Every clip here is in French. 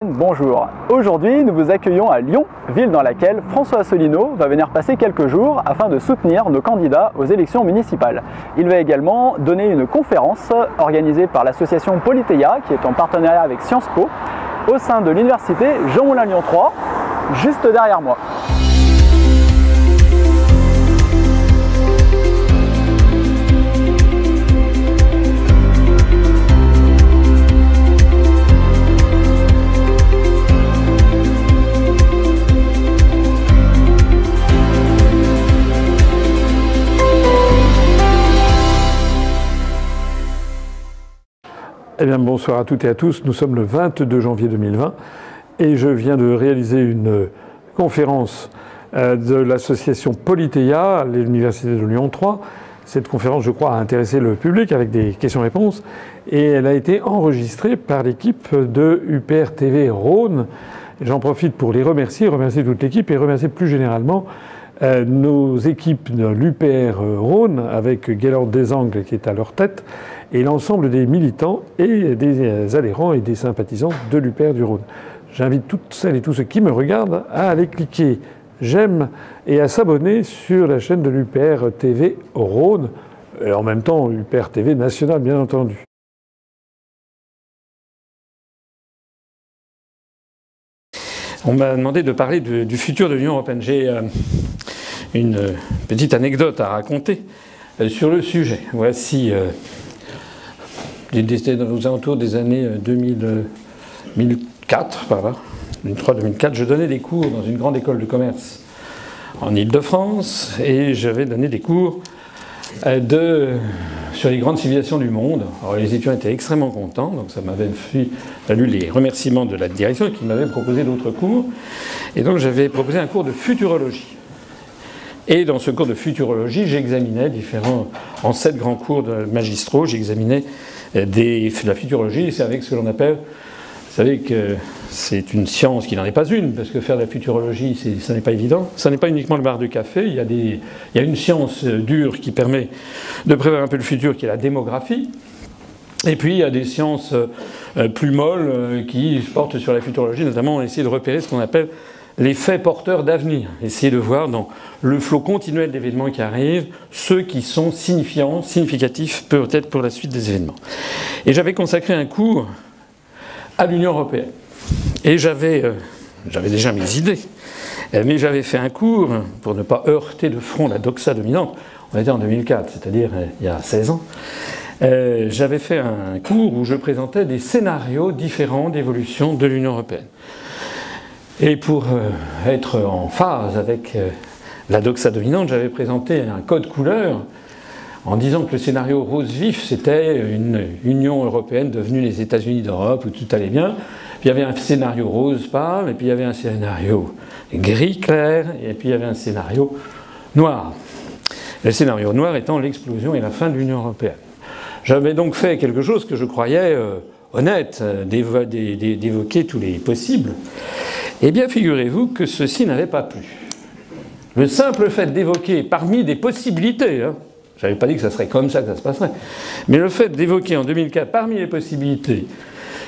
Bonjour, aujourd'hui nous vous accueillons à Lyon, ville dans laquelle François Asselineau va venir passer quelques jours afin de soutenir nos candidats aux élections municipales. Il va également donner une conférence organisée par l'association Politeia qui est en partenariat avec Sciences Po au sein de l'université Jean Moulin Lyon 3, juste derrière moi. Eh bien, bonsoir à toutes et à tous. Nous sommes le 22 janvier 2020 et je viens de réaliser une conférence de l'association Politeia à l'université de Lyon 3. Cette conférence, je crois, a intéressé le public avec des questions-réponses et elle a été enregistrée par l'équipe de UPR TV Rhône. J'en profite pour les remercier toute l'équipe et remercier plus généralement nos équipes de l'UPR Rhône avec Gaylord Desangles qui est à leur tête et l'ensemble des militants et des adhérents et des sympathisants de l'UPR du Rhône. J'invite toutes celles et tous ceux qui me regardent à aller cliquer j'aime et à s'abonner sur la chaîne de l'UPR TV Rhône et en même temps UPR TV National bien entendu. On m'a demandé de parler du futur de l'Union européenne. J'ai une petite anecdote à raconter sur le sujet. Voici, aux alentours des années 2004, par là, 2003-2004, je donnais des cours dans une grande école de commerce en Île-de-France et j'avais donné des cours sur les grandes civilisations du monde. Alors les étudiants étaient extrêmement contents, donc ça m'avait valu les remerciements de la direction qui m'avait proposé d'autres cours. Et donc j'avais proposé un cours de futurologie. Et dans ce cours de futurologie, j'examinais en 7 grands cours de magistraux, j'examinais la futurologie, c'est avec ce que l'on appelle, vous savez que c'est une science qui n'en est pas une, parce que faire de la futurologie, ça n'est pas évident. Ça n'est pas uniquement le bar de café, il y a une science dure qui permet de prévoir un peu le futur, qui est la démographie. Et puis il y a des sciences plus molles qui portent sur la futurologie, notamment on essaie de repérer ce qu'on appelle les faits porteurs d'avenir. Essayer de voir dans le flot continuel d'événements qui arrivent, ceux qui sont significatifs peut-être pour la suite des événements. Et j'avais consacré un cours à l'Union européenne. Et j'avais déjà mes idées, mais j'avais fait un cours, pour ne pas heurter de front la doxa dominante, on était en 2004, c'est-à-dire il y a 16 ans, j'avais fait un cours où je présentais des scénarios différents d'évolution de l'Union européenne. Et pour être en phase avec la doxa dominante, j'avais présenté un code couleur en disant que le scénario rose vif, c'était une Union européenne devenue les États-Unis d'Europe, où tout allait bien. Puis il y avait un scénario rose pâle, et puis il y avait un scénario gris clair, et puis il y avait un scénario noir. Le scénario noir étant l'explosion et la fin de l'Union européenne. J'avais donc fait quelque chose que je croyais honnête, d'évoquer tous les possibles. Eh bien, figurez-vous que ceci n'avait pas plu. Le simple fait d'évoquer parmi des possibilités, je n'avais pas dit que ça serait comme ça que ça se passerait, mais le fait d'évoquer en 2004 parmi les possibilités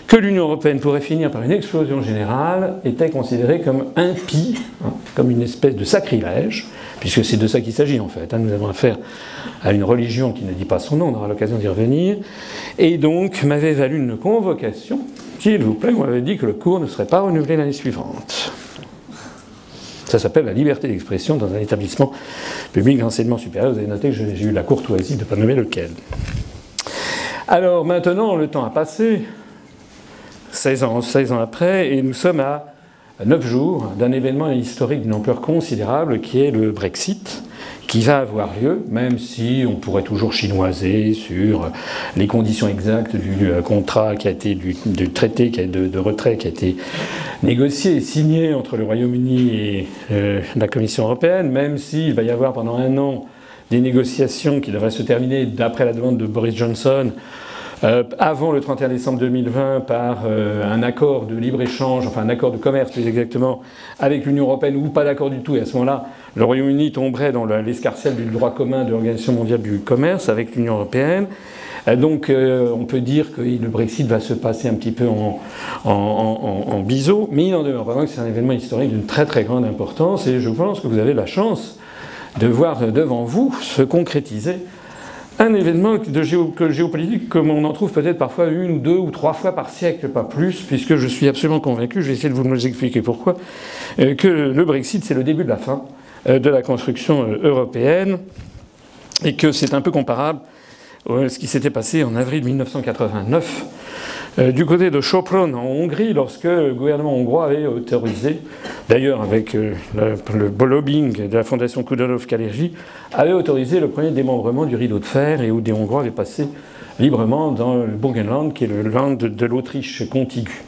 que l'Union européenne pourrait finir par une explosion générale était considéré comme impie, comme une espèce de sacrilège, puisque c'est de ça qu'il s'agit en fait. Nous avons affaire à une religion qui ne dit pas son nom, on aura l'occasion d'y revenir, et donc m'avait valu une convocation. S'il vous plaît, on m'avait dit que le cours ne serait pas renouvelé l'année suivante. Ça s'appelle la liberté d'expression dans un établissement public d'enseignement supérieur. Vous avez noté que j'ai eu la courtoisie de ne pas nommer lequel. Alors maintenant, le temps a passé, 16 ans après, et nous sommes à 9 jours d'un événement historique d'une ampleur considérable qui est le Brexit, qui va avoir lieu, même si on pourrait toujours chinoiser sur les conditions exactes du contrat qui a été, du traité de retrait qui a été négocié et signé entre le Royaume-Uni et la Commission européenne, même s'il va y avoir pendant 1 an des négociations qui devraient se terminer d'après la demande de Boris Johnson avant le 31 décembre 2020 par un accord de libre-échange, enfin un accord de commerce plus exactement, avec l'Union européenne ou pas d'accord du tout. Et à ce moment-là, le Royaume-Uni tomberait dans l'escarcelle du droit commun de l'Organisation mondiale du commerce avec l'Union européenne. Donc on peut dire que le Brexit va se passer un petit peu en biseau, mais il n'en demeure pas moins que c'est un événement historique d'une très très grande importance, et je pense que vous avez la chance de voir devant vous se concrétiser un événement géopolitique comme on en trouve peut-être parfois 1 ou 2 ou 3 fois par siècle, pas plus, puisque je suis absolument convaincu, je vais essayer de vous expliquer pourquoi, que le Brexit c'est le début de la fin de la construction européenne, et que c'est un peu comparable à ce qui s'était passé en avril 1989 du côté de Sopron en Hongrie, lorsque le gouvernement hongrois avait autorisé, d'ailleurs avec le lobbying de la fondation Kudelov-Kalergi, avait autorisé le premier démembrement du rideau de fer, et où des Hongrois avaient passé librement dans le Burgenland, qui est le land de l'Autriche contiguë.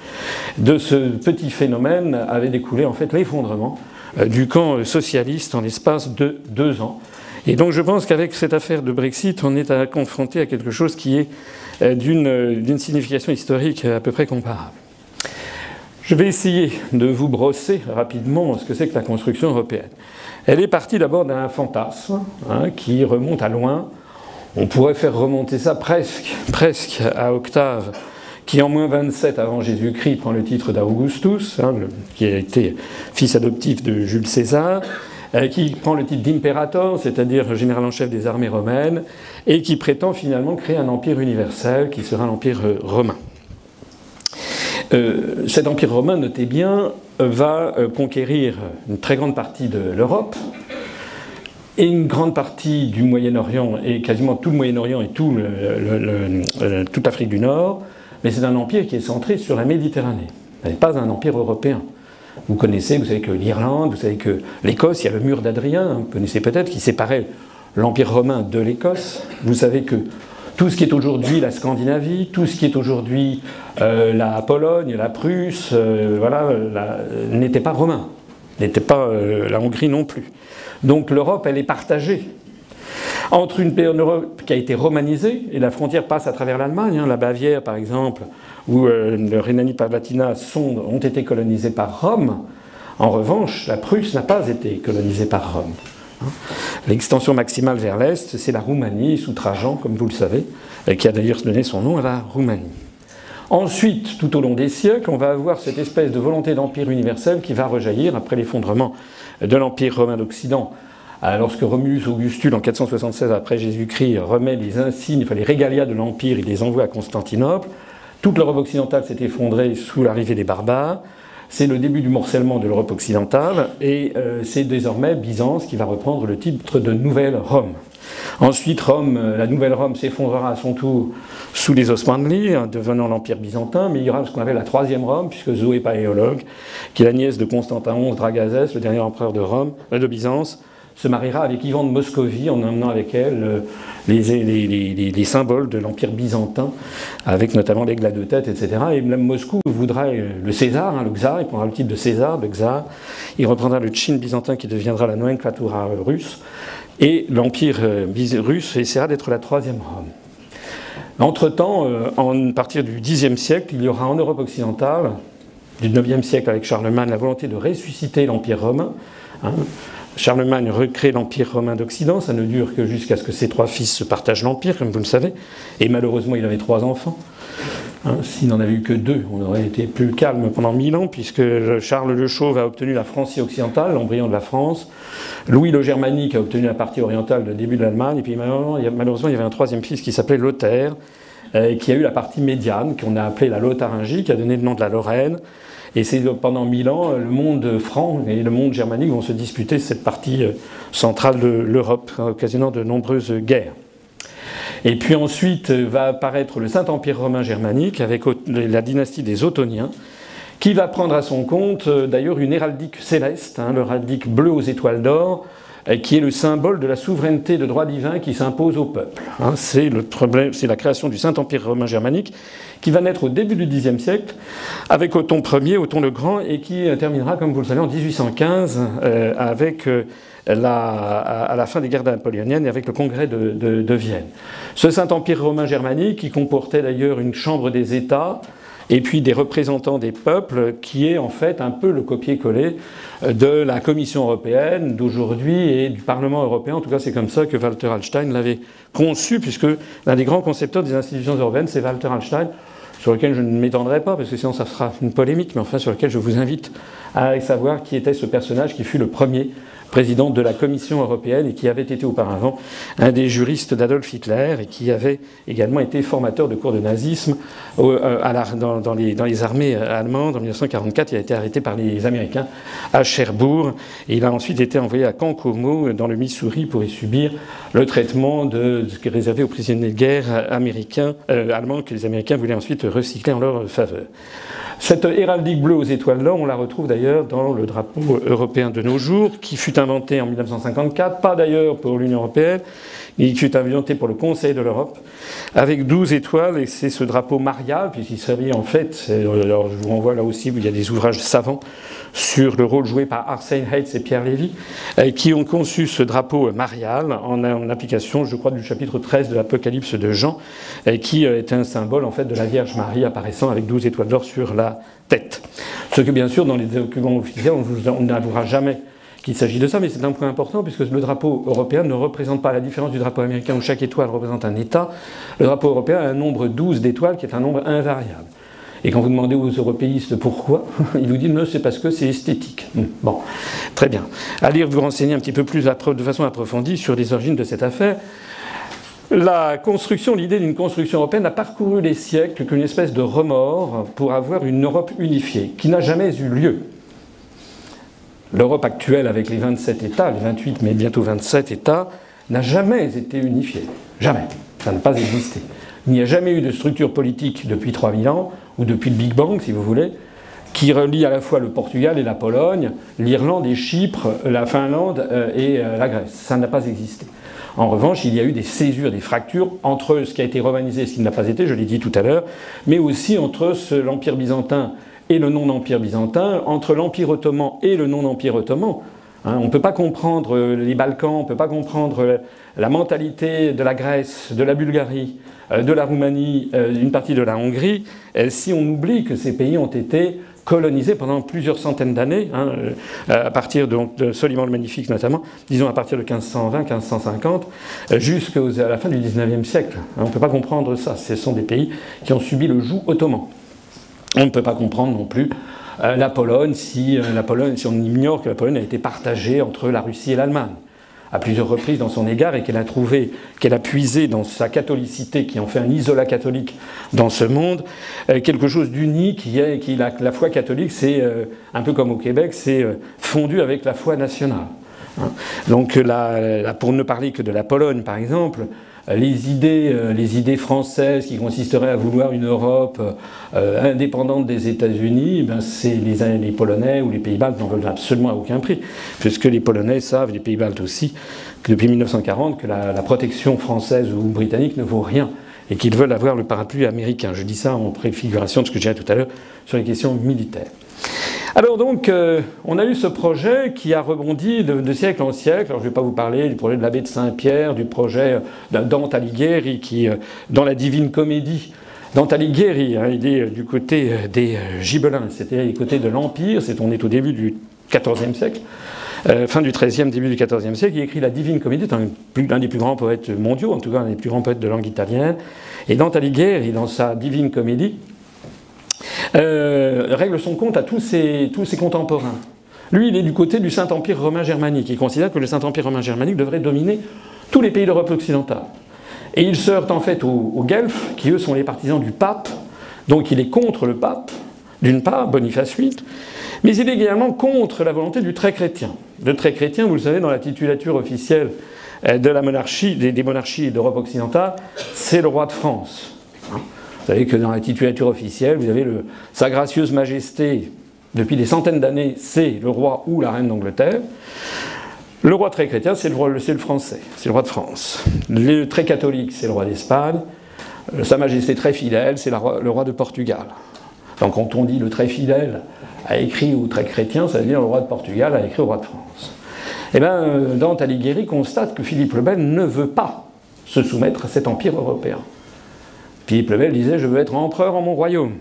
De ce petit phénomène avait découlé en fait l'effondrement du camp socialiste en l'espace de 2 ans. Et donc je pense qu'avec cette affaire de Brexit, on est confronté à quelque chose qui est d'une signification historique à peu près comparable. Je vais essayer de vous brosser rapidement ce que c'est que la construction européenne. Elle est partie d'abord d'un fantasme qui remonte à loin. On pourrait faire remonter ça presque à Octave, qui en moins 27 avant Jésus-Christ prend le titre d'Augustus, qui a été fils adoptif de Jules César, qui prend le titre d'imperator, c'est-à-dire général en chef des armées romaines, et qui prétend finalement créer un empire universel qui sera l'empire romain. Cet empire romain, notez bien, va conquérir une très grande partie de l'Europe et une grande partie du Moyen-Orient, et quasiment tout le Moyen-Orient et toute l'Afrique du Nord, mais c'est un empire qui est centré sur la Méditerranée. Ce n'est pas un empire européen. Vous connaissez, vous savez que l'Irlande, vous savez que l'Écosse, il y a le mur d'Adrien, vous connaissez peut-être, qui séparait l'Empire romain de l'Écosse. Vous savez que tout ce qui est aujourd'hui la Scandinavie, tout ce qui est aujourd'hui la Pologne, la Prusse, n'était pas romain, n'était pas la Hongrie non plus. Donc l'Europe, elle est partagée entre une Europe qui a été romanisée, et la frontière passe à travers l'Allemagne, la Bavière par exemple, où le Rhénanie-Palatinat ont été colonisés par Rome. En revanche, la Prusse n'a pas été colonisée par Rome. L'extension maximale vers l'est, c'est la Roumanie, sous Trajan, comme vous le savez, qui a d'ailleurs donné son nom à la Roumanie. Ensuite, tout au long des siècles, on va avoir cette espèce de volonté d'empire universel qui va rejaillir après l'effondrement de l'Empire romain d'Occident. Lorsque Romulus Augustule, en 476 après Jésus-Christ, remet les insignes, les régalia de l'Empire, il les envoie à Constantinople, toute l'Europe occidentale s'est effondrée sous l'arrivée des barbares. C'est le début du morcellement de l'Europe occidentale, et c'est désormais Byzance qui va reprendre le titre de Nouvelle Rome. Ensuite, la Nouvelle Rome s'effondrera à son tour sous les Osmanlis, devenant l'Empire byzantin, mais il y aura ce qu'on appelle la Troisième Rome, puisque Zoé Paléologue, qui est la nièce de Constantin XI Dragazès, le dernier empereur de Byzance, se mariera avec Ivan de Moscovie en emmenant avec elle les symboles de l'Empire byzantin, avec notamment l'aigle à 2 têtes, etc. Et même Moscou voudra le César, le Tsar, il prendra le titre de César, le Tsar, il reprendra le Tchin byzantin qui deviendra la nomenclatura russe, et l'Empire russe essaiera d'être la Troisième Rome. Entre-temps, à partir du Xe siècle, il y aura en Europe occidentale, du IXe siècle avec Charlemagne, la volonté de ressusciter l'Empire romain. Charlemagne recrée l'Empire romain d'Occident, ça ne dure que jusqu'à ce que ses 3 fils se partagent l'Empire, comme vous le savez, et malheureusement il avait 3 enfants. S'il n'en avait eu que 2, on aurait été plus calme pendant 1000 ans, puisque Charles le Chauve a obtenu la Francie occidentale, l'embryon de la France, Louis le Germanique a obtenu la partie orientale, le début de l'Allemagne, et puis malheureusement il y avait un 3e fils qui s'appelait Lothaire, qui a eu la partie médiane, qu'on a appelée la Lotharingie, qui a donné le nom de la Lorraine. Et c'est pendant 1000 ans, le monde franc et le monde germanique vont se disputer cette partie centrale de l'Europe, occasionnant de nombreuses guerres. Et puis ensuite va apparaître le Saint-Empire romain germanique avec la dynastie des Ottoniens, qui va prendre à son compte d'ailleurs une héraldique céleste, l'héraldique bleue aux étoiles d'or, qui est le symbole de la souveraineté de droit divin qui s'impose au peuple. C'est la création du Saint-Empire romain germanique qui va naître au début du Xe siècle avec Othon Ier, Othon le Grand, et qui terminera, comme vous le savez, en 1815 avec à la fin des guerres napoléoniennes et avec le congrès de Vienne. Ce Saint-Empire romain germanique, qui comportait d'ailleurs une chambre des États, et puis des représentants des peuples, qui est en fait un peu le copier-coller de la Commission européenne d'aujourd'hui et du Parlement européen. En tout cas, c'est comme ça que Walter Hallstein l'avait conçu, puisque l'un des grands concepteurs des institutions européennes, c'est Walter Hallstein, sur lequel je ne m'étendrai pas, parce que sinon ça sera une polémique, mais enfin sur lequel je vous invite à savoir qui était ce personnage qui fut le premier président de la Commission européenne et qui avait été auparavant un des juristes d'Adolf Hitler et qui avait également été formateur de cours de nazisme dans les armées allemandes. En 1944, il a été arrêté par les Américains à Cherbourg et il a ensuite été envoyé à Camp Como dans le Missouri pour y subir le traitement réservé aux prisonniers de guerre allemands que les Américains voulaient ensuite recycler en leur faveur. Cette héraldique bleue aux étoiles-là, on la retrouve d'ailleurs dans le drapeau européen de nos jours, qui fut inventé en 1954, pas d'ailleurs pour l'Union européenne, mais qui fut inventé pour le Conseil de l'Europe, avec 12 étoiles, et c'est ce drapeau marial, puisqu'il s'agit en fait, alors je vous renvoie là aussi où il y a des ouvrages savants sur le rôle joué par Arsène Heitz et Pierre Lévy, qui ont conçu ce drapeau marial en application, je crois, du chapitre 13 de l'Apocalypse de Jean, qui est un symbole en fait de la Vierge Marie apparaissant avec 12 étoiles d'or sur la tête. Ce que bien sûr dans les documents officiels on n'avouera jamais qu'il s'agit de ça, mais c'est un point important puisque le drapeau européen ne représente pas, à la différence du drapeau américain où chaque étoile représente un État, le drapeau européen a un nombre 12 d'étoiles qui est un nombre invariable. Et quand vous demandez aux européistes pourquoi, ils vous disent non, c'est parce que c'est esthétique. Bon, très bien. Allez vous renseigner un petit peu plus de façon approfondie sur les origines de cette affaire. La construction, l'idée d'une construction européenne a parcouru les siècles qu'une espèce de remords pour avoir une Europe unifiée, qui n'a jamais eu lieu. L'Europe actuelle avec les 27 États, les 28 mais bientôt 27 États, n'a jamais été unifiée. Jamais. Ça n'a pas existé. Il n'y a jamais eu de structure politique depuis 3000 ans, ou depuis le Big Bang si vous voulez, qui relie à la fois le Portugal et la Pologne, l'Irlande et Chypre, la Finlande et la Grèce. Ça n'a pas existé. En revanche, il y a eu des césures, des fractures entre ce qui a été romanisé et ce qui n'a pas été, je l'ai dit tout à l'heure, mais aussi entre l'Empire byzantin et le non-empire byzantin, entre l'Empire ottoman et le non-empire ottoman. On ne peut pas comprendre les Balkans, on ne peut pas comprendre la mentalité de la Grèce, de la Bulgarie, de la Roumanie, une partie de la Hongrie, si on oublie que ces pays ont été colonisés pendant plusieurs centaines d'années, à partir de Soliman le Magnifique notamment, disons à partir de 1520-1550, jusqu'à la fin du XIXe siècle. On ne peut pas comprendre ça. Ce sont des pays qui ont subi le joug ottoman. On ne peut pas comprendre non plus la Pologne si on ignore que la Pologne a été partagée entre la Russie et l'Allemagne à plusieurs reprises dans son égard et qu'elle a puisé dans sa catholicité qui en fait un isolat catholique dans ce monde, quelque chose d'unique la foi catholique, c'est un peu comme au Québec, c'est fondu avec la foi nationale. Donc pour ne parler que de la Pologne par exemple, les idées françaises qui consisteraient à vouloir une Europe indépendante des États-Unis, c'est les Polonais ou les Pays-Baltes n'en veulent absolument à aucun prix, puisque les Polonais savent, les Pays-Baltes aussi, que depuis 1940, que la protection française ou britannique ne vaut rien et qu'ils veulent avoir le parapluie américain. Je dis ça en préfiguration de ce que j'ai dit tout à l'heure sur les questions militaires. Alors donc, on a eu ce projet qui a rebondi de siècle en siècle. Alors je ne vais pas vous parler du projet de l'abbé de Saint-Pierre, du projet de Dante Alighieri, qui, dans la Divine Comédie, Dante Alighieri, il est du côté des Gibelins, c'est-à-dire du côté de l'Empire, on est au début du XIVe siècle, fin du XIIIe, début du XIVe siècle, il écrit la Divine Comédie, c'est un des plus grands poètes mondiaux, en tout cas un des plus grands poètes de langue italienne. Et Dante Alighieri, dans sa Divine Comédie, règle son compte à tous ses contemporains. Lui, il est du côté du Saint-Empire romain germanique. Il considère que le Saint-Empire romain germanique devrait dominer tous les pays d'Europe occidentale. Et il se heurte en fait aux Guelfes, qui eux sont les partisans du pape. Donc il est contre le pape, d'une part, Boniface VIII, mais il est également contre la volonté du trait chrétien. Le trait chrétien, vous le savez, dans la titulature officielle de la monarchie, des monarchies d'Europe occidentale, c'est le roi de France. Vous savez que dans la titulature officielle, vous avez Sa Gracieuse Majesté, depuis des centaines d'années, c'est le roi ou la reine d'Angleterre. Le roi très chrétien, c'est le français, c'est le roi de France. Le très catholique, c'est le roi d'Espagne. Sa Majesté très fidèle, c'est le roi de Portugal. Donc quand on dit le très fidèle a écrit au très chrétien, ça veut dire le roi de Portugal a écrit au roi de France. Eh bien, Dante Alighieri constate que Philippe le Bel ne veut pas se soumettre à cet empire européen. Philippe le Bel disait « Je veux être empereur en mon royaume ».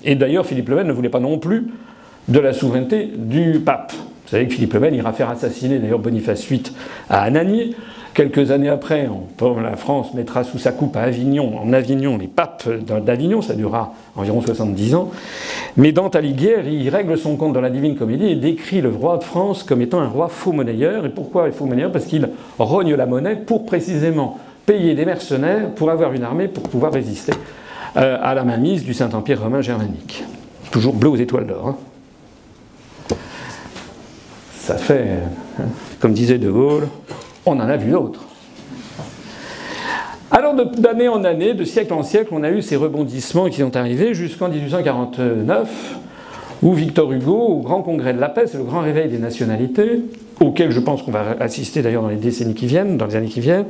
Et d'ailleurs, Philippe le Bel ne voulait pas non plus de la souveraineté du pape. Vous savez que Philippe le Bel ira faire assassiner d'ailleurs Boniface VIII à Anagni. Quelques années après, la France mettra sous sa coupe à Avignon, en Avignon, les papes d'Avignon, ça durera environ 70 ans. Mais Dante Alighieri, il règle son compte dans la Divine Comédie et décrit le roi de France comme étant un roi faux monnayeur. Et pourquoi il est faux monnayeur? Parce qu'il rogne la monnaie pour précisément payer des mercenaires pour avoir une armée pour pouvoir résister à la mainmise du Saint-Empire romain germanique. Toujours bleu aux étoiles d'or. Hein. Ça fait, comme disait De Gaulle, on en a vu d'autres. Alors d'année en année, de siècle en siècle, on a eu ces rebondissements qui sont arrivés jusqu'en 1849, où Victor Hugo, au Grand Congrès de la paix, c'est le grand réveil des nationalités, auquel je pense qu'on va assister d'ailleurs dans les décennies qui viennent, dans les années qui viennent.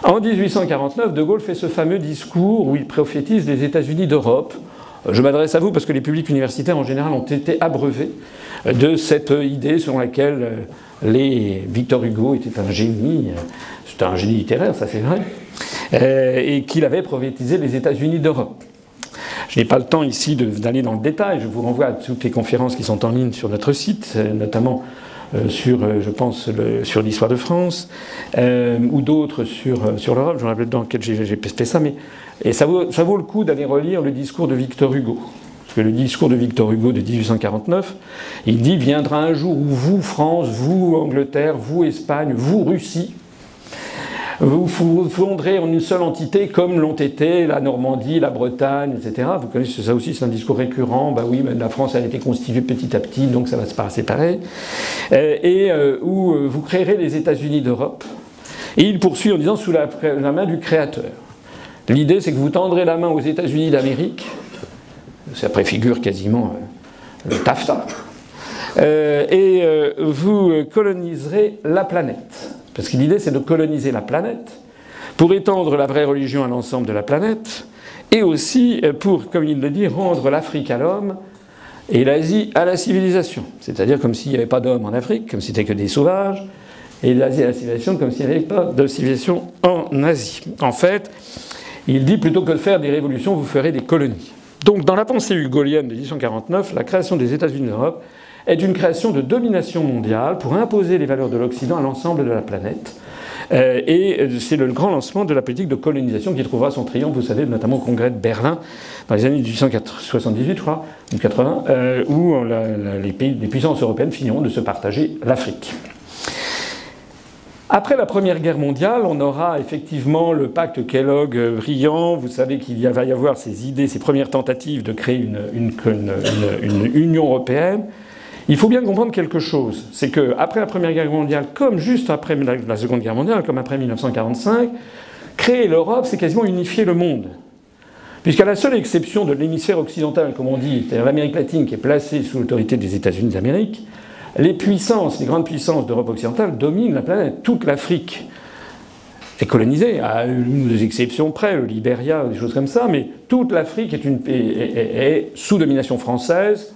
En 1849, De Gaulle fait ce fameux discours où il prophétise les États-Unis d'Europe. Je m'adresse à vous parce que les publics universitaires en général ont été abreuvés de cette idée selon laquelle Victor Hugo était un génie, c'était un génie littéraire, ça c'est vrai, et qu'il avait prophétisé les États-Unis d'Europe. Je n'ai pas le temps ici d'aller dans le détail, je vous renvoie à toutes les conférences qui sont en ligne sur notre site, notamment sur, je pense, sur l'histoire de France, ou d'autres sur l'Europe, je me rappelle dans quel j'ai pesté ça, mais et ça vaut le coup d'aller relire le discours de Victor Hugo. Parce que le discours de Victor Hugo de 1849, il dit « Viendra un jour où vous, France, vous, Angleterre, vous, Espagne, vous, Russie, vous fondrez en une seule entité comme l'ont été la Normandie, la Bretagne, etc. » Vous connaissez ça aussi, c'est un discours récurrent. Bah oui, mais la France, elle a été constituée petit à petit, donc ça va se séparer. Où vous créerez les États-Unis d'Europe. Et il poursuit en disant « Sous la main du Créateur ». L'idée, c'est que vous tendrez la main aux États-Unis d'Amérique, ça préfigure quasiment le TAFTA, et vous coloniserez la planète. Parce que l'idée, c'est de coloniser la planète pour étendre la vraie religion à l'ensemble de la planète, et aussi pour, comme il le dit, rendre l'Afrique à l'homme et l'Asie à la civilisation. C'est-à-dire comme s'il n'y avait pas d'hommes en Afrique, comme si c'était que des sauvages, et l'Asie à la civilisation comme s'il n'y avait pas de civilisation en Asie. En fait, il dit plutôt que de faire des révolutions, vous ferez des colonies. Donc dans la pensée hugolienne de 1849, la création des États-Unis d'Europe est une création de domination mondiale pour imposer les valeurs de l'Occident à l'ensemble de la planète. Et c'est le grand lancement de la politique de colonisation qui trouvera son triomphe, vous savez, notamment au congrès de Berlin, dans les années 1878, je crois, ou 80, où les puissances européennes finiront de se partager l'Afrique. Après la Première Guerre mondiale, on aura effectivement le pacte Kellogg brillant. Vous savez qu'il va y avoir ces idées, ces premières tentatives de créer une Union européenne. Il faut bien comprendre quelque chose, c'est qu'après la Première Guerre mondiale, comme juste après la Seconde Guerre mondiale, comme après 1945, créer l'Europe, c'est quasiment unifier le monde. Puisqu'à la seule exception de l'hémisphère occidental, comme on dit, c'est-à-dire l'Amérique latine qui est placée sous l'autorité des États-Unis d'Amérique, les puissances, les grandes puissances d'Europe occidentale dominent la planète. Toute l'Afrique est colonisée, à une ou deux exceptions près, le Libéria, des choses comme ça, mais toute l'Afrique est sous domination française,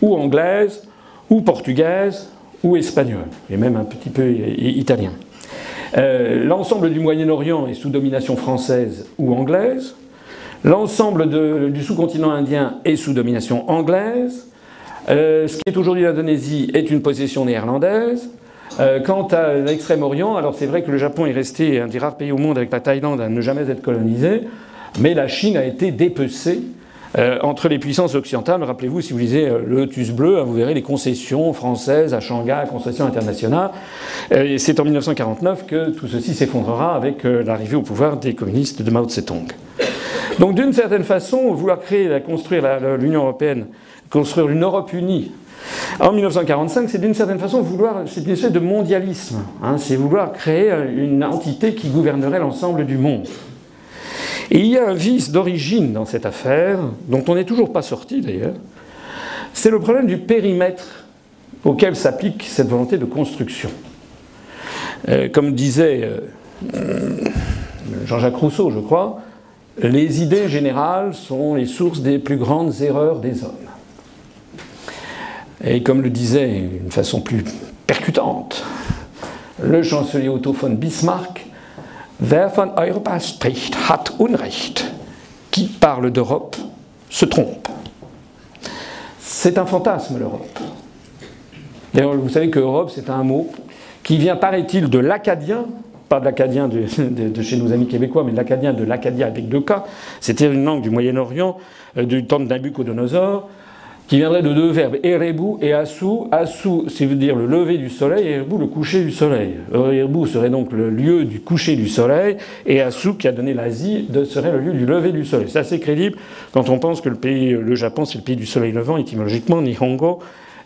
ou anglaise, ou portugaise, ou espagnole, et même un petit peu italien. L'ensemble du Moyen-Orient est sous domination française ou anglaise. L'ensemble du sous-continent indien est sous domination anglaise. Ce qui est aujourd'hui l'Indonésie est une possession néerlandaise. Quant à l'Extrême-Orient, alors c'est vrai que le Japon est resté un des rares pays au monde avec la Thaïlande à ne jamais être colonisé, mais la Chine a été dépecée entre les puissances occidentales. Rappelez-vous, si vous lisez le Lotus bleu, vous verrez les concessions françaises à Shanghai, concessions internationales. Et c'est en 1949 que tout ceci s'effondrera avec l'arrivée au pouvoir des communistes de Mao Tse-tung. Donc d'une certaine façon, vouloir construire l'Union européenne, construire une Europe unie en 1945, c'est d'une certaine façon c'est une espèce de mondialisme. C'est vouloir créer une entité qui gouvernerait l'ensemble du monde. Et il y a un vice d'origine dans cette affaire, dont on n'est toujours pas sorti d'ailleurs, c'est le problème du périmètre auquel s'applique cette volonté de construction. Comme disait Jean-Jacques Rousseau, je crois, les idées générales sont les sources des plus grandes erreurs des hommes. Et comme le disait d'une façon plus percutante le chancelier Otto von Bismarck, « Wer von Europa spricht, hat Unrecht » qui parle d'Europe se trompe. C'est un fantasme, l'Europe. D'ailleurs, vous savez que Europe, c'est un mot qui vient, paraît-il, de l'acadien, pas de l'acadien de chez nos amis québécois, mais de l'acadien de l'Acadia avec 2 K. C'était une langue du Moyen-Orient, du temps de Nabuchodonosor, qui viendrait de 2 verbes, Erebu et Assou. Assou, c'est veut dire le lever du soleil, et Erebu, le coucher du soleil. Erebu serait donc le lieu du coucher du soleil, et Assou, qui a donné l'Asie, serait le lieu du lever du soleil. C'est assez crédible quand on pense que le Japon, c'est le pays du soleil levant, étymologiquement, Nihongo,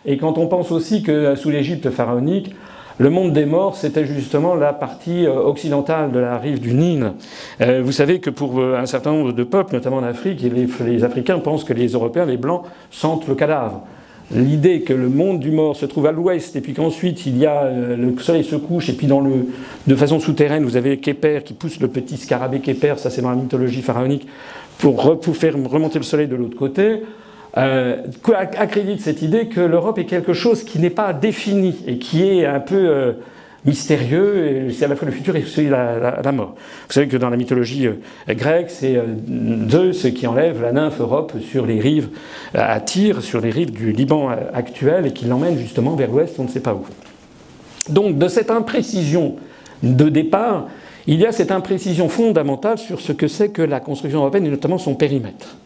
et quand on pense aussi que sous l'Égypte pharaonique, le monde des morts, c'était justement la partie occidentale de la rive du Nil. Vous savez que pour un certain nombre de peuples, notamment en Afrique, les Africains pensent que les Européens, les Blancs, sentent le cadavre. L'idée que le monde du mort se trouve à l'ouest et puis qu'ensuite il y a le soleil se couche et puis de façon souterraine vous avez Képer qui pousse le petit scarabée Képer, ça c'est dans la mythologie pharaonique, pour faire remonter le soleil de l'autre côté. Accrédite cette idée que l'Europe est quelque chose qui n'est pas défini et qui est un peu mystérieux, et c'est à la fois le futur et la mort. Vous savez que dans la mythologie grecque, c'est Zeus qui enlève la nymphe Europe sur les rives, à Tyr, sur les rives du Liban actuel, et qui l'emmène justement vers l'ouest, on ne sait pas où. Donc de cette imprécision de départ, il y a cette imprécision fondamentale sur ce que c'est que la construction européenne, et notamment son périmètre.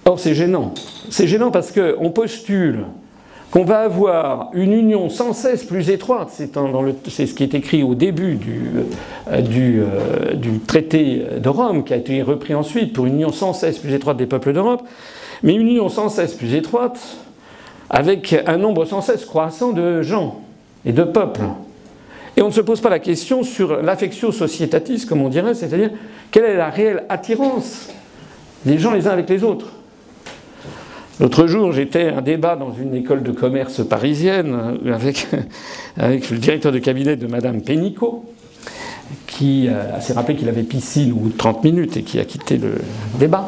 Or, c'est gênant. C'est gênant parce qu'on postule qu'on va avoir une union sans cesse plus étroite. C'est ce qui est écrit au début du traité de Rome, qui a été repris ensuite pour une union sans cesse plus étroite des peuples d'Europe, mais une union sans cesse plus étroite avec un nombre sans cesse croissant de gens et de peuples. Et on ne se pose pas la question sur l'affectio societatis, comme on dirait, c'est-à-dire quelle est la réelle attirance des gens les uns avec les autres. L'autre jour, j'étais à un débat dans une école de commerce parisienne avec le directeur de cabinet de Madame Pénicaud, qui s'est rappelé qu'il avait piscine au bout de 30 minutes et qui a quitté le débat.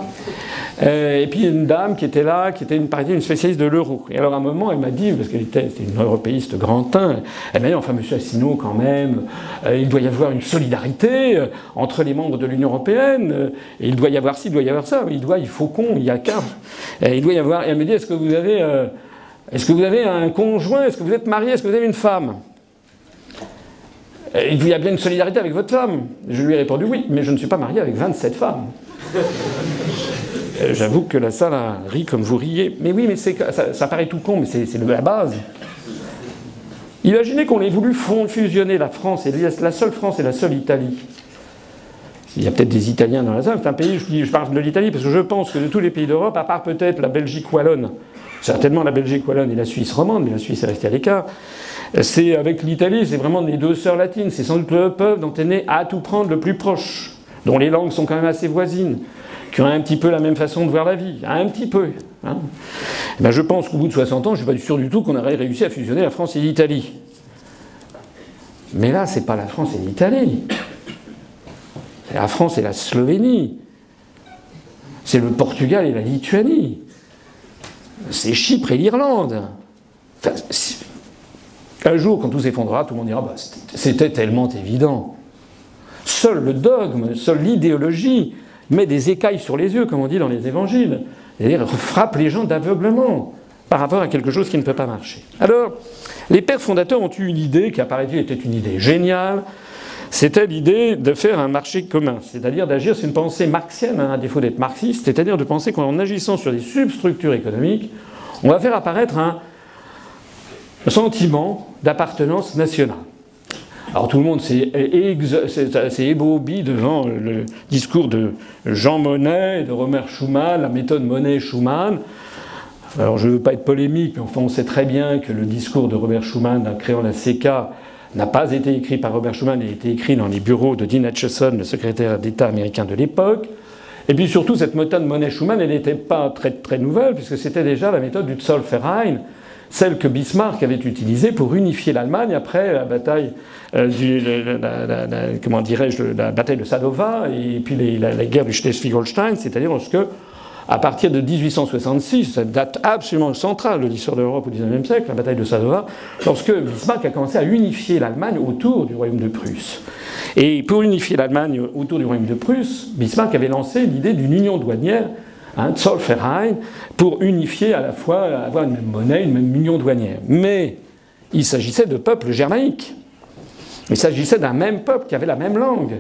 Et puis une dame qui était là, qui était une spécialiste de l'euro. Et alors à un moment, elle m'a dit, parce qu'elle était une européiste grand teint, elle m'a dit, enfin monsieur Asselineau, quand même, il doit y avoir une solidarité entre les membres de l'Union européenne, et il doit y avoir ci, il doit y avoir ça, il faut qu'on, il y a qu'un. Il doit y avoir. Et elle me dit, est-ce que vous avez un conjoint, est-ce que vous êtes marié, est-ce que vous avez une femme? Il y a bien une solidarité avec votre femme. Je lui ai répondu oui, mais je ne suis pas marié avec 27 femmes. J'avoue que la salle rit comme vous riez. Mais oui, mais ça paraît tout con, mais c'est la base. Imaginez qu'on ait voulu fusionner la France, et la seule France et la seule Italie. Il y a peut-être des Italiens dans la salle, c'est un pays, je parle de l'Italie, parce que je pense que de tous les pays d'Europe, à part peut-être la Belgique wallonne, certainement la Belgique wallonne et la Suisse romande, mais la Suisse est restée à l'écart, c'est avec l'Italie, c'est vraiment les 2 sœurs latines, c'est sans doute le peuple dont est né à tout prendre le plus proche, dont les langues sont quand même assez voisines, qui ont un petit peu la même façon de voir la vie, un petit peu. Hein. Et ben je pense qu'au bout de 60 ans, je ne suis pas sûr du tout qu'on aurait réussi à fusionner la France et l'Italie. Mais là, c'est pas la France et l'Italie. C'est la France et la Slovénie. C'est le Portugal et la Lituanie. C'est Chypre et l'Irlande. Enfin, un jour, quand tout s'effondrera, tout le monde dira bah, c'était tellement évident. Seul le dogme, seule l'idéologie met des écailles sur les yeux, comme on dit dans les évangiles. C'est-à-dire frappe les gens d'aveuglement par rapport à quelque chose qui ne peut pas marcher. Alors, les pères fondateurs ont eu une idée qui, apparaît-il, était une idée géniale. C'était l'idée de faire un marché commun, c'est-à-dire d'agir, c'est une pensée marxienne, hein, à défaut d'être marxiste, c'est-à-dire de penser qu'en agissant sur des substructures économiques, on va faire apparaître un sentiment d'appartenance nationale. Alors tout le monde s'est ébaubi devant le discours de Jean Monnet et de Robert Schuman, la méthode Monnet-Schuman. Alors je ne veux pas être polémique, mais enfin on sait très bien que le discours de Robert Schuman en créant la CECA n'a pas été écrit par Robert Schuman, il a été écrit dans les bureaux de Dean Acheson, le secrétaire d'État américain de l'époque. Et puis surtout, cette méthode Monnet-Schuman, elle n'était pas très, très nouvelle, puisque c'était déjà la méthode du Zollverein, celle que Bismarck avait utilisée pour unifier l'Allemagne après la bataille la bataille de Sadova et puis la guerre du Schleswig-Holstein, c'est-à-dire lorsque, à partir de 1866, cette date absolument centrale de l'histoire de l'Europe au XIXe siècle, la bataille de Sadova, lorsque Bismarck a commencé à unifier l'Allemagne autour du royaume de Prusse. Et pour unifier l'Allemagne autour du royaume de Prusse, Bismarck avait lancé l'idée d'une union douanière Zollverein, pour unifier à la fois, avoir une même monnaie, une même union douanière. Mais il s'agissait de peuples germaniques. Il s'agissait d'un même peuple qui avait la même langue.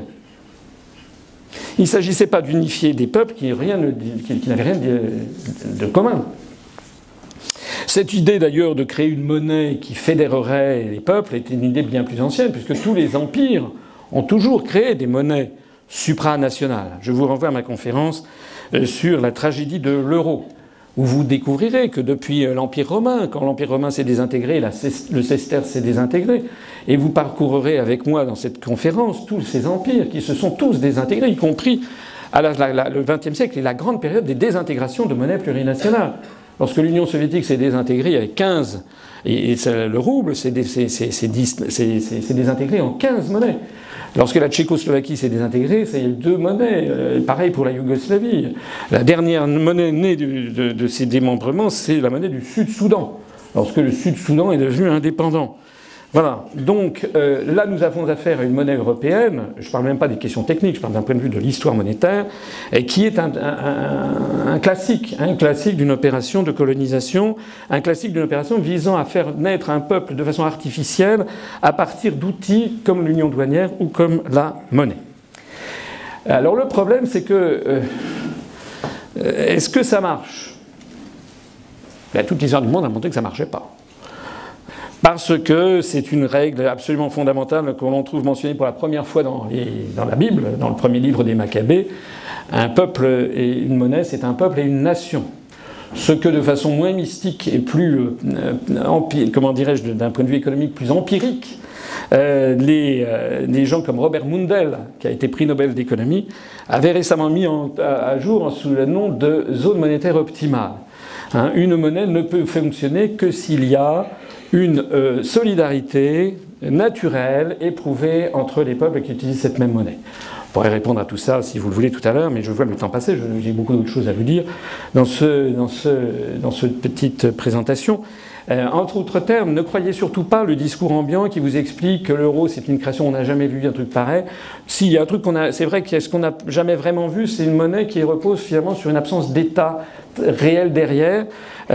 Il ne s'agissait pas d'unifier des peuples qui n'avaient rien de commun. Cette idée d'ailleurs de créer une monnaie qui fédérerait les peuples était une idée bien plus ancienne, puisque tous les empires ont toujours créé des monnaies supranationales. Je vous renvoie à ma conférence sur la tragédie de l'euro, où vous découvrirez que depuis l'Empire romain, quand l'Empire romain s'est désintégré, le sesterce s'est désintégré, et vous parcourrez avec moi dans cette conférence tous ces empires qui se sont tous désintégrés, y compris le XXe siècle et la grande période des désintégrations de monnaies plurinationales. Lorsque l'Union soviétique s'est désintégrée avec 15, et le rouble s'est désintégré en 15 monnaies. Lorsque la Tchécoslovaquie s'est désintégrée, c'est 2 monnaies. Pareil pour la Yougoslavie. La dernière monnaie née de ces démembrements, c'est la monnaie du Sud-Soudan, lorsque le Sud-Soudan est devenu indépendant. Voilà. Donc là, nous avons affaire à une monnaie européenne. Je ne parle même pas des questions techniques, je parle d'un point de vue de l'histoire monétaire, et qui est un classique d'une opération de colonisation, un classique d'une opération visant à faire naître un peuple de façon artificielle à partir d'outils comme l'union douanière ou comme la monnaie. Alors le problème, c'est que est-ce que ça marche? Toute l'histoire du monde a montré que ça ne marchait pas. Parce que c'est une règle absolument fondamentale que l'on trouve mentionnée pour la première fois dans la Bible, dans le premier livre des Maccabées. Un peuple et une monnaie, c'est un peuple et une nation. Ce que de façon moins mystique et plus, comment dirais-je, d'un point de vue économique plus empirique, des gens comme Robert Mundell, qui a été prix Nobel d'économie, avaient récemment mis à jour sous le nom de zone monétaire optimale. Une monnaie ne peut fonctionner que s'il y a une solidarité naturelle éprouvée entre les peuples qui utilisent cette même monnaie. On pourrait répondre à tout ça si vous le voulez tout à l'heure, mais je vois le temps passer, j'ai beaucoup d'autres choses à vous dire dans cette petite présentation. Entre autres termes, ne croyez surtout pas le discours ambiant qui vous explique que l'euro c'est une création, on n'a jamais vu un truc pareil. Si, il y a un truc c'est vrai que ce qu'on n'a jamais vraiment vu, c'est une monnaie qui repose finalement sur une absence d'État réel derrière,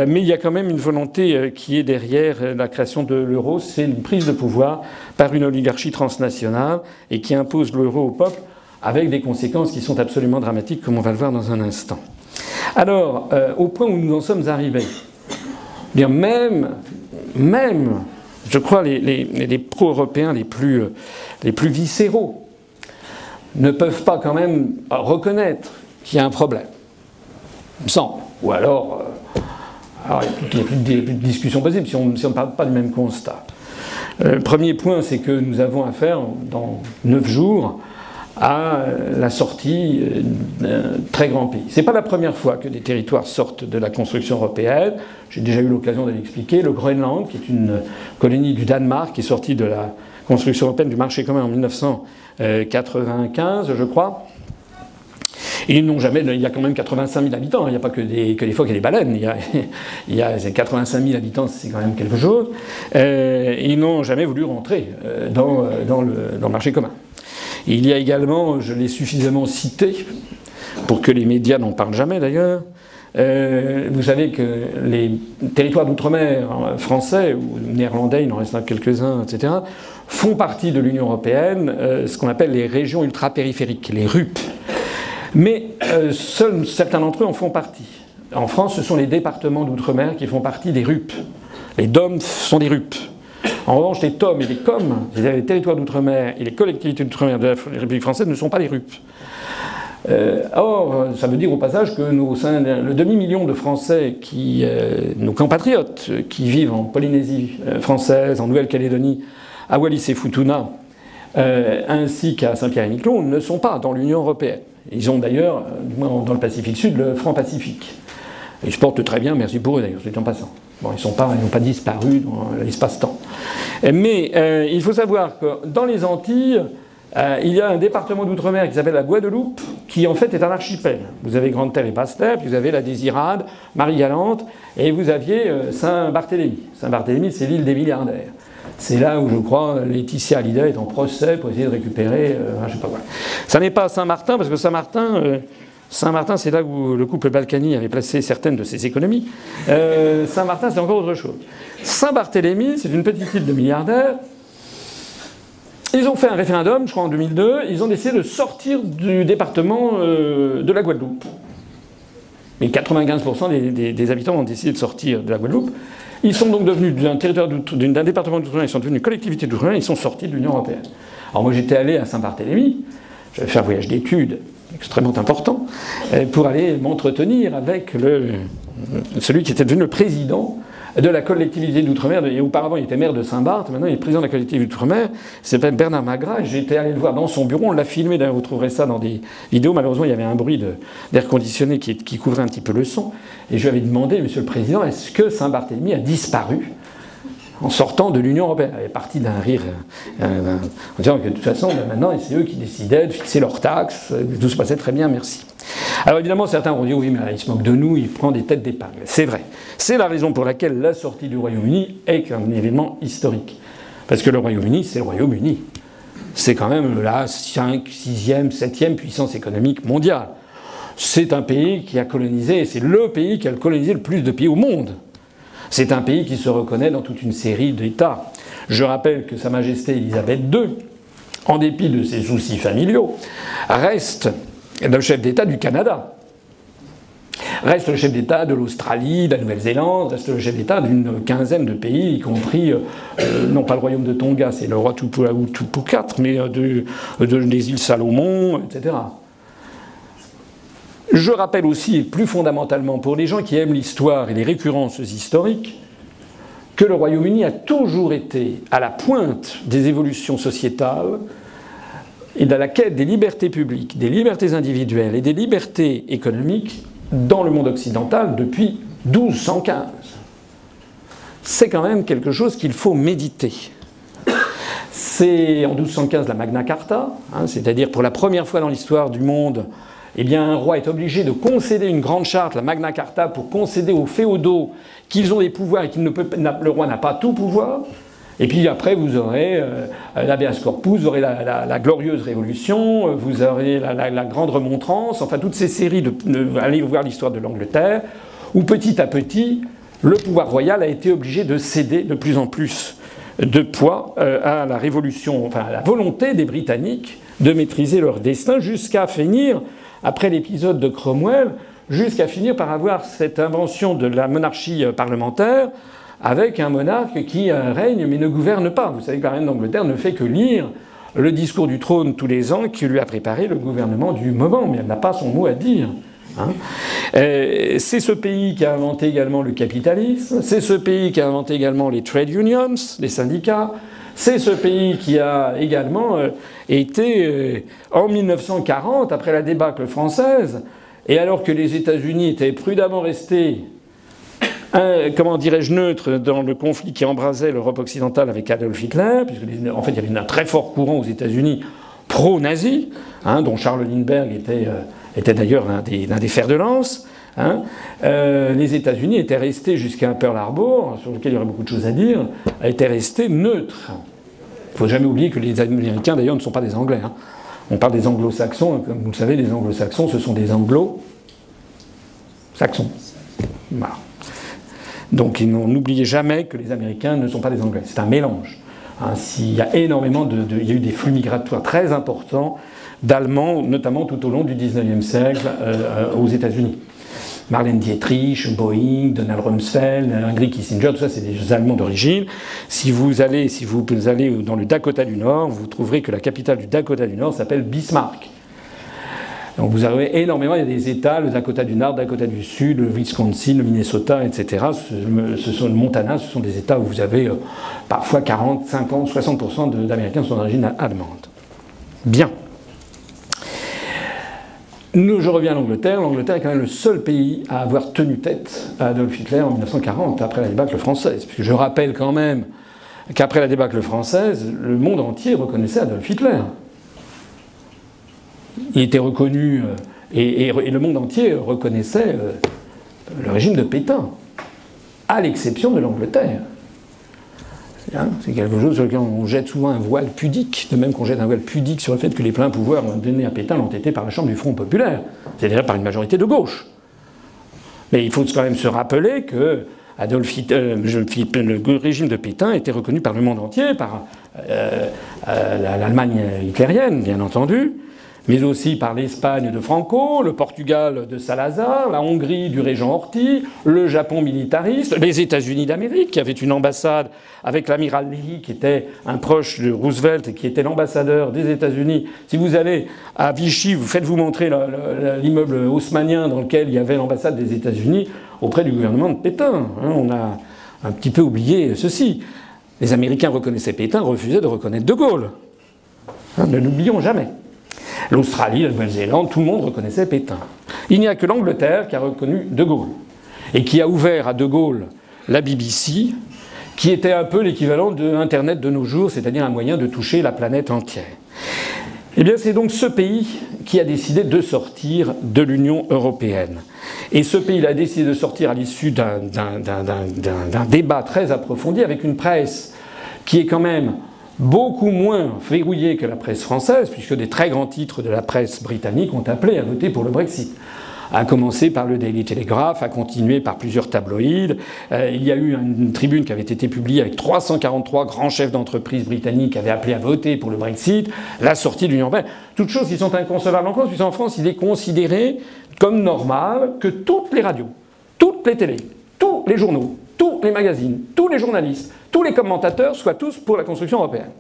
mais il y a quand même une volonté qui est derrière la création de l'euro, c'est une prise de pouvoir par une oligarchie transnationale et qui impose l'euro au peuple avec des conséquences qui sont absolument dramatiques, comme on va le voir dans un instant. Alors, au point où nous en sommes arrivés, bien même, je crois, les pro-européens les plus viscéraux ne peuvent pas quand même reconnaître qu'il y a un problème. Il me semble. Ou alors il n'y a plus de discussion possible si on ne parle pas du même constat. Premier point, c'est que nous avons affaire, dans 9 jours, à la sortie d'un très grand pays. Ce n'est pas la première fois que des territoires sortent de la construction européenne. J'ai déjà eu l'occasion de l'expliquer. Le Groenland, qui est une colonie du Danemark, qui est sortie de la construction européenne du marché commun en 1995, je crois. Ils n'ont jamais... Il y a quand même 85 000 habitants. Il n'y a pas que les phoques et les baleines. Il y a 85 000 habitants, c'est quand même quelque chose. Ils n'ont jamais voulu rentrer dans le marché commun. Il y a également, je l'ai suffisamment cité, pour que les médias n'en parlent jamais d'ailleurs, vous savez que les territoires d'outre-mer français ou néerlandais, il en reste quelques-uns, etc., font partie de l'Union européenne, ce qu'on appelle les régions ultra-périphériques, les RUP. Mais seuls certains d'entre eux en font partie. En France, ce sont les départements d'outre-mer qui font partie des RUP. Les DOM sont des RUP. En revanche, les TOM et les COM, c'est-à-dire les territoires d'outre-mer et les collectivités d'outre-mer de la République française, ne sont pas des RUP. Or, ça veut dire au passage que le demi-million de Français, nos compatriotes qui vivent en Polynésie française, en Nouvelle-Calédonie, à Wallis et Futuna, ainsi qu'à Saint-Pierre-et-Miquelon, ne sont pas dans l'Union européenne. Ils ont d'ailleurs, dans le Pacifique Sud, le franc Pacifique. Ils se portent très bien, merci pour eux d'ailleurs, c'est en passant. Bon, ils n'ont pas disparu dans l'espace-temps. Mais il faut savoir que dans les Antilles, il y a un département d'outre-mer qui s'appelle la Guadeloupe, qui en fait est un archipel. Vous avez Grande-Terre et Basse-Terre, puis vous avez la Désirade, Marie-Galante, et vous aviez Saint-Barthélemy. Saint-Barthélemy, c'est l'île des milliardaires. C'est là où, je crois, Laetitia Hallyday est en procès pour essayer de récupérer, je sais pas quoi. Ça n'est pas Saint-Martin, parce que Saint-Martin, Saint-Martin, c'est là où le couple Balkany avait placé certaines de ses économies. Saint-Martin, c'est encore autre chose. Saint-Barthélemy, c'est une petite île de milliardaires. Ils ont fait un référendum, je crois en 2002, ils ont décidé de sortir du département de la Guadeloupe. Mais 95% des habitants ont décidé de sortir de la Guadeloupe. Ils sont donc devenus d'un département d'outre-mer, ils sont devenus collectivité d'outre-mer, ils sont sortis de l'Union européenne. Alors moi j'étais allé à Saint-Barthélemy, j'avais fait un voyage d'études extrêmement important, pour aller m'entretenir avec celui qui était devenu le président de la collectivité d'outre-mer. Et auparavant, il était maire de Saint-Barth, maintenant il est président de la collectivité d'outre-mer. Il s'appelle Bernard Magras. J'étais allé le voir dans son bureau, on l'a filmé, d'ailleurs vous trouverez ça dans des vidéos. Malheureusement, il y avait un bruit d'air conditionné qui couvrait un petit peu le son. Et je lui avais demandé, monsieur le président, est-ce que Saint-Barthélemy a disparu en sortant de l'Union européenne? Elle est partie d'un rire, en disant que de toute façon, maintenant, c'est eux qui décidaient de fixer leurs taxes, tout se passait très bien, merci. Alors évidemment, certains vont dire, oui, mais là, il se moque de nous, il prend des têtes d'épingle. C'est vrai. C'est la raison pour laquelle la sortie du Royaume-Uni est un événement historique. Parce que le Royaume-Uni, c'est le Royaume-Uni. C'est quand même la 5e, 6e, 7e puissance économique mondiale. C'est un pays qui a colonisé, c'est le pays qui a colonisé le plus de pays au monde. C'est un pays qui se reconnaît dans toute une série d'États. Je rappelle que Sa Majesté Elisabeth II, en dépit de ses soucis familiaux, reste le chef d'État du Canada, reste le chef d'État de l'Australie, de la Nouvelle-Zélande, reste le chef d'État d'une quinzaine de pays, y compris, non pas le royaume de Tonga, c'est le roi Tupukat, mais des îles Salomon, etc. Je rappelle aussi, plus fondamentalement, pour les gens qui aiment l'histoire et les récurrences historiques, que le Royaume-Uni a toujours été à la pointe des évolutions sociétales et dans la quête des libertés publiques, des libertés individuelles et des libertés économiques dans le monde occidental depuis 1215. C'est quand même quelque chose qu'il faut méditer. C'est en 1215 la Magna Carta, c'est-à-dire pour la première fois dans l'histoire du monde, eh bien, un roi est obligé de concéder une grande charte, la Magna Carta, pour concéder aux féodaux qu'ils ont des pouvoirs et le roi n'a pas tout pouvoir. Et puis après, vous aurez l'habeas corpus, vous aurez la glorieuse révolution, vous aurez la grande remontrance, enfin toutes ces séries allez voir l'histoire de l'Angleterre, où petit à petit, le pouvoir royal a été obligé de céder de plus en plus de poids à la révolution, enfin à la volonté des Britanniques de maîtriser leur destin jusqu'à finir, après l'épisode de Cromwell, jusqu'à finir par avoir cette invention de la monarchie parlementaire avec un monarque qui règne mais ne gouverne pas. Vous savez que la reine d'Angleterre ne fait que lire le discours du trône tous les ans qui lui a préparé le gouvernement du moment, mais elle n'a pas son mot à dire. C'est ce pays qui a inventé également le capitalisme, c'est ce pays qui a inventé également les trade unions, les syndicats, c'est ce pays qui a également été, en 1940, après la débâcle française, et alors que les États-Unis étaient prudemment restés, comment dirais-je, neutres dans le conflit qui embrasait l'Europe occidentale avec Adolf Hitler, puisque en fait il y avait un très fort courant aux États-Unis pro-nazi, dont Charles Lindbergh était d'ailleurs l'un des fers de lance. Les États-Unis étaient restés jusqu'à Pearl Harbor, sur lequel il y aurait beaucoup de choses à dire, étaient restés neutres. Il ne faut jamais oublier que les Américains, d'ailleurs, ne sont pas des Anglais. On parle des Anglo-Saxons, comme vous le savez, les Anglo-Saxons, ce sont des Anglo-Saxons. Voilà. Donc n'oubliez jamais que les Américains ne sont pas des Anglais. C'est un mélange. Il y a énormément il y a eu des flux migratoires très importants d'Allemands, notamment tout au long du XIXe siècle aux États-Unis. Marlène Dietrich, Boeing, Donald Rumsfeld, Henry Kissinger, tout ça c'est des Allemands d'origine. Si vous allez dans le Dakota du Nord, vous trouverez que la capitale du Dakota du Nord s'appelle Bismarck. Donc vous avez énormément, il y a des États, le Dakota du Nord, le Dakota du Sud, le Wisconsin, le Minnesota, etc. Ce sont le Montana, ce sont des États où vous avez parfois 40, 50, 60% d'Américains sont d'origine allemande. Bien. Je reviens à l'Angleterre. L'Angleterre est quand même le seul pays à avoir tenu tête à Adolf Hitler en 1940, après la débâcle française. Puisque je rappelle quand même qu'après la débâcle française, le monde entier reconnaissait Adolf Hitler. Il était reconnu, et le monde entier reconnaissait le régime de Pétain, à l'exception de l'Angleterre. Hein, c'est quelque chose sur lequel on jette souvent un voile pudique, de même qu'on jette un voile pudique sur le fait que les pleins pouvoirs donnés à Pétain l'ont été par la Chambre du Front populaire, c'est-à-dire par une majorité de gauche. Mais il faut quand même se rappeler que le régime de Pétain était reconnu par le monde entier, par l'Allemagne hitlérienne, bien entendu, mais aussi par l'Espagne de Franco, le Portugal de Salazar, la Hongrie du régent Horthy, le Japon militariste, les États-Unis d'Amérique, qui avaient une ambassade avec l'amiral Leahy, qui était un proche de Roosevelt et qui était l'ambassadeur des États-Unis. Si vous allez à Vichy, faites-vous montrer l'immeuble haussmannien dans lequel il y avait l'ambassade des États-Unis auprès du gouvernement de Pétain. On a un petit peu oublié ceci. Les Américains reconnaissaient Pétain, refusaient de reconnaître De Gaulle. Ne l'oublions jamais. L'Australie, la Nouvelle-Zélande, tout le monde reconnaissait Pétain. Il n'y a que l'Angleterre qui a reconnu De Gaulle et qui a ouvert à De Gaulle la BBC, qui était un peu l'équivalent de Internet de nos jours, c'est-à-dire un moyen de toucher la planète entière. Eh bien, c'est donc ce pays qui a décidé de sortir de l'Union européenne. Et ce pays a décidé de sortir à l'issue d'un débat très approfondi avec une presse qui est quand même beaucoup moins verrouillée que la presse française, puisque des très grands titres de la presse britannique ont appelé à voter pour le Brexit. À commencer par le Daily Telegraph, à continuer par plusieurs tabloïds. Il y a eu une tribune qui avait été publiée avec 343 grands chefs d'entreprise britanniques qui avaient appelé à voter pour le Brexit, la sortie de l'Union européenne. Toutes choses qui sont inconcevables en France, puisqu'en France, il est considéré comme normal que toutes les radios, toutes les télés, tous les journaux, tous les magazines, tous les journalistes, tous les commentateurs soient tous pour la construction européenne.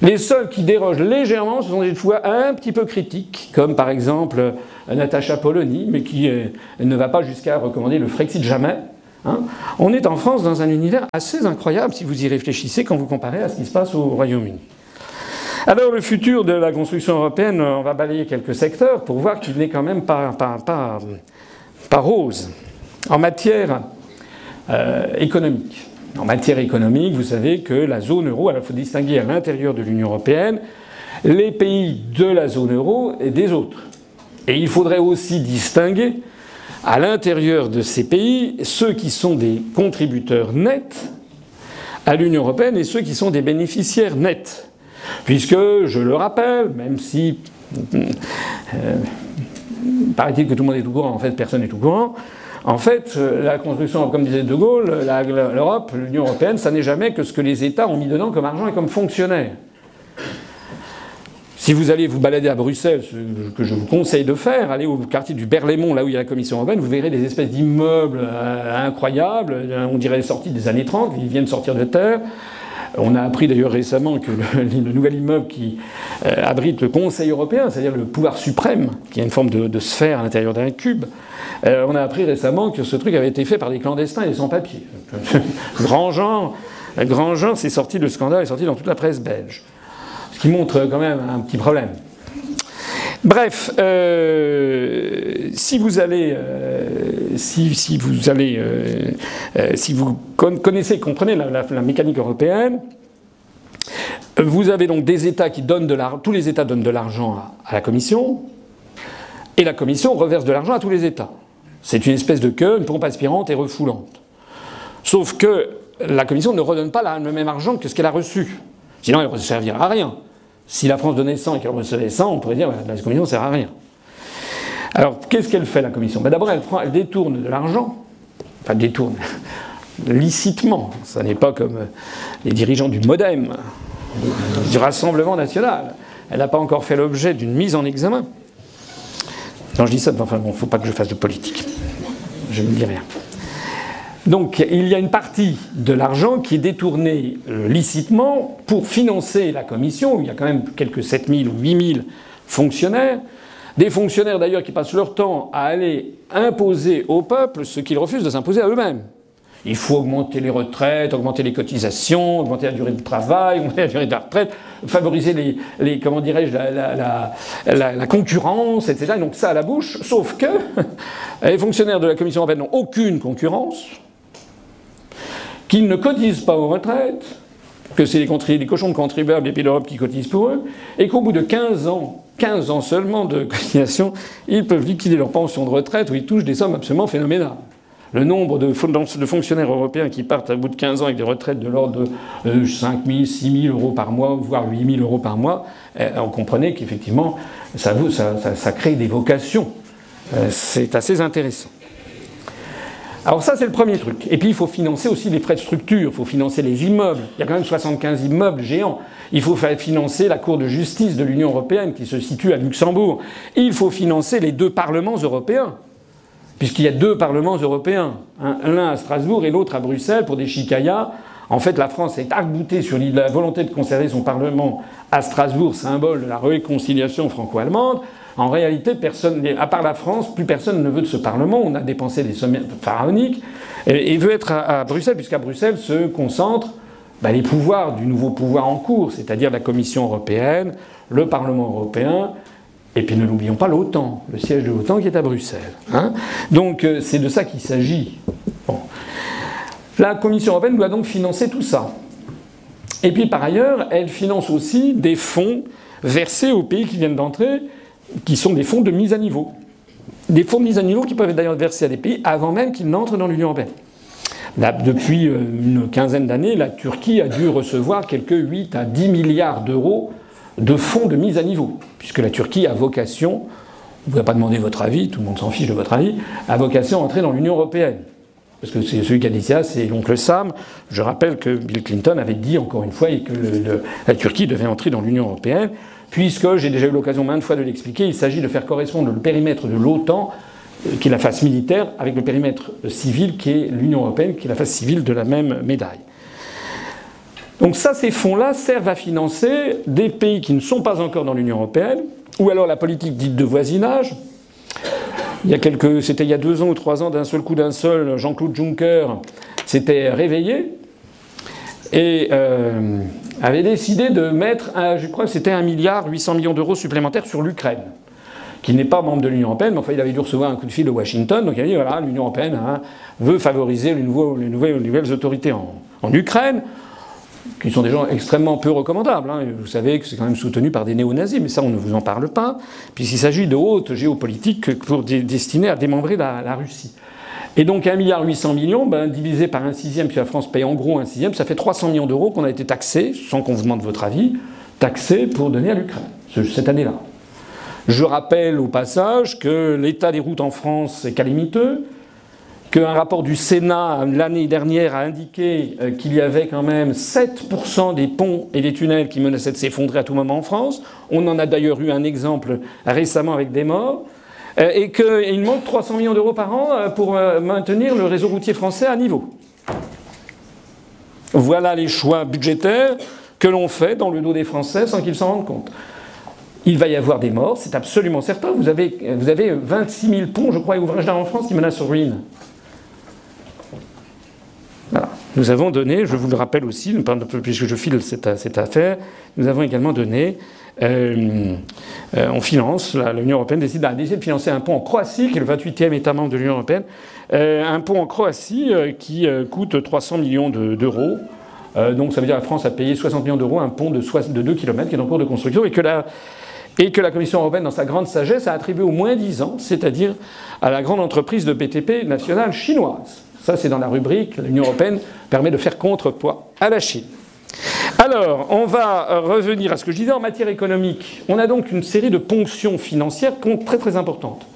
Les seuls qui dérogent légèrement, ce sont des fois un petit peu critiques, comme par exemple Natacha Polony, mais qui ne va pas jusqu'à recommander le Frexit jamais. Hein. On est en France dans un univers assez incroyable si vous y réfléchissez quand vous comparez à ce qui se passe au Royaume-Uni. Alors le futur de la construction européenne, on va balayer quelques secteurs pour voir qu'il n'est quand même pas rose. En matière économique. En matière économique, vous savez que la zone euro, alors il faut distinguer à l'intérieur de l'Union européenne les pays de la zone euro et des autres. Et il faudrait aussi distinguer à l'intérieur de ces pays ceux qui sont des contributeurs nets à l'Union européenne et ceux qui sont des bénéficiaires nets. Puisque, je le rappelle, même si paraît-il que tout le monde est au courant, en fait personne n'est au courant, en fait, la construction, comme disait De Gaulle, l'Europe, l'Union européenne, ça n'est jamais que ce que les États ont mis dedans comme argent et comme fonctionnaires. Si vous allez vous balader à Bruxelles, ce que je vous conseille de faire, allez au quartier du Berlaymont, là où il y a la Commission européenne, vous verrez des espèces d'immeubles incroyables, on dirait sortis des années 30, ils viennent sortir de terre. On a appris d'ailleurs récemment que le nouvel immeuble qui abrite le Conseil européen, c'est-à-dire le pouvoir suprême, qui est une forme de sphère à l'intérieur d'un cube, on a appris récemment que ce truc avait été fait par des clandestins et des sans-papiers. Grandjean, c'est sorti, le scandale est sorti dans toute la presse belge. Ce qui montre quand même un petit problème. Bref, si vous connaissez, comprenez la mécanique européenne, vous avez donc des États qui donnent de l'argent, tous les États donnent de l'argent à la Commission, et la Commission reverse de l'argent à tous les États. C'est une espèce de queue, une pompe aspirante et refoulante. Sauf que la Commission ne redonne pas le même argent que ce qu'elle a reçu. Sinon, elle ne servira à rien. Si la France donnait 100 et qu'elle recevait 100, on pourrait dire que la Commission ne sert à rien. Alors, qu'est-ce qu'elle fait, la Commission? D'abord, elle détourne de l'argent. Enfin, détourne licitement. Ça n'est pas comme les dirigeants du MoDem, du Rassemblement national. Elle n'a pas encore fait l'objet d'une mise en examen. Non, je dis ça, enfin bon, il ne faut pas que je fasse de politique. Je ne dis rien. Donc, il y a une partie de l'argent qui est détournée licitement pour financer la Commission, où il y a quand même quelques 7000 ou 8000 fonctionnaires. Des fonctionnaires d'ailleurs qui passent leur temps à aller imposer au peuple ce qu'ils refusent de s'imposer à eux-mêmes. Il faut augmenter les retraites, augmenter les cotisations, augmenter la durée de travail, augmenter la durée de la retraite, favoriser comment dirais-je, la concurrence, etc. Et donc ça à la bouche, sauf que les fonctionnaires de la Commission européenne n'ont aucune concurrence, qu'ils ne cotisent pas aux retraites, que c'est les cochons de contribuables des pays d'Europe qui cotisent pour eux, et qu'au bout de 15 ans seulement de cotisation, ils peuvent liquider leur pension de retraite où ils touchent des sommes absolument phénoménales. le nombre de fonctionnaires européens qui partent à bout de 15 ans avec des retraites de l'ordre de 5 000, 6 000 euros par mois, voire 8 000 euros par mois, on comprenait qu'effectivement, ça crée des vocations. C'est assez intéressant. Alors ça, c'est le premier truc. Et puis, il faut financer aussi les frais de structure, il faut financer les immeubles. Il y a quand même 75 immeubles géants. Il faut financer la Cour de justice de l'Union européenne qui se situe à Luxembourg. Il faut financer les 2 parlements européens, puisqu'il y a 2 parlements européens, l'un à Strasbourg et l'autre à Bruxelles, pour des chicayas. En fait, la France est arc-boutée sur la volonté de conserver son parlement à Strasbourg, symbole de la réconciliation franco-allemande. En réalité, personne, à part la France, plus personne ne veut de ce Parlement. On a dépensé des sommes pharaoniques et veut être à Bruxelles, puisqu'à Bruxelles se concentrent les pouvoirs du nouveau pouvoir en cours, c'est-à-dire la Commission européenne, le Parlement européen, et puis ne l'oublions pas l'OTAN, le siège de l'OTAN qui est à Bruxelles. Donc c'est de ça qu'il s'agit. Bon. La Commission européenne doit donc financer tout ça. Et puis par ailleurs, elle finance aussi des fonds versés aux pays qui viennent d'entrer, qui sont des fonds de mise à niveau. Des fonds de mise à niveau qui peuvent être d'ailleurs versés à des pays avant même qu'ils n'entrent dans l'Union européenne. Là, depuis une quinzaine d'années, la Turquie a dû recevoir quelques 8 à 10 milliards d'euros de fonds de mise à niveau, puisque la Turquie a vocation, on ne va pas demander votre avis, tout le monde s'en fiche de votre avis, a vocation à entrer dans l'Union européenne. Parce que c'est celui qui a dit ça, c'est l'oncle Sam. Je rappelle que Bill Clinton avait dit encore une fois que la Turquie devait entrer dans l'Union européenne, puisque j'ai déjà eu l'occasion maintes fois de l'expliquer, il s'agit de faire correspondre le périmètre de l'OTAN, qui est la face militaire, avec le périmètre civil qui est l'Union européenne, qui est la face civile de la même médaille. Donc ça, ces fonds-là servent à financer des pays qui ne sont pas encore dans l'Union européenne, ou alors la politique dite de voisinage. C'était il y a 2 ans ou 3 ans, d'un seul coup, Jean-Claude Juncker s'était réveillé et avait décidé de mettre, je crois que c'était 1,8 milliard d'euros supplémentaires sur l'Ukraine, qui n'est pas membre de l'Union européenne, mais enfin il avait dû recevoir un coup de fil de Washington, donc il a dit voilà, l'Union européenne veut favoriser les nouvelles autorités en Ukraine, qui sont des gens extrêmement peu recommandables. Vous savez que c'est quand même soutenu par des néo-nazis, mais ça on ne vous en parle pas, puisqu'il s'agit de haute géopolitique destinée à démembrer la Russie. Et donc 1,8 milliard, divisé par 1/6, puisque la France paye en gros 1/6, ça fait 300 millions d'euros qu'on a été taxés, sans qu'on vous demande votre avis, taxés pour donner à l'Ukraine, cette année-là. Je rappelle au passage que l'état des routes en France est calamiteux, qu'un rapport du Sénat l'année dernière a indiqué qu'il y avait quand même 7% des ponts et des tunnels qui menaçaient de s'effondrer à tout moment en France. On en a d'ailleurs eu un exemple récemment avec des morts. Et qu'il manque 300 millions d'euros par an pour maintenir le réseau routier français à niveau. Voilà les choix budgétaires que l'on fait dans le dos des Français sans qu'ils s'en rendent compte. Il va y avoir des morts, c'est absolument certain. Vous avez 26 000 ponts, je crois, et ouvrages d'art en France qui menacent ruine. Voilà. Nous avons donné, je vous le rappelle aussi, puisque je file cette affaire, nous avons également donné, on finance, l'Union européenne décide de financer un pont en Croatie, qui est le 28e État membre de l'Union européenne, un pont en Croatie qui coûte 300 millions d'euros. Donc ça veut dire que la France a payé 60 millions d'euros un pont de 2 km qui est en cours de construction et que la Commission européenne, dans sa grande sagesse, a attribué au moins 10 ans, c'est-à-dire à la grande entreprise de BTP nationale chinoise. Ça, c'est dans la rubrique, l'Union européenne permet de faire contrepoids à la Chine. Alors, on va revenir à ce que je disais en matière économique. On a donc une série de ponctions financières très très importantes.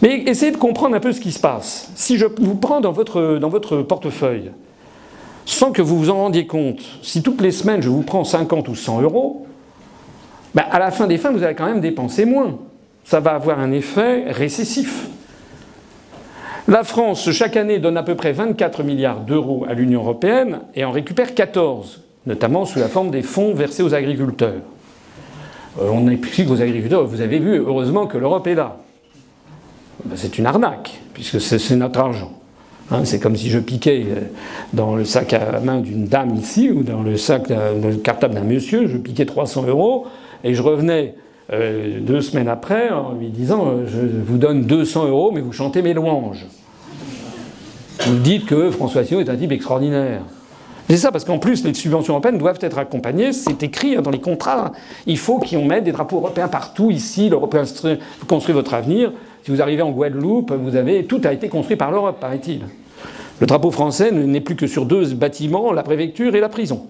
Mais essayez de comprendre un peu ce qui se passe. Si je vous prends dans votre portefeuille, sans que vous vous en rendiez compte, si toutes les semaines je vous prends 50 ou 100 euros, à la fin des fins, vous allez quand même dépenser moins. Ça va avoir un effet récessif. La France, chaque année, donne à peu près 24 milliards d'euros à l'Union européenne et en récupère 14, notamment sous la forme des fonds versés aux agriculteurs. On explique aux agriculteurs, vous avez vu, heureusement que l'Europe est là. C'est une arnaque, puisque c'est notre argent. C'est comme si je piquais dans le sac à main d'une dame ici, ou dans le cartable d'un monsieur, je piquais 300 euros, et je revenais 2 semaines après en lui disant je vous donne 200 euros, mais vous chantez mes louanges. Vous dites que François Asselineau est un type extraordinaire. C'est ça, parce qu'en plus, les subventions européennes doivent être accompagnées. C'est écrit dans les contrats. Il faut qu'on mette des drapeaux européens partout. Ici, l'Europe construit votre avenir. si vous arrivez en Guadeloupe, tout a été construit par l'Europe, paraît-il. Le drapeau français n'est plus que sur 2 bâtiments, la préfecture et la prison.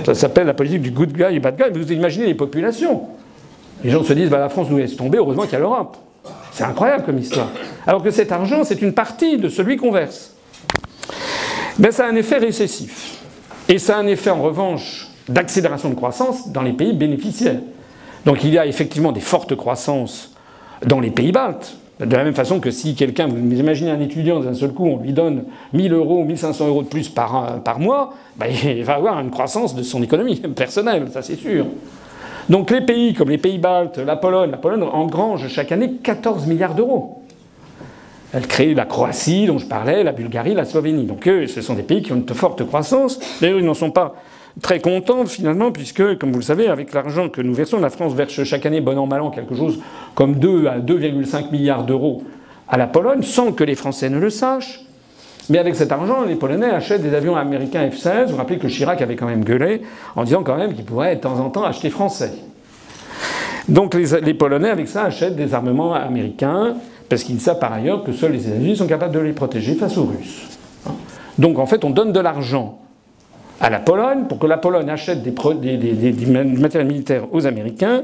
Ça s'appelle la politique du good guy et bad guy. Vous imaginez les populations. Les gens se disent, la France nous laisse tomber, heureusement qu'il y a l'Europe. C'est incroyable comme histoire. Alors que cet argent, c'est une partie de celui qu'on verse. Ça a un effet récessif. Et ça a un effet, en revanche, d'accélération de croissance dans les pays bénéficiaires. Donc il y a effectivement des fortes croissances dans les pays baltes. De la même façon que si quelqu'un, vous imaginez un étudiant, d'un seul coup, on lui donne 1000 euros, 1500 euros de plus par mois, il va avoir une croissance de son économie personnelle, ça c'est sûr. Donc les pays comme les pays baltes, la Pologne engrange chaque année 14 milliards d'euros. Elle crée la Croatie, dont je parlais, la Bulgarie, la Slovénie. Donc eux, ce sont des pays qui ont une forte croissance. D'ailleurs, ils n'en sont pas très contents, finalement, puisque, comme vous le savez, avec l'argent que nous versons, la France verse chaque année, bon an, mal an, quelque chose comme 2 à 2,5 milliards d'euros à la Pologne, sans que les Français ne le sachent. Mais avec cet argent, les Polonais achètent des avions américains F-16. Vous vous rappelez que Chirac avait quand même gueulé en disant quand même qu'ils pourraient de temps en temps acheter français. Donc les Polonais, avec ça, achètent des armements américains, parce qu'ils savent par ailleurs que seuls les États-Unis sont capables de les protéger face aux Russes. Donc en fait, on donne de l'argent à la Pologne pour que la Pologne achète des matériels militaires aux Américains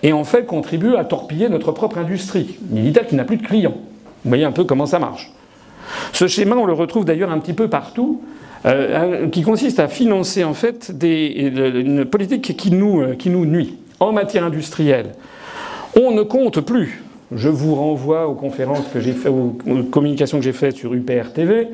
et en fait contribue à torpiller notre propre industrie militaire qui n'a plus de clients. Vous voyez un peu comment ça marche. Ce schéma, on le retrouve d'ailleurs un petit peu partout, qui consiste à financer en fait une politique qui nous nuit. En matière industrielle, on ne compte plus. Je vous renvoie aux conférences que j'ai faites, aux communications que j'ai faites sur UPR TV.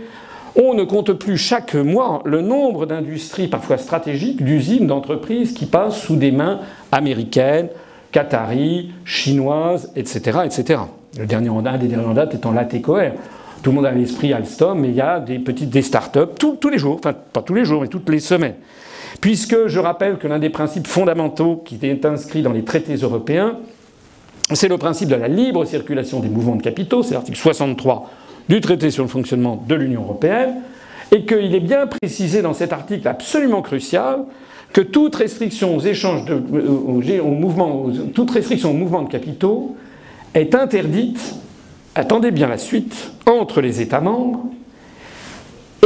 On ne compte plus chaque mois le nombre d'industries parfois stratégiques, d'usines, d'entreprises qui passent sous des mains américaines, qataries, chinoises, etc., etc. Un des derniers en date étant l'ATCOR. Tout le monde a à l'esprit Alstom, mais il y a des start-up tous les jours, enfin pas tous les jours, mais toutes les semaines. Puisque je rappelle que l'un des principes fondamentaux qui est inscrit dans les traités européens, c'est le principe de la libre circulation des mouvements de capitaux, c'est l'article 63 du traité sur le fonctionnement de l'Union européenne, et qu'il est bien précisé dans cet article absolument crucial que toute restriction aux échanges toute restriction au mouvement de capitaux est interdite, attendez bien la suite, entre les États membres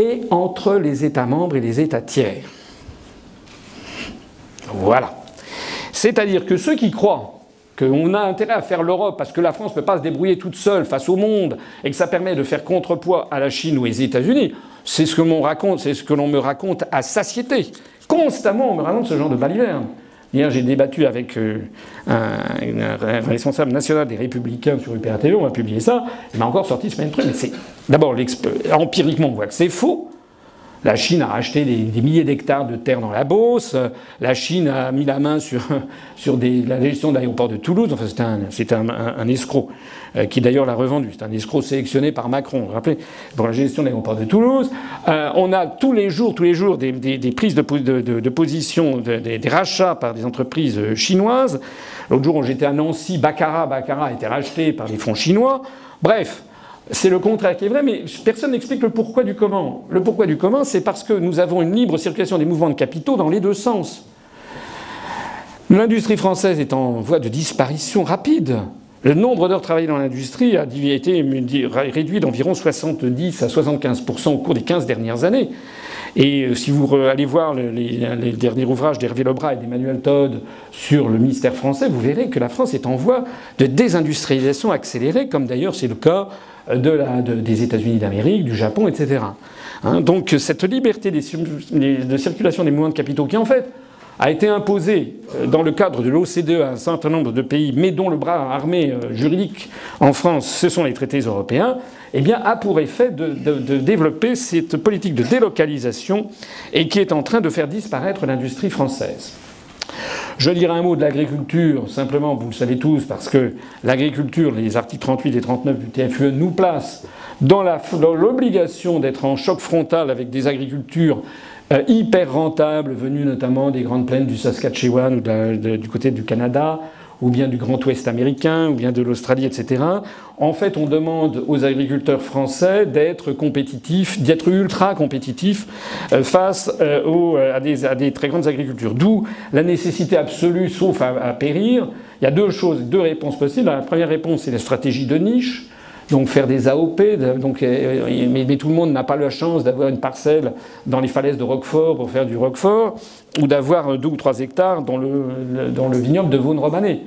et entre les États membres et les États tiers. Voilà. C'est-à-dire que ceux qui croient qu'on a intérêt à faire l'Europe parce que la France ne peut pas se débrouiller toute seule face au monde et que ça permet de faire contrepoids à la Chine ou aux États-Unis, c'est ce que l'on me raconte à satiété. Constamment, on me raconte ce genre de baliverne. Hier, j'ai débattu avec un responsable national des Républicains sur UPR TV, on a publié ça, il m'a encore sorti ce même truc. Mais c'est d'abord, empiriquement, on voit que c'est faux. La Chine a racheté des milliers d'hectares de terre dans la Beauce. La Chine a mis la main sur la gestion de l'aéroport de Toulouse. Enfin, c'est un escroc qui d'ailleurs l'a revendu. C'est un escroc sélectionné par Macron, vous vous rappelez, pour la gestion de l'aéroport de Toulouse. On a tous les jours des prises de position, des rachats par des entreprises chinoises. L'autre jour, j'étais à Nancy, Baccarat a été racheté par des fonds chinois. Bref. C'est le contraire qui est vrai, mais personne n'explique le pourquoi du comment. Le pourquoi du comment, c'est parce que nous avons une libre circulation des mouvements de capitaux dans les deux sens. L'industrie française est en voie de disparition rapide. Le nombre d'heures travaillées dans l'industrie a été réduit d'environ 70 à 75% au cours des 15 dernières années. Et si vous allez voir les derniers ouvrages d'Hervé Lebras et d'Emmanuel Todd sur le mystère français, vous verrez que la France est en voie de désindustrialisation accélérée, comme d'ailleurs c'est le cas des États-Unis d'Amérique, du Japon, etc. Donc cette liberté de circulation des mouvements de capitaux qui en fait a été imposée dans le cadre de l'OCDE à un certain nombre de pays, mais dont le bras armé juridique en France, ce sont les traités européens, eh bien, a pour effet de développer cette politique de délocalisation et qui est en train de faire disparaître l'industrie française. Je dirais un mot de l'agriculture, simplement, vous le savez tous, parce que l'agriculture, les articles 38 et 39 du TFUE nous placent dans l'obligation d'être en choc frontal avec des agricultures hyper rentables, venues notamment des grandes plaines du Saskatchewan ou du côté du Canada, ou bien du Grand Ouest américain, ou bien de l'Australie, etc. En fait, on demande aux agriculteurs français d'être compétitifs, d'être ultra compétitifs face à des très grandes agricultures. D'où la nécessité absolue, sauf à périr. Il y a deux réponses possibles. La première réponse, c'est la stratégie de niche. Donc faire des AOP, mais tout le monde n'a pas la chance d'avoir une parcelle dans les falaises de Roquefort pour faire du Roquefort, ou d'avoir 2 ou 3 hectares dans le vignoble de Vaune-Romanée.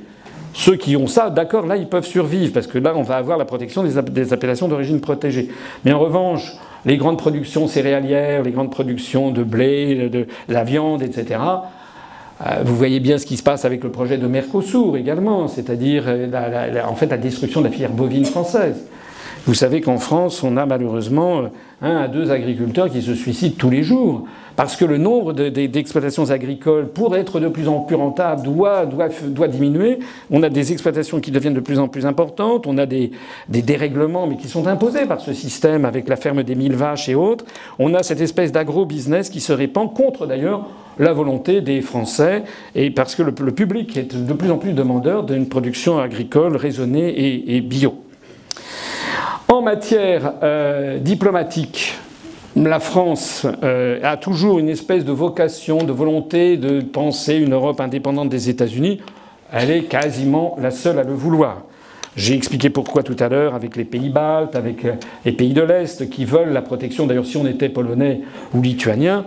Ceux qui ont ça, d'accord, là ils peuvent survivre, parce que là on va avoir la protection des appellations d'origine protégée. Mais en revanche, les grandes productions céréalières, les grandes productions de blé, de la viande, etc., vous voyez bien ce qui se passe avec le projet de Mercosur également, c'est-à-dire en fait la destruction de la filière bovine française. Vous savez qu'en France, on a malheureusement 1 à 2 agriculteurs qui se suicident tous les jours, parce que le nombre d'exploitations agricoles, pour être de plus en plus rentables, doit diminuer. On a des exploitations qui deviennent de plus en plus importantes, on a des dérèglements, mais qui sont imposés par ce système, avec la ferme des 1000 vaches et autres. On a cette espèce d'agro-business qui se répand contre, d'ailleurs, la volonté des Français, et parce que le public est de plus en plus demandeur d'une production agricole raisonnée et bio. En matière diplomatique, la France a toujours une espèce de vocation, de volonté de penser une Europe indépendante des États-Unis. Elle est quasiment la seule à le vouloir. J'ai expliqué pourquoi tout à l'heure avec les pays baltes, avec les pays de l'Est qui veulent la protection. D'ailleurs, si on était polonais ou lituanien,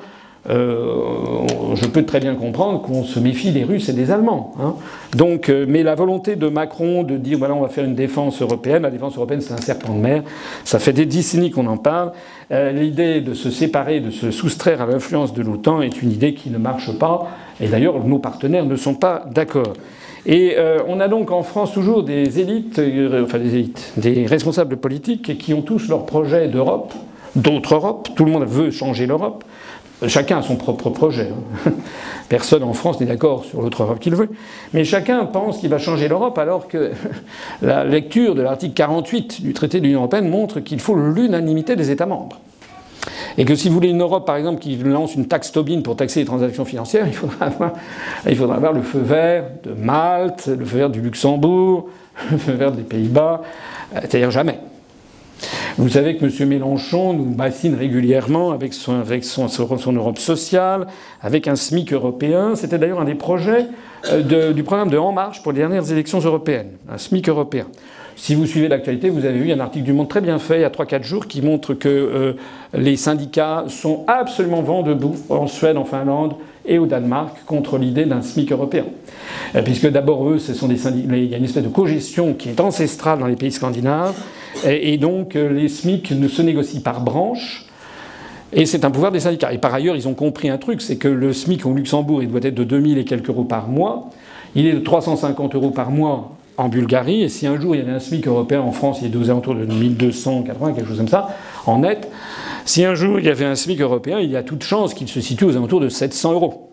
je peux très bien comprendre qu'on se méfie des Russes et des Allemands. Hein. Donc, mais la volonté de Macron de dire voilà, on va faire une défense européenne, la défense européenne c'est un serpent de mer, ça fait des décennies qu'on en parle. L'idée de se séparer, de se soustraire à l'influence de l'OTAN est une idée qui ne marche pas, et d'ailleurs nos partenaires ne sont pas d'accord. Et on a donc en France toujours des élites, des responsables politiques qui ont tous leur projet d'Europe, d'autre Europe, tout le monde veut changer l'Europe. Chacun a son propre projet. Personne en France n'est d'accord sur l'autre Europe qu'il veut. Mais chacun pense qu'il va changer l'Europe alors que la lecture de l'article 48 du traité de l'Union européenne montre qu'il faut l'unanimité des États membres. Et que si vous voulez une Europe, par exemple, qui lance une taxe Tobin pour taxer les transactions financières, il faudra avoir le feu vert de Malte, le feu vert du Luxembourg, le feu vert des Pays-Bas, c'est-à-dire jamais. Vous savez que M. Mélenchon nous bassine régulièrement avec son Europe sociale, avec un SMIC européen. C'était d'ailleurs un des projets du programme de En Marche pour les dernières élections européennes, un SMIC européen. Si vous suivez l'actualité, vous avez vu un article du Monde très bien fait il y a 3-4 jours qui montre que les syndicats sont absolument vent debout en Suède, en Finlande et au Danemark contre l'idée d'un SMIC européen. Puisque d'abord, eux, ce sont des syndicats, il y a une espèce de cogestion qui est ancestrale dans les pays scandinaves, et donc les SMIC ne se négocient par branche, et c'est un pouvoir des syndicats. Et par ailleurs, ils ont compris un truc, c'est que le SMIC au Luxembourg, il doit être de 2000 et quelques euros par mois, il est de 350 euros par mois en Bulgarie, et si un jour il y avait un SMIC européen en France, il est aux alentours de 1280, quelque chose comme ça, en net. Si un jour il y avait un SMIC européen, il y a toute chance qu'il se situe aux alentours de 700 euros.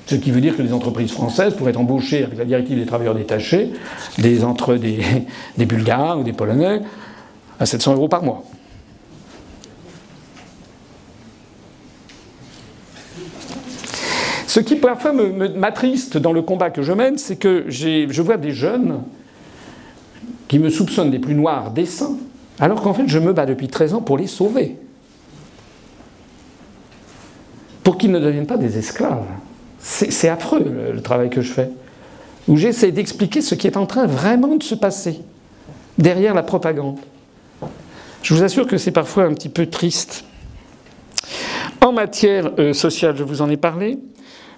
Ce qui veut dire que les entreprises françaises pourraient embaucher, avec la directive des travailleurs détachés, des Bulgares ou des Polonais à 700 euros par mois. Ce qui parfois m'attriste dans le combat que je mène, c'est que je vois des jeunes qui me soupçonnent des plus noirs desseins, alors qu'en fait je me bats depuis 13 ans pour les sauver. Pour qu'ils ne deviennent pas des esclaves. C'est affreux le travail que je fais. Où j'essaie d'expliquer ce qui est en train vraiment de se passer derrière la propagande. Je vous assure que c'est parfois un petit peu triste. En matière sociale, je vous en ai parlé.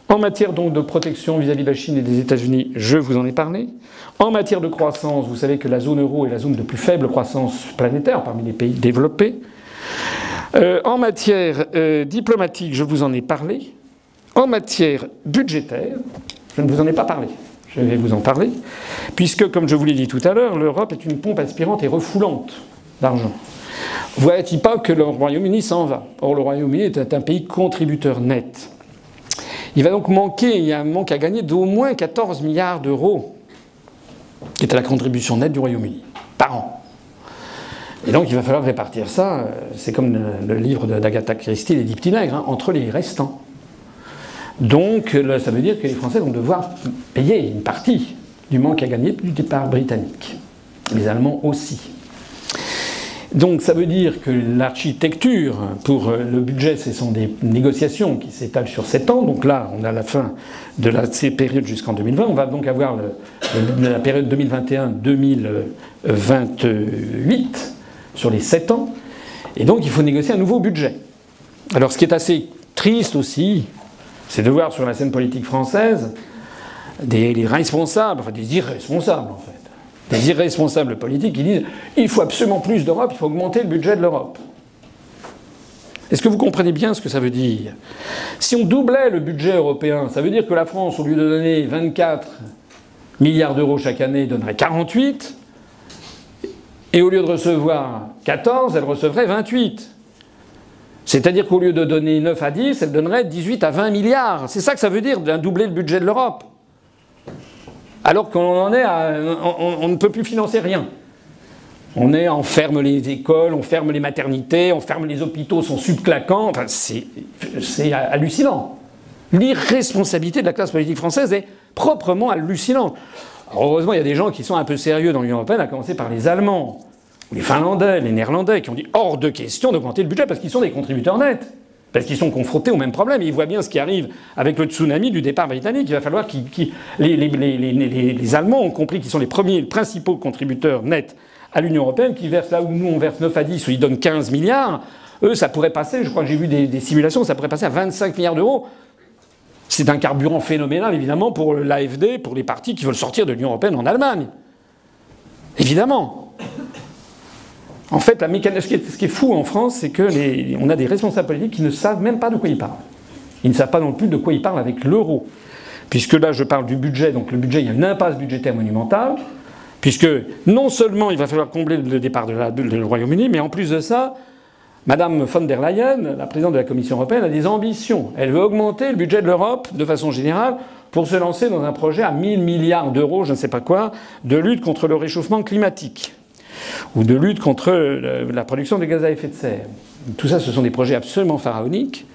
En matière donc de protection vis-à-vis de la Chine et des États-Unis, je vous en ai parlé. En matière de croissance, vous savez que la zone euro est la zone de plus faible croissance planétaire parmi les pays développés. En matière diplomatique, je vous en ai parlé. En matière budgétaire, je ne vous en ai pas parlé. Je vais vous en parler, puisque, comme je vous l'ai dit tout à l'heure, l'Europe est une pompe aspirante et refoulante d'argent. Voyez-t-il pas que le Royaume-Uni s'en va? Or, le Royaume-Uni est un pays contributeur net. Il va donc manquer, il y a un manque à gagner d'au moins 14 milliards d'euros, qui est la contribution nette du Royaume-Uni, par an. Et donc il va falloir répartir ça, c'est comme le livre d'Agatha Christie, Les 10 petits nègres, hein, entre les restants. Donc ça veut dire que les Français vont devoir payer une partie du manque à gagner du départ britannique. Les Allemands aussi. Donc ça veut dire que l'architecture pour le budget, ce sont des négociations qui s'étalent sur 7 ans. Donc là, on a la fin de la période jusqu'en 2020. On va donc avoir la période 2021-2028 sur les 7 ans. Et donc il faut négocier un nouveau budget. Alors ce qui est assez triste aussi, c'est de voir sur la scène politique française des responsables, enfin des irresponsables en fait, des irresponsables politiques qui disent il faut absolument plus d'Europe, il faut augmenter le budget de l'Europe. Est-ce que vous comprenez bien ce que ça veut dire? Si on doublait le budget européen, ça veut dire que la France, au lieu de donner 24 milliards d'euros chaque année, donnerait 48, et au lieu de recevoir 14, elle recevrait 28. C'est-à-dire qu'au lieu de donner 9 à 10, elle donnerait 18 à 20 milliards. C'est ça que ça veut dire, d'un doubler le budget de l'Europe. Alors qu'on en est à... On ne peut plus financer rien. On ferme les écoles, on ferme les maternités, on ferme les hôpitaux, sont subclaquants. Enfin, c'est hallucinant. L'irresponsabilité de la classe politique française est proprement hallucinante. Alors, heureusement, il y a des gens qui sont un peu sérieux dans l'Union européenne, à commencer par les Allemands, ou les Finlandais, les Néerlandais, qui ont dit hors de question d'augmenter le budget parce qu'ils sont des contributeurs nets. Parce qu'ils sont confrontés au même problème. Ils voient bien ce qui arrive avec le tsunami du départ britannique. Il va falloir les Allemands ont compris qu'ils sont les principaux contributeurs nets à l'Union européenne, qui versent là où nous on verse 9 à 10, où ils donnent 15 milliards. Eux, ça pourrait passer, je crois que j'ai vu des simulations, ça pourrait passer à 25 milliards d'euros. C'est un carburant phénoménal, évidemment, pour l'AfD, pour les partis qui veulent sortir de l'Union européenne en Allemagne. Évidemment. En fait, ce qui est fou en France, c'est qu'on a des responsables politiques qui ne savent même pas de quoi ils parlent. Ils ne savent pas non plus de quoi ils parlent avec l'euro. Puisque là, je parle du budget. Donc le budget, il y a une impasse budgétaire monumentale. Puisque non seulement il va falloir combler le départ du Royaume-Uni, mais en plus de ça, Madame von der Leyen, la présidente de la Commission européenne, a des ambitions. Elle veut augmenter le budget de l'Europe, de façon générale, pour se lancer dans un projet à 1000 milliards d'euros, je ne sais pas quoi, de lutte contre le réchauffement climatique. Ou de lutte contre la production de gaz à effet de serre. Tout ça, ce sont des projets absolument pharaoniques.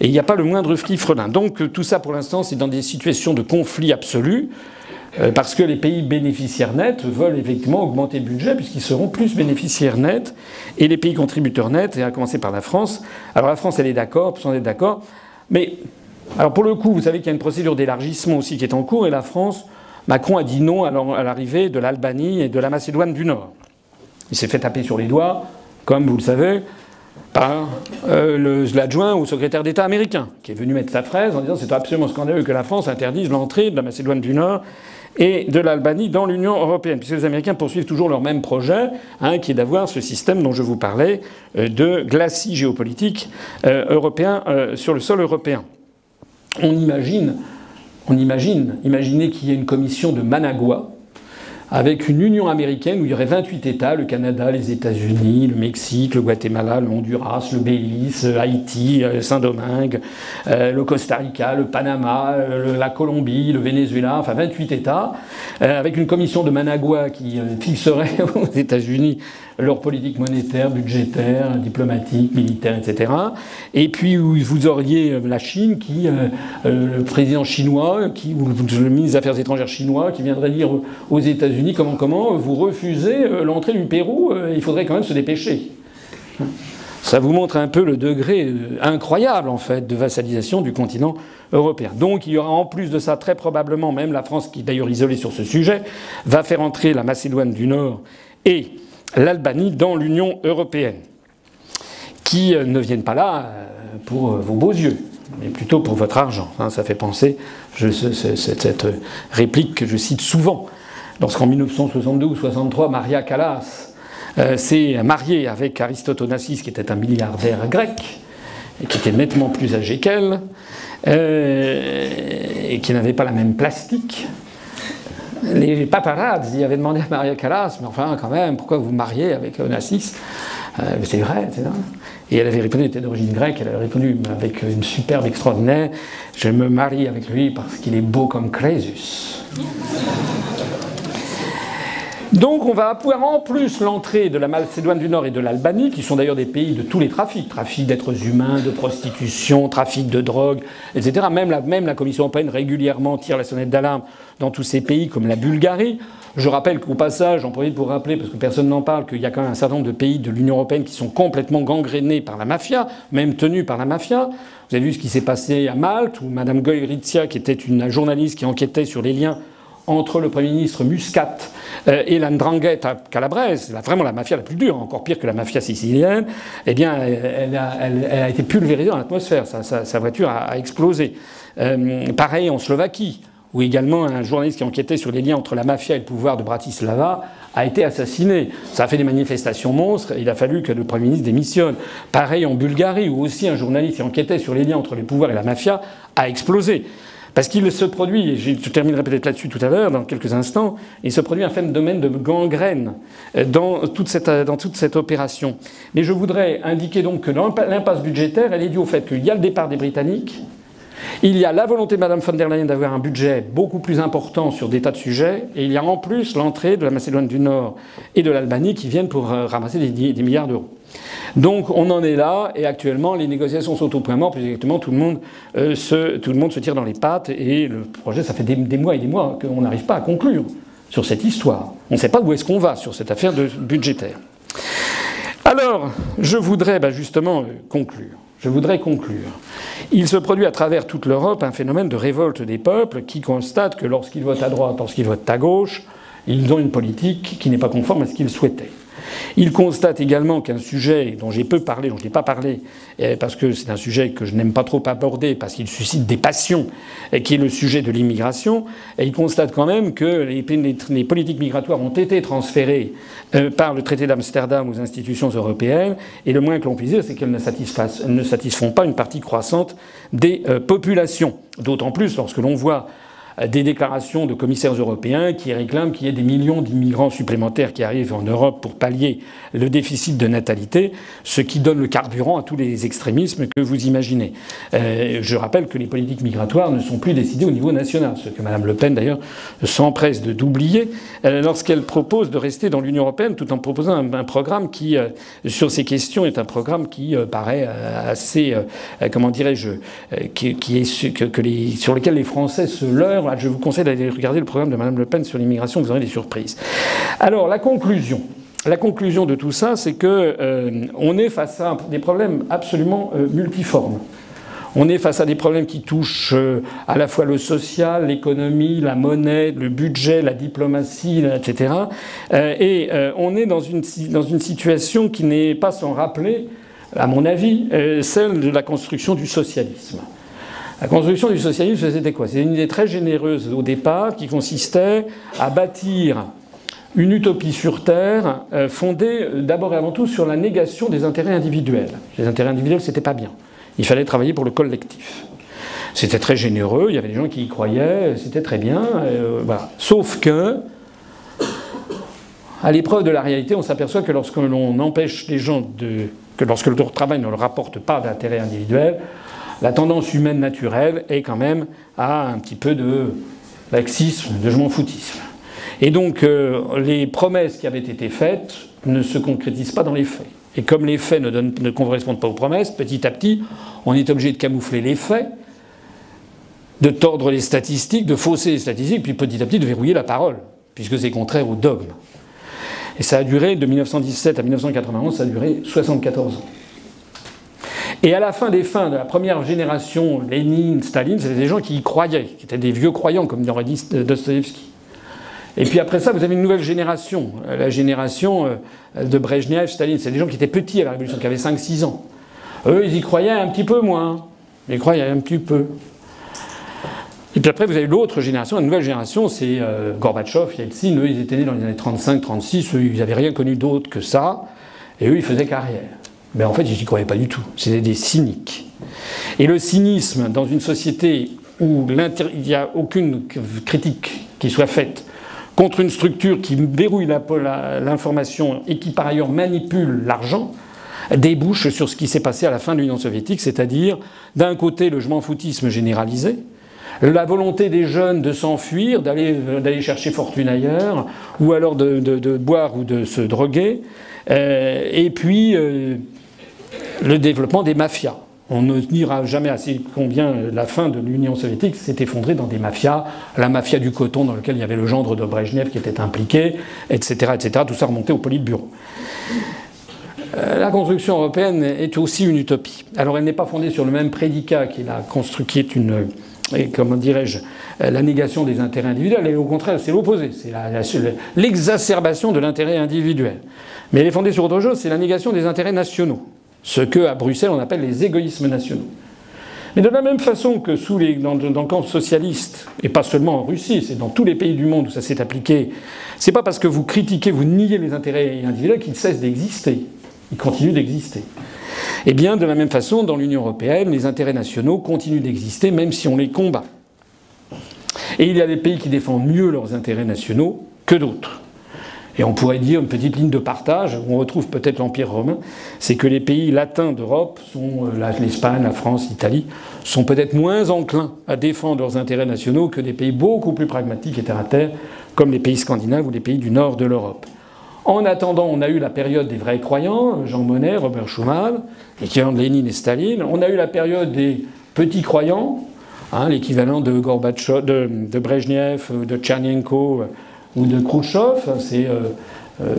Et il n'y a pas le moindre frifredin. Donc tout ça, pour l'instant, c'est dans des situations de conflit absolu. Parce que les pays bénéficiaires nets veulent effectivement augmenter le budget puisqu'ils seront plus bénéficiaires nets. Et les pays contributeurs nets, et à commencer par la France. Alors la France, elle est d'accord, sans être d'accord. Mais alors pour le coup, vous savez qu'il y a une procédure d'élargissement aussi qui est en cours. Et la France, Macron a dit non à l'arrivée de l'Albanie et de la Macédoine du Nord. Il s'est fait taper sur les doigts, comme vous le savez, par l'adjoint au secrétaire d'État américain, qui est venu mettre sa fraise en disant c'est absolument scandaleux que la France interdise l'entrée de la Macédoine du Nord et de l'Albanie dans l'Union européenne, puisque les Américains poursuivent toujours leur même projet, qui est d'avoir ce système dont je vous parlais, de glacis géopolitique européen sur le sol européen. Imaginez qu'il y ait une commission de Managua, avec une Union américaine où il y aurait 28 États, le Canada, les États-Unis, le Mexique, le Guatemala, le Honduras, le Belize, Haïti, Saint-Domingue, le Costa Rica, le Panama, la Colombie, le Venezuela, enfin 28 États, avec une commission de Managua qui fixerait aux États-Unis leur politique monétaire, budgétaire, diplomatique, militaire, etc. Et puis vous auriez la Chine qui, le président chinois, ou le ministre des Affaires étrangères chinois, qui viendrait dire aux États-Unis comment vous refusez l'entrée du Pérou, il faudrait quand même se dépêcher. Ça vous montre un peu le degré incroyable, en fait, de vassalisation du continent européen. Donc il y aura en plus de ça, très probablement, même la France, qui est d'ailleurs isolée sur ce sujet, va faire entrer la Macédoine du Nord et l'Albanie dans l'Union européenne, qui ne viennent pas là pour vos beaux yeux, mais plutôt pour votre argent. Ça fait penser cette réplique que je cite souvent. Lorsqu'en 1962 ou 63, Maria Callas s'est mariée avec Aristote Onassis, qui était un milliardaire grec, et qui était nettement plus âgé qu'elle, et qui n'avait pas la même plastique, les paparazzi avaient demandé à Maria Callas, mais enfin, quand même, pourquoi vous mariez avec Onassis? C'est vrai, etc. Et elle avait répondu, elle était d'origine grecque, elle avait répondu avec une superbe extraordinaire, je me marie avec lui parce qu'il est beau comme Crésus. Donc on va pouvoir en plus l'entrée de la Macédoine du Nord et de l'Albanie, qui sont d'ailleurs des pays de tous les trafics, trafic d'êtres humains, de prostitution, trafic de drogue, etc. Même la Commission européenne régulièrement tire la sonnette d'alarme dans tous ces pays comme la Bulgarie. Je rappelle qu'au passage, j'en profite pour rappeler, parce que personne n'en parle, qu'il y a quand même un certain nombre de pays de l'Union européenne qui sont complètement gangrénés par la mafia, même tenus par la mafia. Vous avez vu ce qui s'est passé à Malte, où Mme Goirizia, qui était une journaliste qui enquêtait sur les liens entre le Premier ministre Muscat et la 'Ndrangheta calabraise, vraiment la mafia la plus dure, encore pire que la mafia sicilienne, eh bien, elle a été pulvérisée dans l'atmosphère. Sa voiture a explosé. Pareil en Slovaquie, où également un journaliste qui enquêtait sur les liens entre la mafia et le pouvoir de Bratislava a été assassiné. Ça a fait des manifestations monstres, et il a fallu que le Premier ministre démissionne. Pareil en Bulgarie, où aussi un journaliste qui enquêtait sur les liens entre les pouvoirs et la mafia a explosé. Parce qu'il se produit, et je terminerai peut-être là-dessus tout à l'heure, dans quelques instants, il se produit un phénomène de gangrène dans toute cette opération. Mais je voudrais indiquer donc que l'impasse budgétaire, elle est due au fait qu'il y a le départ des Britanniques, il y a la volonté de Mme von der Leyen d'avoir un budget beaucoup plus important sur des tas de sujets, et il y a en plus l'entrée de la Macédoine du Nord et de l'Albanie qui viennent pour ramasser des milliards d'euros. Donc on en est là, et actuellement les négociations sont au point mort, plus exactement tout le monde se tire dans les pattes, et le projet, ça fait des mois et des mois qu'on n'arrive pas à conclure sur cette histoire. On ne sait pas où est-ce qu'on va sur cette affaire budgétaire. Alors, je voudrais justement conclure. Il se produit à travers toute l'Europe un phénomène de révolte des peuples qui constatent que lorsqu'ils votent à droite, lorsqu'ils votent à gauche, ils ont une politique qui n'est pas conforme à ce qu'ils souhaitaient. Ils constatent également qu'un sujet dont j'ai peu parlé, dont je n'ai pas parlé, parce que c'est un sujet que je n'aime pas trop aborder, parce qu'il suscite des passions, qui est le sujet de l'immigration, et ils constatent quand même que les politiques migratoires ont été transférées par le traité d'Amsterdam aux institutions européennes, et le moins que l'on puisse dire, c'est qu'elles ne satisfont pas une partie croissante des populations. D'autant plus lorsque l'on voit des déclarations de commissaires européens qui réclament qu'il y ait des millions d'immigrants supplémentaires qui arrivent en Europe pour pallier le déficit de natalité, ce qui donne le carburant à tous les extrémismes que vous imaginez. Je rappelle que les politiques migratoires ne sont plus décidées au niveau national, ce que Mme Le Pen d'ailleurs s'empresse d'oublier lorsqu'elle propose de rester dans l'Union européenne tout en proposant un programme qui, sur ces questions, est un programme qui paraît assez, comment dirais-je, sur lequel les Français se leurrent. Je vous conseille d'aller regarder le programme de Mme Le Pen sur l'immigration, vous aurez des surprises. Alors, la conclusion de tout ça, c'est que on est face à des problèmes absolument multiformes. On est face à des problèmes qui touchent à la fois le social, l'économie, la monnaie, le budget, la diplomatie, etc. Et on est dans une situation qui n'est pas sans rappeler, à mon avis, celle de la construction du socialisme. La construction du socialisme, c'était quoi? C'était une idée très généreuse au départ qui consistait à bâtir une utopie sur Terre fondée d'abord et avant tout sur la négation des intérêts individuels. Les intérêts individuels, c'était pas bien. Il fallait travailler pour le collectif. C'était très généreux, il y avait des gens qui y croyaient, c'était très bien. Voilà. Sauf que, à l'épreuve de la réalité, on s'aperçoit que lorsque l'on empêche les gens que lorsque leur travail ne leur rapporte pas d'intérêt individuel, la tendance humaine naturelle est quand même à un petit peu de laxisme, de je m'en foutisme. Et donc les promesses qui avaient été faites ne se concrétisent pas dans les faits. Et comme les faits ne correspondent pas aux promesses, petit à petit, on est obligé de camoufler les faits, de tordre les statistiques, de fausser les statistiques, puis petit à petit de verrouiller la parole, puisque c'est contraire au dogme. Et ça a duré, de 1917 à 1991, ça a duré 74 ans. Et à la fin de la première génération, Lénine, Staline, c'était des gens qui y croyaient, qui étaient des vieux croyants, comme l'aurait dit Dostoïevski. Et puis après ça, vous avez une nouvelle génération, la génération de Brejnev, Staline. C'est des gens qui étaient petits à la Révolution, qui avaient 5-6 ans. Eux, ils y croyaient un petit peu moins. Ils y croyaient un petit peu. Et puis après, vous avez l'autre génération, la nouvelle génération, c'est Gorbatchev, Yeltsin. Eux, ils étaient nés dans les années 35-36. Eux, ils n'avaient rien connu d'autre que ça. Et eux, ils faisaient carrière. Mais en fait, ils n'y croyaient pas du tout. C'était des cyniques. Et le cynisme, dans une société où il n'y a aucune critique qui soit faite contre une structure qui verrouille l'information et qui par ailleurs manipule l'argent, débouche sur ce qui s'est passé à la fin de l'Union soviétique, c'est-à-dire d'un côté le je m'en foutisme généralisé, la volonté des jeunes de s'enfuir, d'aller chercher fortune ailleurs, ou alors de boire ou de se droguer, et puis le développement des mafias. On ne dira jamais assez combien la fin de l'Union soviétique s'est effondrée dans des mafias, la mafia du coton dans laquelle il y avait le gendre de Brejnev qui était impliqué, etc., etc. Tout ça remontait au Politburo. La construction européenne est aussi une utopie. Alors elle n'est pas fondée sur le même prédicat qui est une, comment dirais-je, la négation des intérêts individuels, et au contraire c'est l'opposé, c'est l'exacerbation de l'intérêt individuel. Mais elle est fondée sur autre chose, c'est la négation des intérêts nationaux. Ce qu'à Bruxelles on appelle les égoïsmes nationaux. Mais de la même façon que dans le camp socialiste, et pas seulement en Russie, c'est dans tous les pays du monde où ça s'est appliqué, c'est pas parce que vous critiquez, vous niez les intérêts individuels qu'ils cessent d'exister. Ils continuent d'exister. Et bien, de la même façon, dans l'Union européenne, les intérêts nationaux continuent d'exister même si on les combat. Et il y a des pays qui défendent mieux leurs intérêts nationaux que d'autres. Et on pourrait dire une petite ligne de partage, où on retrouve peut-être l'Empire romain, c'est que les pays latins d'Europe, l'Espagne, la France, l'Italie, sont peut-être moins enclins à défendre leurs intérêts nationaux que des pays beaucoup plus pragmatiques et terre-à-terre, comme les pays scandinaves ou les pays du nord de l'Europe. En attendant, on a eu la période des vrais croyants, Jean Monnet, Robert Schuman, l'équivalent de Lénine et Staline. On a eu la période des petits croyants, l'équivalent de Gorbatchev, de Brejnev, de Tchernenko ou de Khrouchtchev, c'est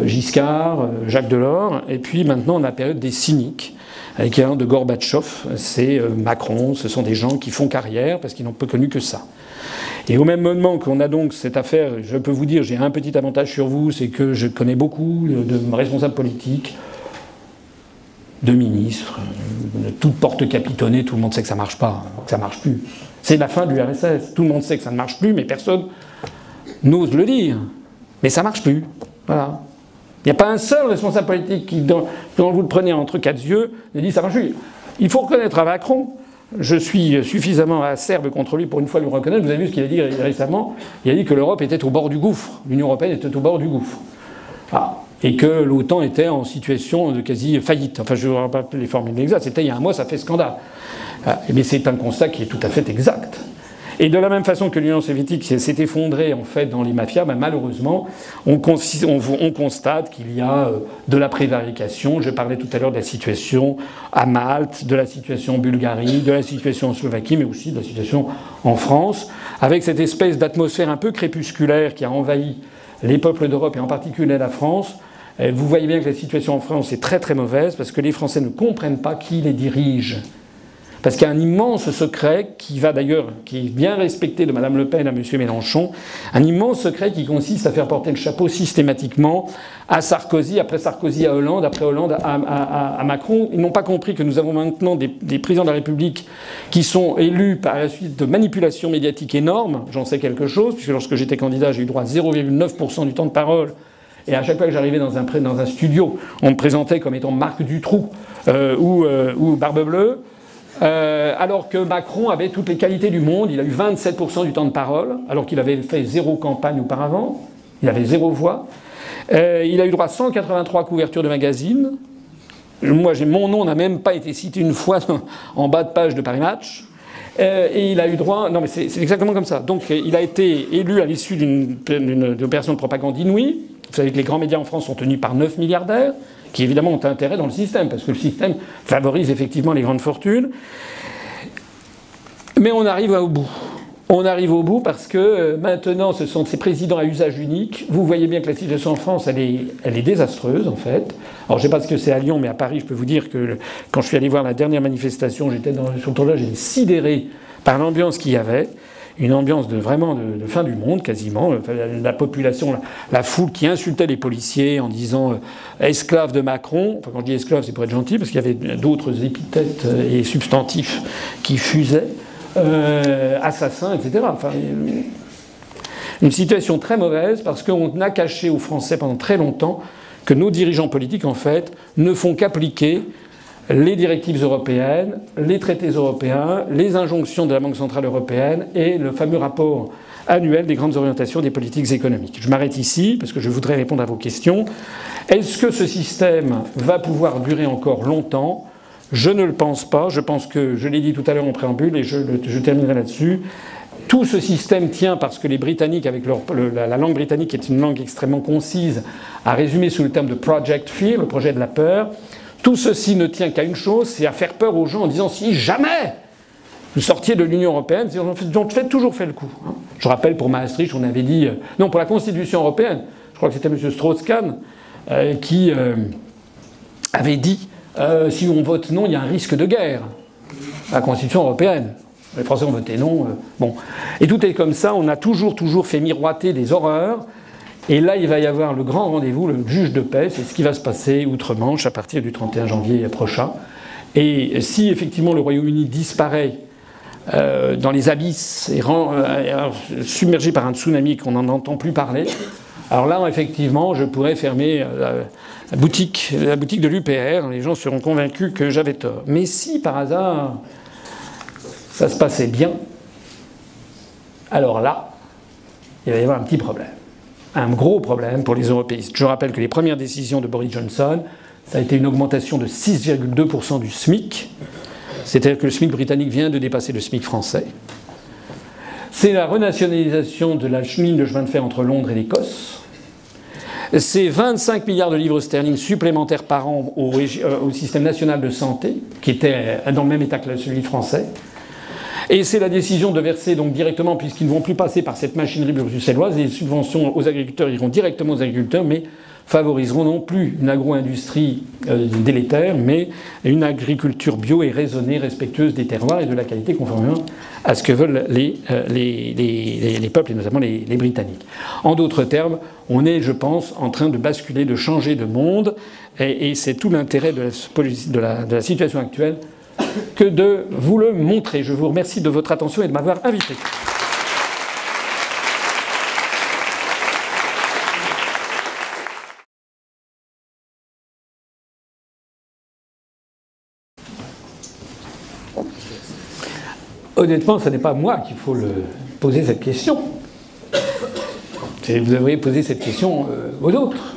Giscard, Jacques Delors. Et puis maintenant, on a la période des cyniques, l'équivalent de Gorbatchev, c'est Macron. Ce sont des gens qui font carrière parce qu'ils n'ont pas connu que ça. Et au même moment qu'on a donc cette affaire, je peux vous dire, j'ai un petit avantage sur vous, c'est que je connais beaucoup de responsables politiques, de ministres, de toutes portes capitonnées, tout le monde sait que ça marche pas, que ça marche plus. C'est la fin de l'URSS, tout le monde sait que ça ne marche plus, mais personne n'ose le dire. Mais ça marche plus, voilà. Il n'y a pas un seul responsable politique qui, dont vous le prenez entre quatre yeux, ne dit ça marche plus. Il faut reconnaître à Macron. Je suis suffisamment acerbe contre lui pour une fois le reconnaître. Vous avez vu ce qu'il a dit récemment. Il a dit que l'Europe était au bord du gouffre. L'Union européenne était au bord du gouffre. Ah. Et que l'OTAN était en situation de quasi faillite. Enfin, je ne vous rappelle pas les formules exactes. C'était il y a un mois, ça fait scandale. Ah. Mais c'est un constat qui est tout à fait exact. Et de la même façon que l'Union soviétique s'est effondrée en fait dans les mafias, ben malheureusement, on constate qu'il y a de la prévarication. Je parlais tout à l'heure de la situation à Malte, de la situation en Bulgarie, de la situation en Slovaquie, mais aussi de la situation en France, avec cette espèce d'atmosphère un peu crépusculaire qui a envahi les peuples d'Europe et en particulier la France. Vous voyez bien que la situation en France est très très mauvaise parce que les Français ne comprennent pas qui les dirige. Parce qu'il y a un immense secret qui est bien respecté de Mme Le Pen à M. Mélenchon, un immense secret qui consiste à faire porter le chapeau systématiquement à Sarkozy, après Sarkozy à Hollande, après Hollande à Macron. Ils n'ont pas compris que nous avons maintenant des présidents de la République qui sont élus par la suite de manipulations médiatiques énormes. J'en sais quelque chose, puisque lorsque j'étais candidat, j'ai eu droit à 0,9% du temps de parole. Et à chaque fois que j'arrivais dans un studio, on me présentait comme étant Marc Dutroux ou Barbe Bleue. Alors que Macron avait toutes les qualités du monde, il a eu 27% du temps de parole, alors qu'il avait fait 0 campagne auparavant, il avait 0 voix. Il a eu droit à 183 couvertures de magazines. Moi, mon nom n'a même pas été cité une fois en bas de page de Paris Match. Et il a eu droit... Non mais c'est exactement comme ça. Donc il a été élu à l'issue d'une opération de propagande inouïe. Vous savez que les grands médias en France sont tenus par 9 milliardaires, qui évidemment ont intérêt dans le système, parce que le système favorise effectivement les grandes fortunes. Mais on arrive au bout. On arrive au bout parce que maintenant, ce sont ces présidents à usage unique. Vous voyez bien que la situation en France, elle est désastreuse, en fait. Alors, je ne sais pas ce que c'est à Lyon, mais à Paris, je peux vous dire que quand je suis allé voir la dernière manifestation, j'étais sur le tournage, j'étais sidéré par l'ambiance qu'il y avait. Une ambiance de fin du monde, quasiment. La population, la foule qui insultait les policiers en disant esclaves de Macron. Enfin, quand je dis esclaves, c'est pour être gentil, parce qu'il y avait d'autres épithètes et substantifs qui fusaient. Assassins, etc. Enfin, une situation très mauvaise parce qu'on a caché aux Français pendant très longtemps que nos dirigeants politiques, en fait, ne font qu'appliquer les directives européennes, les traités européens, les injonctions de la Banque centrale européenne et le fameux rapport annuel des grandes orientations des politiques économiques. Je m'arrête ici parce que je voudrais répondre à vos questions. Est-ce que ce système va pouvoir durer encore longtemps ? Je ne le pense pas. Je pense que, je l'ai dit tout à l'heure en préambule, et je terminerai là-dessus, Tout ce système tient parce que les Britanniques, avec la langue britannique qui est une langue extrêmement concise, a résumé sous le terme de Project Fear, le projet de la peur. Tout ceci ne tient qu'à une chose, c'est à faire peur aux gens en disant si jamais vous sortiez de l'Union européenne, on a toujours fait le coup. Je rappelle pour Maastricht, on avait dit non, pour la Constitution européenne, je crois que c'était M. Strauss-Kahn qui avait dit si on vote non, il y a un risque de guerre. La Constitution européenne. Les Français ont voté non. Bon. Et tout est comme ça. On a toujours fait miroiter des horreurs. Et là, il va y avoir le grand rendez-vous, le juge de paix. C'est ce qui va se passer outre-Manche à partir du 31 janvier prochain. Et si effectivement le Royaume-Uni disparaît dans les abysses et submergé par un tsunami qu'on n'en entend plus parler, alors là, effectivement, je pourrais fermer la boutique de l'UPR. Les gens seront convaincus que j'avais tort. Mais si, par hasard, ça se passait bien, alors là, il va y avoir un petit problème. Un gros problème pour les européistes. Je rappelle que les premières décisions de Boris Johnson, ça a été une augmentation de 6,2% du SMIC. C'est-à-dire que le SMIC britannique vient de dépasser le SMIC français. C'est la renationalisation de la ligne de chemin de fer entre Londres et l'Écosse. C'est 25 milliards de livres sterling supplémentaires par an au système national de santé, qui était dans le même état que celui français. Et c'est la décision de verser donc directement, puisqu'ils ne vont plus passer par cette machinerie bruxelloise, les subventions aux agriculteurs iront directement aux agriculteurs, mais favoriseront non plus une agro-industrie délétère, mais une agriculture bio et raisonnée, respectueuse des terroirs et de la qualité, conformément à ce que veulent les peuples, et notamment les Britanniques. En d'autres termes, on est, je pense, en train de basculer, de changer de monde, et c'est tout l'intérêt de la situation actuelle que de vous le montrer. Je vous remercie de votre attention et de m'avoir invité. Honnêtement, ce n'est pas moi qu'il faut poser cette question. Vous devriez poser cette question aux autres.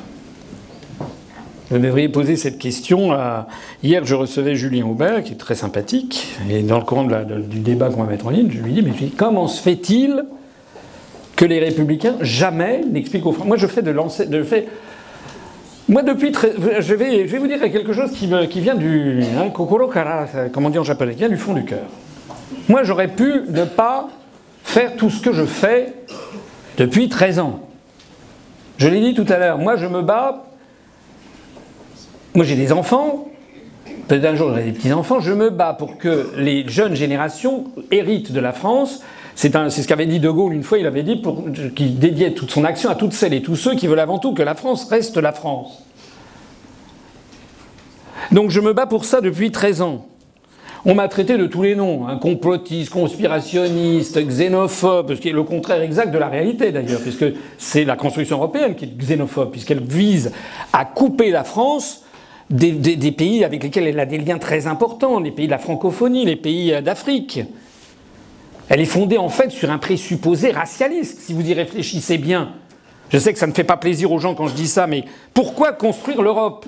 Vous devriez poser cette question à... Hier, je recevais Julien Aubert, qui est très sympathique, et dans le courant du débat qu'on va mettre en ligne, je lui dis, mais comment se fait-il que les Républicains jamais n'expliquent aux Français... Moi, depuis... Je vais vous dire quelque chose qui vient du... kokoro kara, comme on dit en japonais, qui vient du fond du cœur. Moi, j'aurais pu ne pas faire tout ce que je fais depuis 13 ans. Je l'ai dit tout à l'heure, moi, je me bats... Moi, j'ai des enfants, peut-être un jour j'aurai des petits-enfants, je me bats pour que les jeunes générations héritent de la France. C'est ce qu'avait dit De Gaulle une fois, il avait dit qu'il dédiait toute son action à toutes celles et tous ceux qui veulent avant tout que la France reste la France. Donc je me bats pour ça depuis 13 ans. On m'a traité de tous les noms, complotiste, conspirationniste, xénophobe, ce qui est le contraire exact de la réalité d'ailleurs, puisque c'est la construction européenne qui est xénophobe, puisqu'elle vise à couper la France des pays avec lesquels elle a des liens très importants, les pays de la francophonie, les pays d'Afrique. Elle est fondée en fait sur un présupposé racialiste, si vous y réfléchissez bien. Je sais que ça ne fait pas plaisir aux gens quand je dis ça, mais pourquoi construire l'Europe ?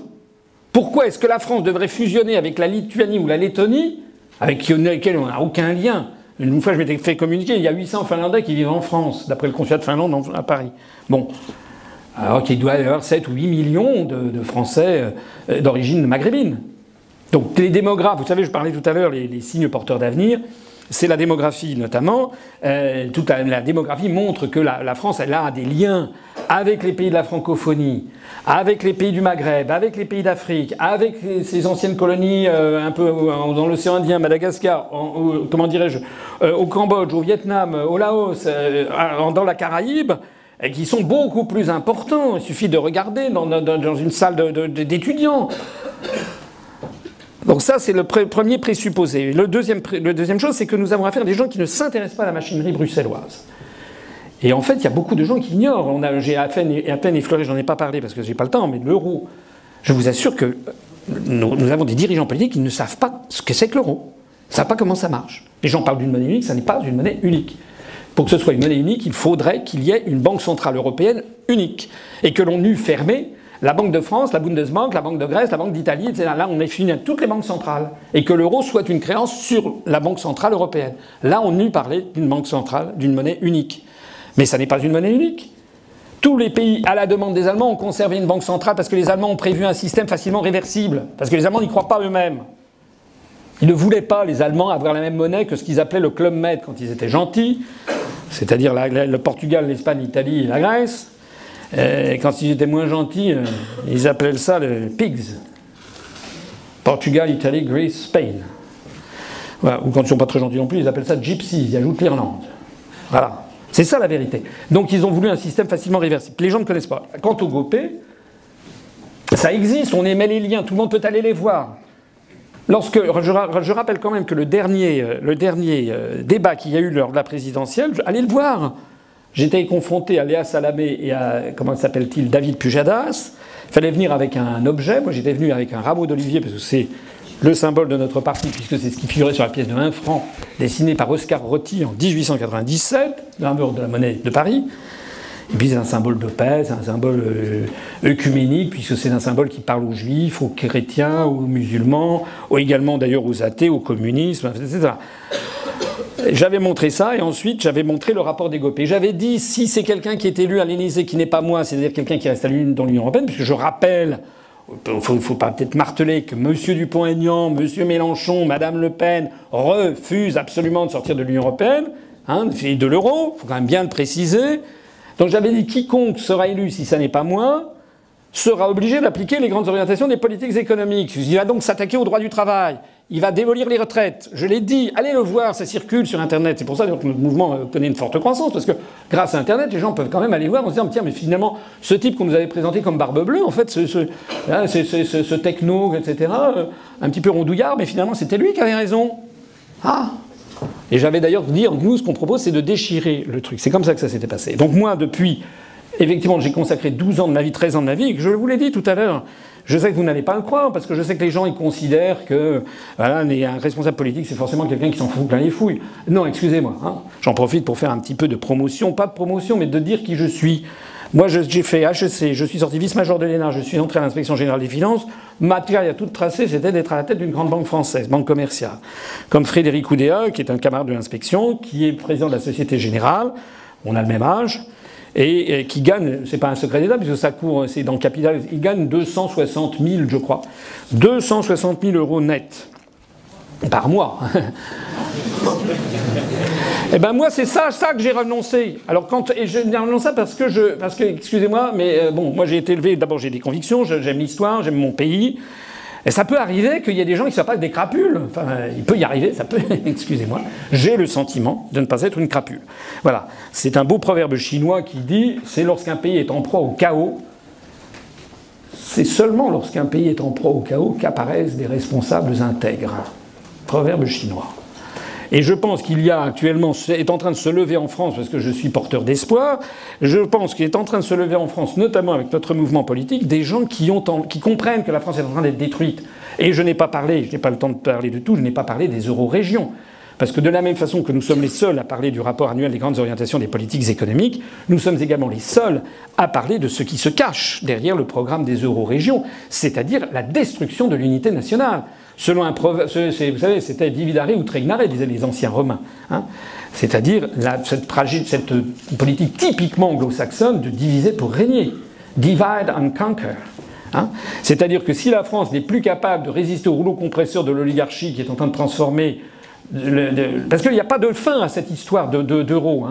Pourquoi est-ce que la France devrait fusionner avec la Lituanie ou la Lettonie, avec lesquelles on n'a aucun lien ? Une fois, je m'étais fait communiquer, il y a 800 Finlandais qui vivent en France, d'après le consulat de Finlande à Paris. Bon. Alors qu'il doit y avoir 7 ou 8 millions de Français d'origine maghrébine. Donc les démographes, vous savez, je parlais tout à l'heure, les signes porteurs d'avenir, c'est la démographie notamment. Toute la démographie montre que la France, elle a des liens avec les pays de la francophonie, avec les pays du Maghreb, avec les pays d'Afrique, avec ses anciennes colonies un peu dans l'océan Indien, Madagascar, comment dirais-je, au Cambodge, au Vietnam, au Laos, dans la Caraïbe, qui sont beaucoup plus importants. Il suffit de regarder dans une salle d'étudiants. Donc ça, c'est le premier présupposé. Le deuxième chose, c'est que nous avons affaire à des gens qui ne s'intéressent pas à la machinerie bruxelloise. Et en fait, il y a beaucoup de gens qui ignorent. J'ai à peine effleuré, j'en ai pas parlé parce que j'ai pas le temps, mais l'euro, je vous assure que nous avons des dirigeants politiques qui ne savent pas ce que c'est que l'euro. Ils ne savent pas comment ça marche. Les gens parlent d'une monnaie unique, ça n'est pas une monnaie unique. Pour que ce soit une monnaie unique, il faudrait qu'il y ait une banque centrale européenne unique. Et que l'on eût fermé la Banque de France, la Bundesbank, la Banque de Grèce, la Banque d'Italie, etc. Là, on est fini à toutes les banques centrales. Et que l'euro soit une créance sur la Banque centrale européenne. Là, on eût parlé d'une banque centrale, d'une monnaie unique. Mais ça n'est pas une monnaie unique. Tous les pays, à la demande des Allemands, ont conservé une banque centrale parce que les Allemands ont prévu un système facilement réversible. Parce que les Allemands n'y croient pas eux-mêmes. Ils ne voulaient pas, les Allemands, avoir la même monnaie que ce qu'ils appelaient le Club Med quand ils étaient gentils, c'est-à-dire le Portugal, l'Espagne, l'Italie et la Grèce. Et quand ils étaient moins gentils, ils appelaient ça le Pigs. Portugal, Italie, Greece, Spain. Voilà. Ou quand ils ne sont pas très gentils non plus, ils appellent ça Gypsies, ils ajoutent l'Irlande. Voilà. C'est ça la vérité. Donc ils ont voulu un système facilement réversible. Les gens ne connaissent pas. Quant au GOPÉ, ça existe, on émet les liens, tout le monde peut aller les voir. Je rappelle quand même que le dernier débat qu'il y a eu lors de la présidentielle, allez le voir. J'étais confronté à Léa Salamé et à, comment s'appelle-t-il, David Pujadas. Il fallait venir avec un objet. Moi j'étais venu avec un rameau d'olivier parce que c'est le symbole de notre parti, puisque c'est ce qui figurait sur la pièce de 1 franc dessinée par Oscar Rotti en 1897, graveur de la Monnaie de Paris. Et puis c'est un symbole de paix, c'est un symbole œcuménique, puisque c'est un symbole qui parle aux juifs, aux chrétiens, aux musulmans, également d'ailleurs aux athées, aux communistes, etc. J'avais montré ça, et ensuite j'avais montré le rapport des GOPÉ. J'avais dit, si c'est quelqu'un qui est élu à l'Élysée, qui n'est pas moi, c'est-à-dire quelqu'un qui reste dans l'Union européenne, puisque je rappelle, il ne faut pas peut-être marteler que M. Dupont-Aignan, M. Mélenchon, Mme Le Pen refusent absolument de sortir de l'Union européenne, et de l'euro, il faut quand même bien le préciser. Donc j'avais dit, quiconque sera élu, si ça n'est pas moi, sera obligé d'appliquer les grandes orientations des politiques économiques. Il va donc s'attaquer au droit du travail. Il va démolir les retraites. Je l'ai dit, allez le voir, ça circule sur Internet. C'est pour ça que notre mouvement connaît une forte croissance, parce que grâce à Internet, les gens peuvent quand même aller voir en se disant, tiens, mais finalement, ce type qu'on nous avait présenté comme barbe bleue, en fait, ce techno, etc., un petit peu rondouillard, mais finalement, c'était lui qui avait raison. Ah! Et j'avais d'ailleurs dit, nous, ce qu'on propose, c'est de déchirer le truc. C'est comme ça que ça s'était passé. Donc moi, depuis, effectivement, j'ai consacré 12 ans de ma vie, 13 ans de ma vie, et que je vous l'ai dit tout à l'heure, je sais que vous n'allez pas le croire, parce que je sais que les gens, ils considèrent que voilà, un responsable politique, c'est forcément quelqu'un qui s'en fout plein les fouilles. Non, excusez-moi. J'en profite pour faire un petit peu de promotion, pas de promotion, mais de dire qui je suis. Moi, j'ai fait HEC, je suis sorti vice-major de l'ENA, je suis entré à l'inspection générale des finances. Ma carrière toute tracée, c'était d'être à la tête d'une grande banque française, banque commerciale. Comme Frédéric Oudéa, qui est un camarade de l'inspection, qui est président de la Société Générale, on a le même âge, et qui gagne, c'est pas un secret d'État, puisque ça court, c'est dans le capital, il gagne 260 000, je crois. 260 000 euros net. Par mois. Eh ben moi c'est ça que j'ai renoncé. Alors et je renonce ça parce que excusez-moi, mais bon, moi j'ai été élevé, d'abord j'ai des convictions, j'aime l'histoire, j'aime mon pays. Et ça peut arriver qu'il y ait des gens qui ne soient pas des crapules. Enfin, il peut y arriver, ça peut, excusez-moi. J'ai le sentiment de ne pas être une crapule. Voilà. C'est un beau proverbe chinois qui dit, c'est lorsqu'un pays est en proie au chaos, c'est seulement lorsqu'un pays est en proie au chaos qu'apparaissent des responsables intègres. Proverbe chinois. Et je pense qu'il y a actuellement, est en train de se lever en France, parce que je suis porteur d'espoir, je pense qu'il est en train de se lever en France, notamment avec notre mouvement politique, des gens qui comprennent que la France est en train d'être détruite. Et je n'ai pas le temps de parler de tout, je n'ai pas parlé des euro-régions. Parce que de la même façon que nous sommes les seuls à parler du rapport annuel des grandes orientations des politiques économiques, nous sommes également les seuls à parler de ce qui se cache derrière le programme des euro-régions, c'est-à-dire la destruction de l'unité nationale. Selon un proverbe, vous savez, c'était dividare ut regnare, disaient les anciens Romains. C'est-à-dire cette politique typiquement anglo-saxonne de diviser pour régner. Divide and conquer. C'est-à-dire que si la France n'est plus capable de résister au rouleau compresseur de l'oligarchie qui est en train de transformer... parce qu'il n'y a pas de fin à cette histoire d'euro.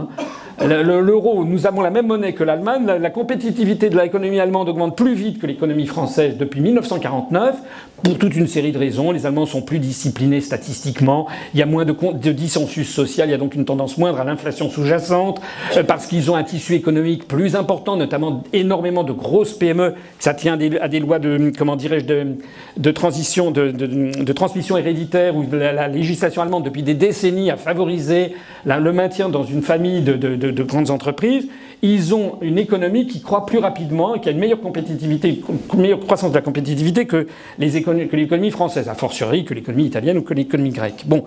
L'euro, nous avons la même monnaie que l'Allemagne. La compétitivité de l'économie allemande augmente plus vite que l'économie française depuis 1949, pour toute une série de raisons. Les Allemands sont plus disciplinés statistiquement, il y a moins de dissensus social, il y a donc une tendance moindre à l'inflation sous-jacente, parce qu'ils ont un tissu économique plus important, notamment énormément de grosses PME. Ça tient à des lois de, comment dirais-je, de transition, de transmission héréditaire, où la législation allemande, depuis des décennies, a favorisé le maintien dans une famille de grandes entreprises. Ils ont une économie qui croît plus rapidement et qui a une meilleure compétitivité, une meilleure croissance de la compétitivité que l'économie française, a fortiori que l'économie italienne ou que l'économie grecque. Bon.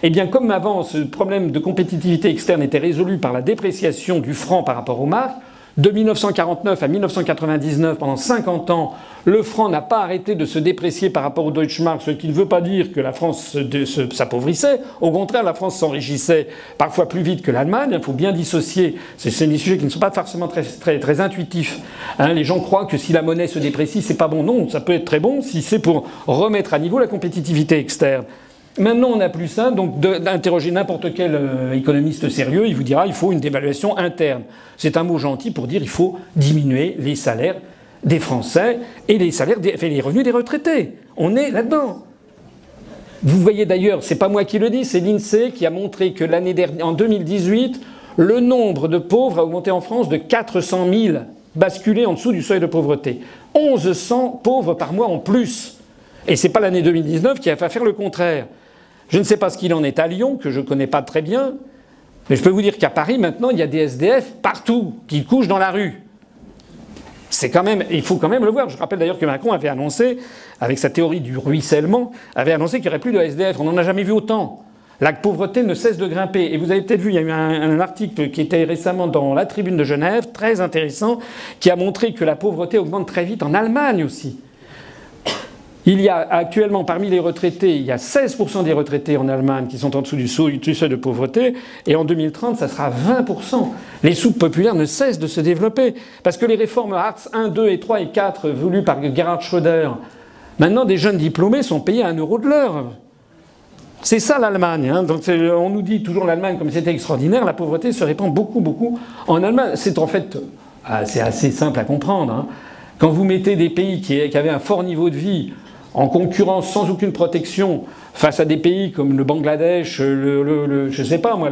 Eh bien, comme avant, ce problème de compétitivité externe était résolu par la dépréciation du franc par rapport aux marques, De 1949 à 1999, pendant 50 ans, le franc n'a pas arrêté de se déprécier par rapport au Deutschmark, ce qui ne veut pas dire que la France s'appauvrissait. Au contraire, la France s'enrichissait parfois plus vite que l'Allemagne. Il faut bien dissocier. C'est des sujets qui ne sont pas forcément très intuitifs. Hein, les gens croient que si la monnaie se déprécie, c'est pas bon. Non, ça peut être très bon si c'est pour remettre à niveau la compétitivité externe. Maintenant, on n'a plus ça, donc d'interroger n'importe quel économiste sérieux, il vous dira il faut une dévaluation interne. C'est un mot gentil pour dire il faut diminuer les salaires des Français et les salaires les revenus des retraités. On est là-dedans. Vous voyez d'ailleurs, c'est pas moi qui le dis, c'est l'INSEE qui a montré que l'année dernière, en 2018, le nombre de pauvres a augmenté en France de 400 000, basculé en dessous du seuil de pauvreté. 1100 pauvres par mois en plus. Et c'est pas l'année 2019 qui va faire le contraire. Je ne sais pas ce qu'il en est à Lyon, que je ne connais pas très bien, mais je peux vous dire qu'à Paris, maintenant, il y a des SDF partout, qui couchent dans la rue. C'est quand même, il faut quand même le voir. Je rappelle d'ailleurs que Macron avait annoncé, avec sa théorie du ruissellement, avait annoncé qu'il n'y aurait plus de SDF. On n'en a jamais vu autant. La pauvreté ne cesse de grimper. Et vous avez peut-être vu, il y a eu un article qui était récemment dans la Tribune de Genève, très intéressant, qui a montré que la pauvreté augmente très vite en Allemagne aussi. Il y a actuellement, parmi les retraités, il y a 16% des retraités en Allemagne qui sont en dessous du seuil de pauvreté, et en 2030, ça sera 20%. Les soupes populaires ne cessent de se développer, parce que les réformes Hartz 1, 2 et 3 et 4 voulues par Gerhard Schröder, maintenant des jeunes diplômés sont payés à 1 € de l'heure. C'est ça l'Allemagne. Hein. Donc on nous dit toujours l'Allemagne comme c'était extraordinaire, la pauvreté se répand beaucoup, beaucoup en Allemagne. C'est en fait, c'est assez simple à comprendre. Hein. Quand vous mettez des pays qui avaient un fort niveau de vie en concurrence sans aucune protection face à des pays comme le Bangladesh, je sais pas moi,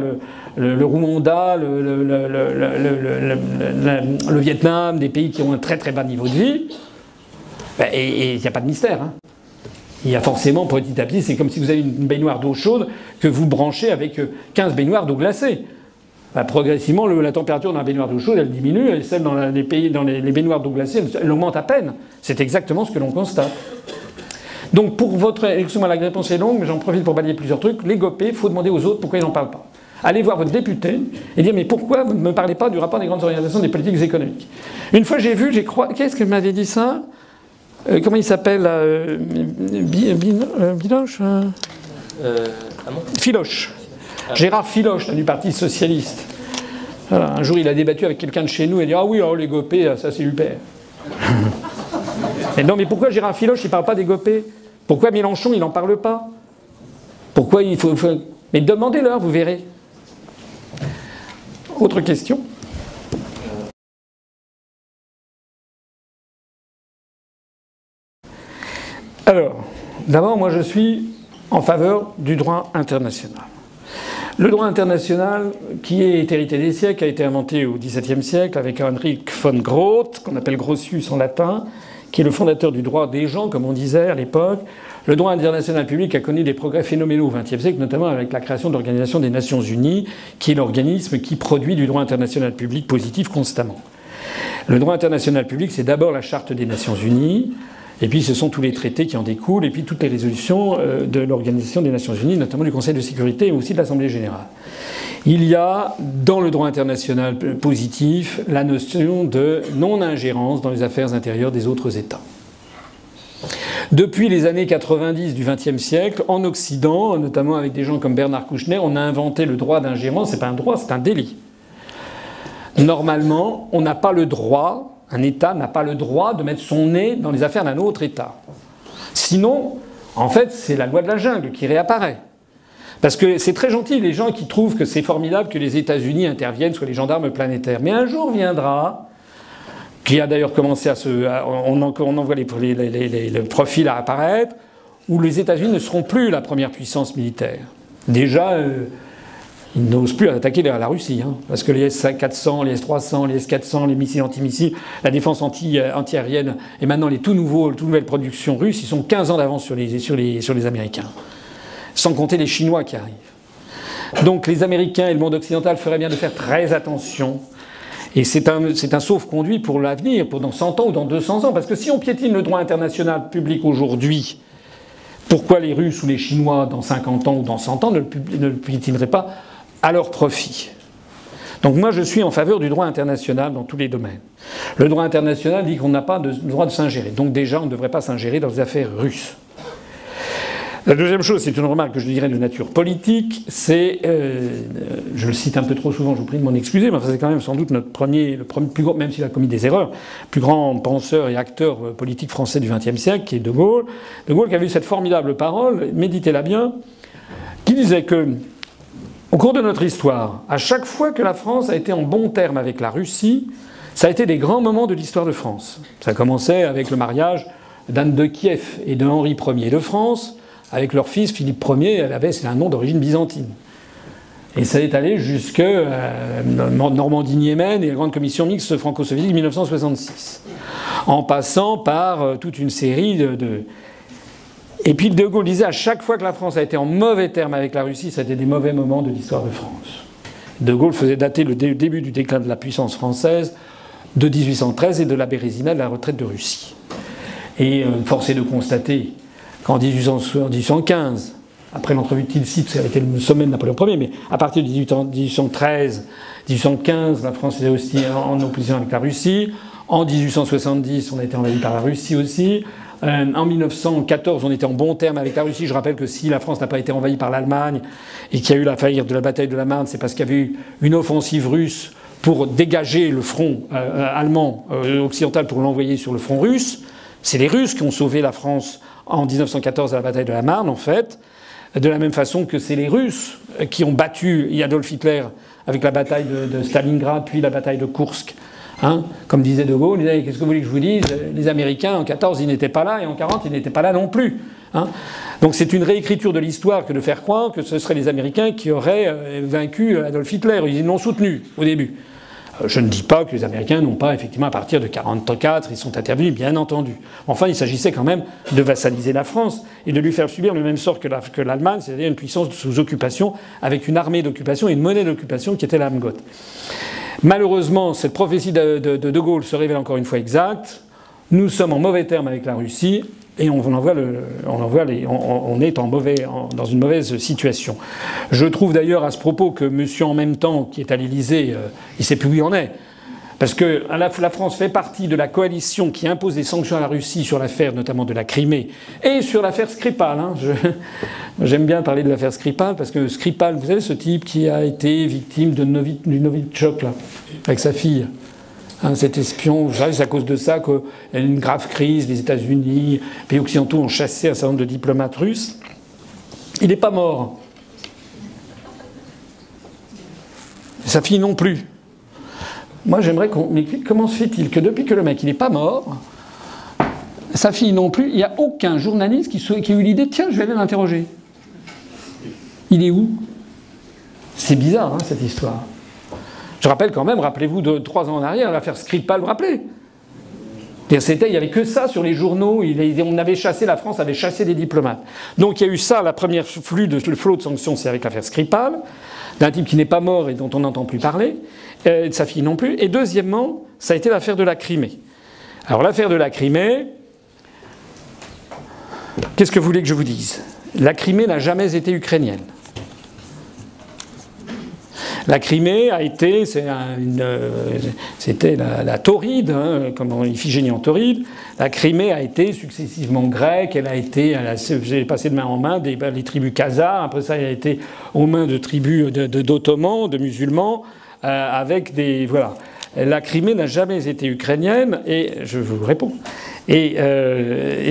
le Rwanda, le Vietnam, des pays qui ont un très très bas niveau de vie, et il n'y a pas de mystère. Hein. Il y a forcément petit à petit, c'est comme si vous avez une baignoire d'eau chaude que vous branchez avec 15 baignoires d'eau glacée. Progressivement, la température dans la baignoire d'eau chaude, elle diminue, et celle dans les baignoires d'eau glacée, elle augmente à peine. C'est exactement ce que l'on constate. Donc pour votre... Excusez-moi, la réponse est longue, mais j'en profite pour balayer plusieurs trucs. Les GOPÉ, il faut demander aux autres pourquoi ils n'en parlent pas. Allez voir votre député et dire mais pourquoi vous ne me parlez pas du rapport des grandes orientations des politiques économiques. Une fois j'ai vu, qu'est-ce qu'elle m'avait dit ça comment il s'appelle Biloche Filoche. Gérard Filoche, du Parti Socialiste. Voilà, un jour il a débattu avec quelqu'un de chez nous et il dit ah oui, alors les GOPÉ, ça c'est super. Et non, mais pourquoi Gérard Filoche, il ne parle pas des GOPÉ? Pourquoi Mélenchon, il n'en parle pas? Pourquoi il faut... Mais demandez-leur, vous verrez. Autre question? Alors, d'abord, moi je suis en faveur du droit international. Le droit international, qui est hérité des siècles, a été inventé au XVIIe siècle avec Heinrich von Groth, qu'on appelle Grotius en latin, qui est le fondateur du droit des gens, comme on disait à l'époque. Le droit international public a connu des progrès phénoménaux au XXe siècle, notamment avec la création de l'Organisation des Nations Unies, qui est l'organisme qui produit du droit international public positif constamment. Le droit international public, c'est d'abord la Charte des Nations Unies, et puis ce sont tous les traités qui en découlent, et puis toutes les résolutions de l'Organisation des Nations Unies, notamment du Conseil de sécurité et aussi de l'Assemblée générale. Il y a, dans le droit international positif, la notion de non-ingérence dans les affaires intérieures des autres États. Depuis les années 90 du XXe siècle, en Occident, notamment avec des gens comme Bernard Kouchner, on a inventé le droit d'ingérence. C'est pas un droit, c'est un délit. Normalement, on n'a pas le droit, un État n'a pas le droit de mettre son nez dans les affaires d'un autre État. Sinon, en fait, c'est la loi de la jungle qui réapparaît. Parce que c'est très gentil, les gens qui trouvent que c'est formidable que les États-Unis interviennent sur les gendarmes planétaires. Mais un jour viendra, qui a d'ailleurs commencé à se... On en voit le profil à apparaître, où les États-Unis ne seront plus la première puissance militaire. Déjà, ils n'osent plus attaquer la Russie, hein, parce que les S-400, les S-300, les S-400, les missiles antimissiles, la défense anti-aérienne, et maintenant les toutes nouvelles productions russes, ils sont 15 ans d'avance sur les Américains. Sans compter les Chinois qui arrivent. Donc les Américains et le monde occidental feraient bien de faire très attention. Et c'est un sauf-conduit pour l'avenir, pour dans 100 ans ou dans 200 ans. Parce que si on piétine le droit international public aujourd'hui, pourquoi les Russes ou les Chinois dans 50 ans ou dans 100 ans ne le piétineraient pas à leur profit? Donc moi je suis en faveur du droit international dans tous les domaines. Le droit international dit qu'on n'a pas le droit de s'ingérer. Donc déjà on ne devrait pas s'ingérer dans les affaires russes. La deuxième chose, c'est une remarque que je dirais de nature politique, c'est, je le cite un peu trop souvent, je vous prie de m'en excuser, mais c'est quand même sans doute le premier plus grand, même s'il a commis des erreurs, plus grand penseur et acteur politique français du XXe siècle, qui est De Gaulle. De Gaulle qui avait eu cette formidable parole, méditez-la bien, qui disait que, au cours de notre histoire, à chaque fois que la France a été en bon terme avec la Russie, ça a été des grands moments de l'histoire de France. Ça commençait avec le mariage d'Anne de Kiev et de Henri Ier de France, avec leur fils Philippe Ier, c'est un nom d'origine byzantine. Et ça est allé jusque Normandie-Niemen et la Grande Commission mixte franco-soviétique 1966. En passant par toute une série de... Et puis De Gaulle disait à chaque fois que la France a été en mauvais termes avec la Russie, ça a été des mauvais moments de l'histoire de France. De Gaulle faisait dater le début du déclin de la puissance française de 1813 et de la Bérézina, de la retraite de Russie. Et force est de constater qu'en 1815, après l'entrevue de Tilsit, ça a été le sommet de Napoléon Ier, mais à partir de 1813, 1815, la France était aussi en opposition avec la Russie. En 1870, on a été envahi par la Russie aussi. En 1914, on était en bon terme avec la Russie. Je rappelle que si la France n'a pas été envahie par l'Allemagne et qu'il y a eu la faillite de la bataille de la Marne, c'est parce qu'il y avait eu une offensive russe pour dégager le front allemand occidental pour l'envoyer sur le front russe. C'est les Russes qui ont sauvé la France en 1914 à la bataille de la Marne, en fait, de la même façon que c'est les Russes qui ont battu Adolf Hitler avec la bataille de Stalingrad, puis la bataille de Koursk. Hein, comme disait De Gaulle, qu'est-ce que vous voulez que je vous dise? Les Américains, en 14, ils n'étaient pas là, et en 40, ils n'étaient pas là non plus. Hein. Donc c'est une réécriture de l'histoire que de faire croire que ce seraient les Américains qui auraient vaincu Adolf Hitler. Ils l'ont soutenu au début. Je ne dis pas que les Américains n'ont pas, effectivement, à partir de 1944, ils sont intervenus, bien entendu. Enfin, il s'agissait quand même de vassaliser la France et de lui faire subir le même sort que l'Allemagne, c'est-à-dire une puissance sous occupation, avec une armée d'occupation et une monnaie d'occupation qui était l'Amgot. Malheureusement, cette prophétie de Gaulle se révèle encore une fois exacte. Nous sommes en mauvais termes avec la Russie et on est dans une mauvaise situation. Je trouve d'ailleurs à ce propos que monsieur en même temps, qui est à l'Élysée, il ne sait plus où il en est. Parce que la France fait partie de la coalition qui impose des sanctions à la Russie sur l'affaire notamment de la Crimée et sur l'affaire Skripal. Hein. J'aime bien parler de l'affaire Skripal parce que Skripal, vous savez, ce type qui a été victime du Novichok, là, avec sa fille. Hein, cet espion, vous savez, c'est à cause de ça qu'il y a une grave crise. Les États-Unis, les pays occidentaux ont chassé un certain nombre de diplomates russes. Il n'est pas mort. Sa fille non plus. Moi, j'aimerais qu'on m'explique comment se fait-il que depuis que le mec il n'est pas mort, sa fille non plus, il n'y a aucun journaliste qui a eu l'idée, tiens, je vais aller l'interroger. Il est où? C'est bizarre, hein, cette histoire. Je rappelle quand même, rappelez-vous de 3 ans en arrière, l'affaire Skripal, vous vous rappelez? Il n'y avait que ça sur les journaux, on avait chassé, la France avait chassé des diplomates. Donc il y a eu ça, le flot de sanctions, c'est avec l'affaire Skripal, d'un type qui n'est pas mort et dont on n'entend plus parler, de sa fille non plus. Et deuxièmement, ça a été l'affaire de la Crimée. Alors l'affaire de la Crimée, qu'est-ce que vous voulez que je vous dise? La Crimée n'a jamais été ukrainienne. La Crimée a été, c'était la Tauride, hein, comme Iphigénie en Tauride. La Crimée a été successivement grecque, elle est passée de main en main les tribus khazars, après ça elle a été aux mains de tribus d'Ottomans, de musulmans, avec des... Voilà. La Crimée n'a jamais été ukrainienne, et je vous réponds. Et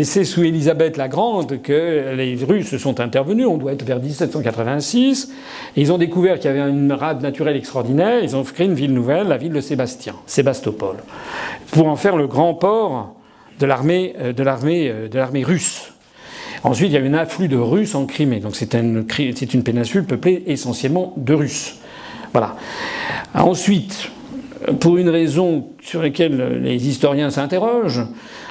c'est sous Élisabeth la Grande que les Russes sont intervenus, on doit être vers 1786, et ils ont découvert qu'il y avait une rade naturelle extraordinaire, ils ont créé une ville nouvelle, la ville de Sébastopol, pour en faire le grand port de l'armée russe. Ensuite, il y a eu un afflux de Russes en Crimée, donc c'est une péninsule peuplée essentiellement de Russes. Voilà. Ensuite, pour une raison sur laquelle les historiens s'interrogent,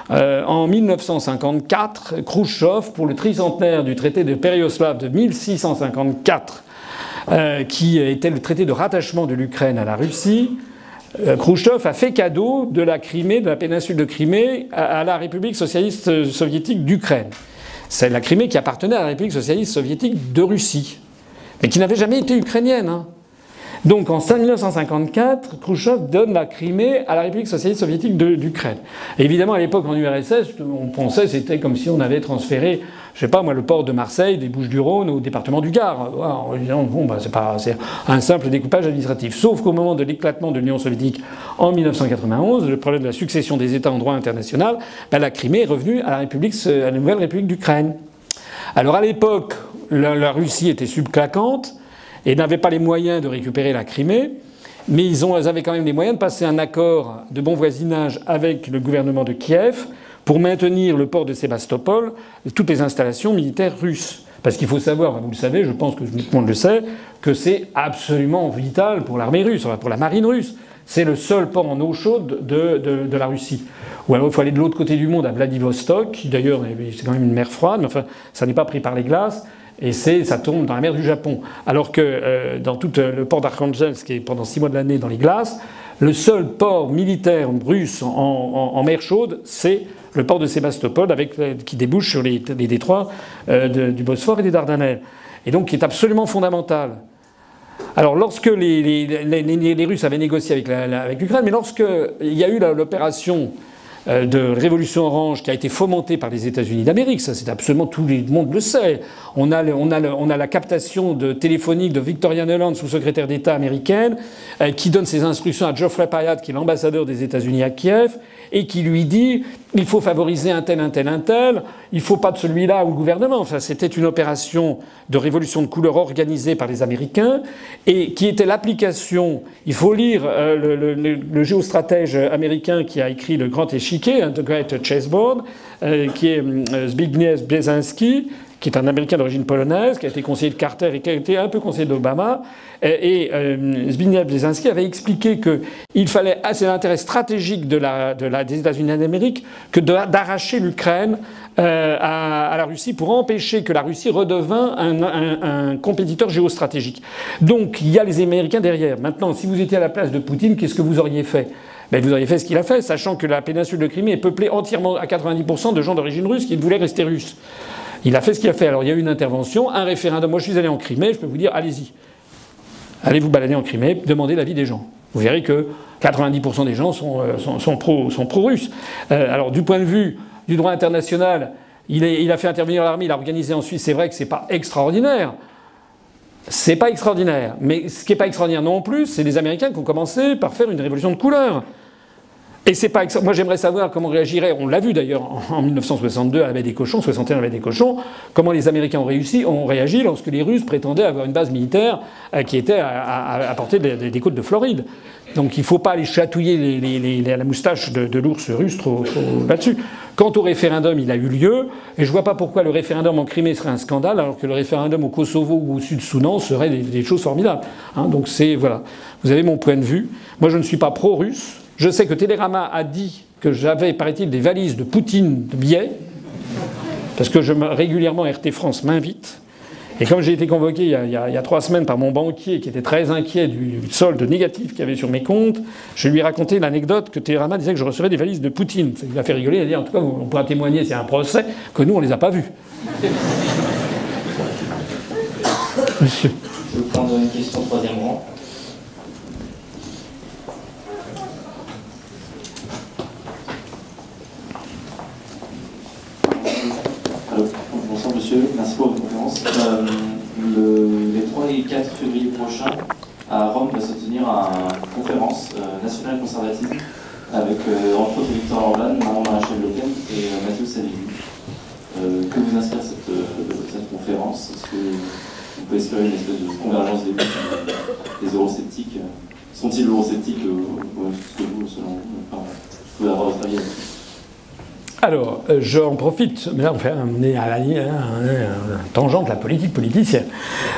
en 1954, Khrouchtchev, pour le tricentenaire du traité de Péréoslav de 1654, qui était le traité de rattachement de l'Ukraine à la Russie, Khrouchtchev a fait cadeau de la Crimée, de la péninsule de Crimée, à la République socialiste soviétique d'Ukraine. C'est la Crimée qui appartenait à la République socialiste soviétique de Russie, mais qui n'avait jamais été ukrainienne. Hein. Donc en 1954, Khrouchtchev donne la Crimée à la République socialiste soviétique d'Ukraine. Évidemment, à l'époque, en URSS, on pensait que c'était comme si on avait transféré, je sais pas moi, le port de Marseille, des Bouches-du-Rhône au département du Gard. Bon, c'est un simple découpage administratif. Sauf qu'au moment de l'éclatement de l'Union soviétique en 1991, le problème de la succession des États en droit international, la Crimée est revenue à la nouvelle République d'Ukraine. Alors à l'époque, la Russie était subclaquante et n'avait pas les moyens de récupérer la Crimée, mais ils avaient quand même les moyens de passer un accord de bon voisinage avec le gouvernement de Kiev pour maintenir le port de Sébastopol et toutes les installations militaires russes. Parce qu'il faut savoir, vous le savez, je pense que tout le monde le sait, que c'est absolument vital pour l'armée russe, pour la marine russe. C'est le seul port en eau chaude de la Russie. Ou alors il faut aller de l'autre côté du monde, à Vladivostok, qui d'ailleurs c'est quand même une mer froide, mais enfin ça n'est pas pris par les glaces. Et ça tombe dans la mer du Japon. Alors que dans tout le port d'Arkhangelsk, qui est pendant 6 mois de l'année dans les glaces, le seul port militaire russe en mer chaude, c'est le port de Sébastopol, qui débouche sur les détroits du Bosphore et des Dardanelles. Et donc qui est absolument fondamental. Alors lorsque les Russes avaient négocié avec l'Ukraine, mais lorsqu'il y a eu l'opération de révolution orange qui a été fomentée par les États-Unis d'Amérique, ça c'est absolument tout le monde le sait. On a la captation téléphonique de Victoria Nuland, sous-secrétaire d'État américaine, qui donne ses instructions à Geoffrey Pyatt, qui est l'ambassadeur des États-Unis à Kiev, et qui lui dit il faut favoriser un tel, il faut pas de celui-là ou le gouvernement. Enfin, c'était une opération de révolution de couleur organisée par les Américains et qui était l'application. Il faut lire le géostratège américain qui a écrit le grand échiquier, The Great Chessboard, qui est Zbigniew Brzezinski, qui est un Américain d'origine polonaise, qui a été conseiller de Carter et qui a été un peu conseiller d'Obama. Et Zbigniew Brzezinski avait expliqué qu'il fallait, c'est l'intérêt stratégique des États-Unis d'Amérique, que d'arracher l'Ukraine à la Russie pour empêcher que la Russie redevint un compétiteur géostratégique. Donc il y a les Américains derrière. Maintenant, si vous étiez à la place de Poutine, qu'est-ce que vous auriez fait ? Vous auriez fait ce qu'il a fait, sachant que la péninsule de Crimée est peuplée entièrement à 90% de gens d'origine russe qui voulaient rester russes. Il a fait ce qu'il a fait. Alors il y a eu une intervention, un référendum. Moi je suis allé en Crimée, je peux vous dire, allez-y. Allez vous balader en Crimée, demandez l'avis des gens. Vous verrez que 90% des gens sont pro-russes. Alors du point de vue du droit international, il a fait intervenir l'armée, il a organisé en Suisse. C'est vrai que c'est pas extraordinaire. C'est pas extraordinaire. Mais ce qui n'est pas extraordinaire non plus, c'est les Américains qui ont commencé par faire une révolution de couleur. Et c'est pas moi j'aimerais savoir comment réagirait, on l'a vu d'ailleurs en 1962 à la baie des Cochons, 61 à la baie des Cochons, comment les Américains ont réagi lorsque les Russes prétendaient avoir une base militaire qui était à portée des côtes de Floride. Donc il ne faut pas aller chatouiller la moustache de l'ours russe trop là-dessus. Quant au référendum, il a eu lieu, et je vois pas pourquoi le référendum en Crimée serait un scandale, alors que le référendum au Kosovo ou au Sud-Soudan serait des choses formidables. Donc voilà. Vous avez mon point de vue. Moi je ne suis pas pro-russe. Je sais que Télérama a dit que j'avais, paraît-il, des valises de Poutine de billets, parce que régulièrement RT France m'invite. Et comme j'ai été convoqué il y a 3 semaines par mon banquier qui était très inquiet du solde négatif qu'il y avait sur mes comptes, je lui ai raconté l'anecdote que Télérama disait que je recevais des valises de Poutine. Ça lui a fait rigoler, il a dit en tout cas on pourra témoigner s'il y a un procès que nous on les a pas vus. Monsieur. Je vais prendre une question au 3e rang. Bonsoir monsieur, merci pour votre conférence. Les 3 et 4 février prochains, à Rome va se tenir une conférence nationale conservative avec entre autres Victor Orban, Marie-Rachel Le Pen et Mathieu Salvini. Que vous inspire cette conférence? Est-ce que vous pouvez espérer une espèce de convergence des eurosceptiques? Sont-ils eurosceptiques que vous, selon vous? Vous pouvez avoir votre avis là-dessus. Alors, j'en profite, mais là on est à la tangente de la politique politicienne.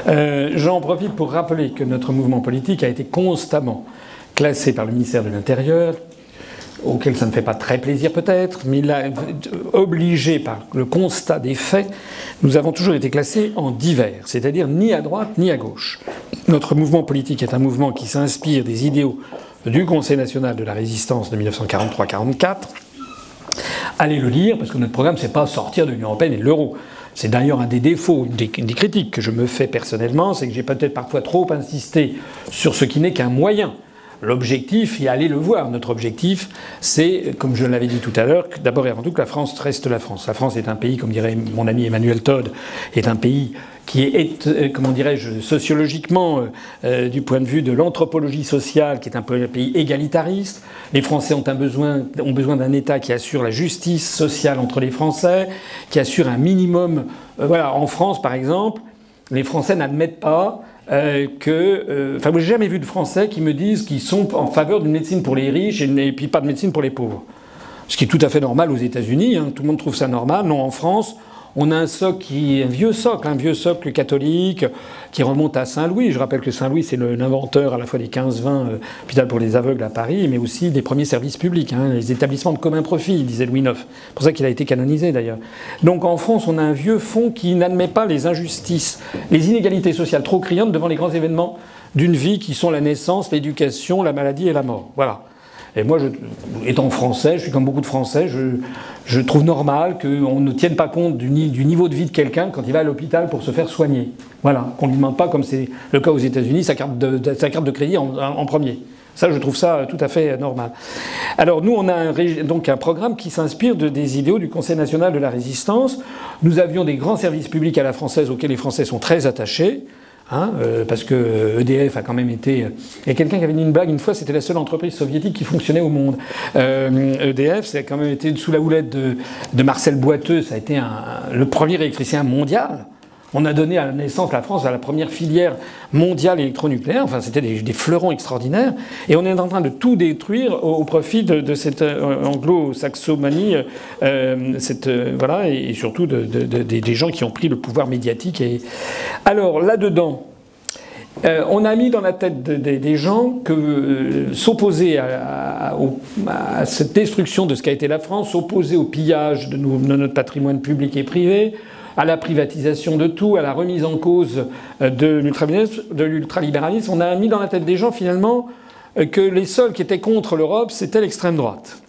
J'en profite pour rappeler que notre mouvement politique a été constamment classé par le ministère de l'Intérieur, auquel ça ne fait pas très plaisir peut-être, mais là, obligé par le constat des faits, nous avons toujours été classés en divers, c'est-à-dire ni à droite ni à gauche. Notre mouvement politique est un mouvement qui s'inspire des idéaux du Conseil national de la résistance de 1943-44. Allez le lire, parce que notre programme, c'est pas sortir de l'Union européenne et de l'euro. C'est d'ailleurs un des défauts, une des critiques que je me fais personnellement, c'est que j'ai peut-être parfois trop insisté sur ce qui n'est qu'un moyen. L'objectif, et allez le voir, notre objectif, c'est, comme je l'avais dit tout à l'heure, d'abord et avant tout que la France reste la France. La France est un pays, comme dirait mon ami Emmanuel Todd, est un pays qui est, comment dirais-je, sociologiquement, du point de vue de l'anthropologie sociale, qui est un pays égalitariste. Les Français ont besoin d'un État qui assure la justice sociale entre les Français, qui assure un minimum. Voilà, en France, par exemple, les Français n'admettent pas enfin, moi, j'ai jamais vu de Français qui me disent qu'ils sont en faveur d'une médecine pour les riches et puis pas de médecine pour les pauvres. Ce qui est tout à fait normal aux États-Unis, hein, tout le monde trouve ça normal. Non, en France, on a un vieux socle catholique qui remonte à Saint-Louis. Je rappelle que Saint-Louis, c'est l'inventeur à la fois des 15-20 hôpital pour les aveugles à Paris, mais aussi des premiers services publics, hein, les établissements de commun profit, disait Louis IX. C'est pour ça qu'il a été canonisé d'ailleurs. Donc en France, on a un vieux fond qui n'admet pas les injustices, les inégalités sociales trop criantes devant les grands événements d'une vie qui sont la naissance, l'éducation, la maladie et la mort. Voilà. Et moi, étant français, je suis comme beaucoup de Français, je trouve normal qu'on ne tienne pas compte du niveau de vie de quelqu'un quand il va à l'hôpital pour se faire soigner. Voilà, qu'on ne lui demande pas, comme c'est le cas aux États-Unis, sa carte de crédit en premier. Ça, je trouve ça tout à fait normal. Alors nous, on a donc un programme qui s'inspire des idéaux du Conseil national de la résistance. Nous avions des grands services publics à la française auxquels les Français sont très attachés. Hein, parce que EDF a quand même été... Il y a quelqu'un qui avait dit une blague une fois, c'était la seule entreprise soviétique qui fonctionnait au monde. EDF, ça a quand même été sous la houlette de Marcel Boiteux, ça a été le premier électricien mondial. On a donné à la naissance la France à la première filière mondiale électronucléaire. Enfin, c'était des fleurons extraordinaires. Et on est en train de tout détruire au profit de cette anglo-saxomanie, voilà, et surtout des gens qui ont pris le pouvoir médiatique. Alors, là-dedans, on a mis dans la tête des gens que s'opposer à cette destruction de ce qu'a été la France, s'opposer au pillage de notre patrimoine public et privé, à la privatisation de tout, à la remise en cause de l'ultralibéralisme, on a mis dans la tête des gens finalement que les seuls qui étaient contre l'Europe, c'était l'extrême droite.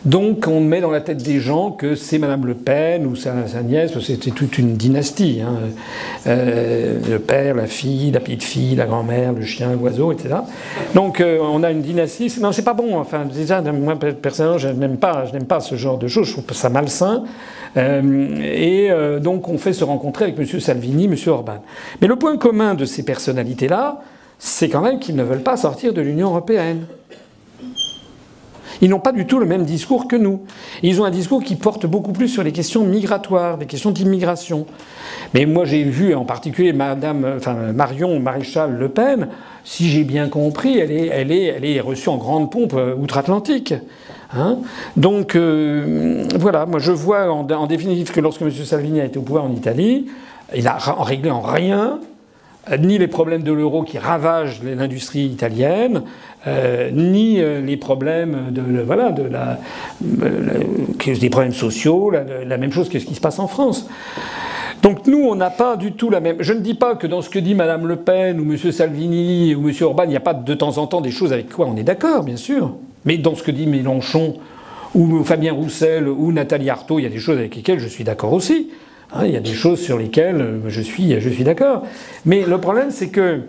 Donc on met dans la tête des gens que c'est Madame Le Pen ou sa nièce, parce que c'était toute une dynastie. Hein. Le père, la fille, la petite fille, la grand-mère, le chien, l'oiseau, etc. Donc on a une dynastie. Non, c'est pas bon. Enfin, déjà, moi personnellement, je n'aime pas ce genre de choses. Je trouve ça malsain. Donc on fait se rencontrer avec M. Salvini, M. Orban. Mais le point commun de ces personnalités-là, c'est quand même qu'ils ne veulent pas sortir de l'Union européenne. Ils n'ont pas du tout le même discours que nous. Ils ont un discours qui porte beaucoup plus sur les questions migratoires, des questions d'immigration. Mais moi j'ai vu en particulier Marion Maréchal Le Pen, si j'ai bien compris, elle est reçue en grande pompe outre-Atlantique. Hein, donc voilà, moi je vois en définitive que lorsque M. Salvini a été au pouvoir en Italie, il n'a réglé en rien ni les problèmes de l'euro qui ravagent l'industrie italienne, ni les problèmes des problèmes sociaux, la même chose que ce qui se passe en France. Donc nous, on n'a pas du tout la même... Je ne dis pas que dans ce que dit Mme Le Pen ou M. Salvini ou M. Orban, il n'y a pas de temps en temps des choses avec quoi on est d'accord, bien sûr. Mais dans ce que dit Mélenchon ou Fabien Roussel ou Nathalie Arthaud, il y a des choses avec lesquelles je suis d'accord aussi. Hein, il y a des choses sur lesquelles je suis d'accord. Mais le problème, c'est que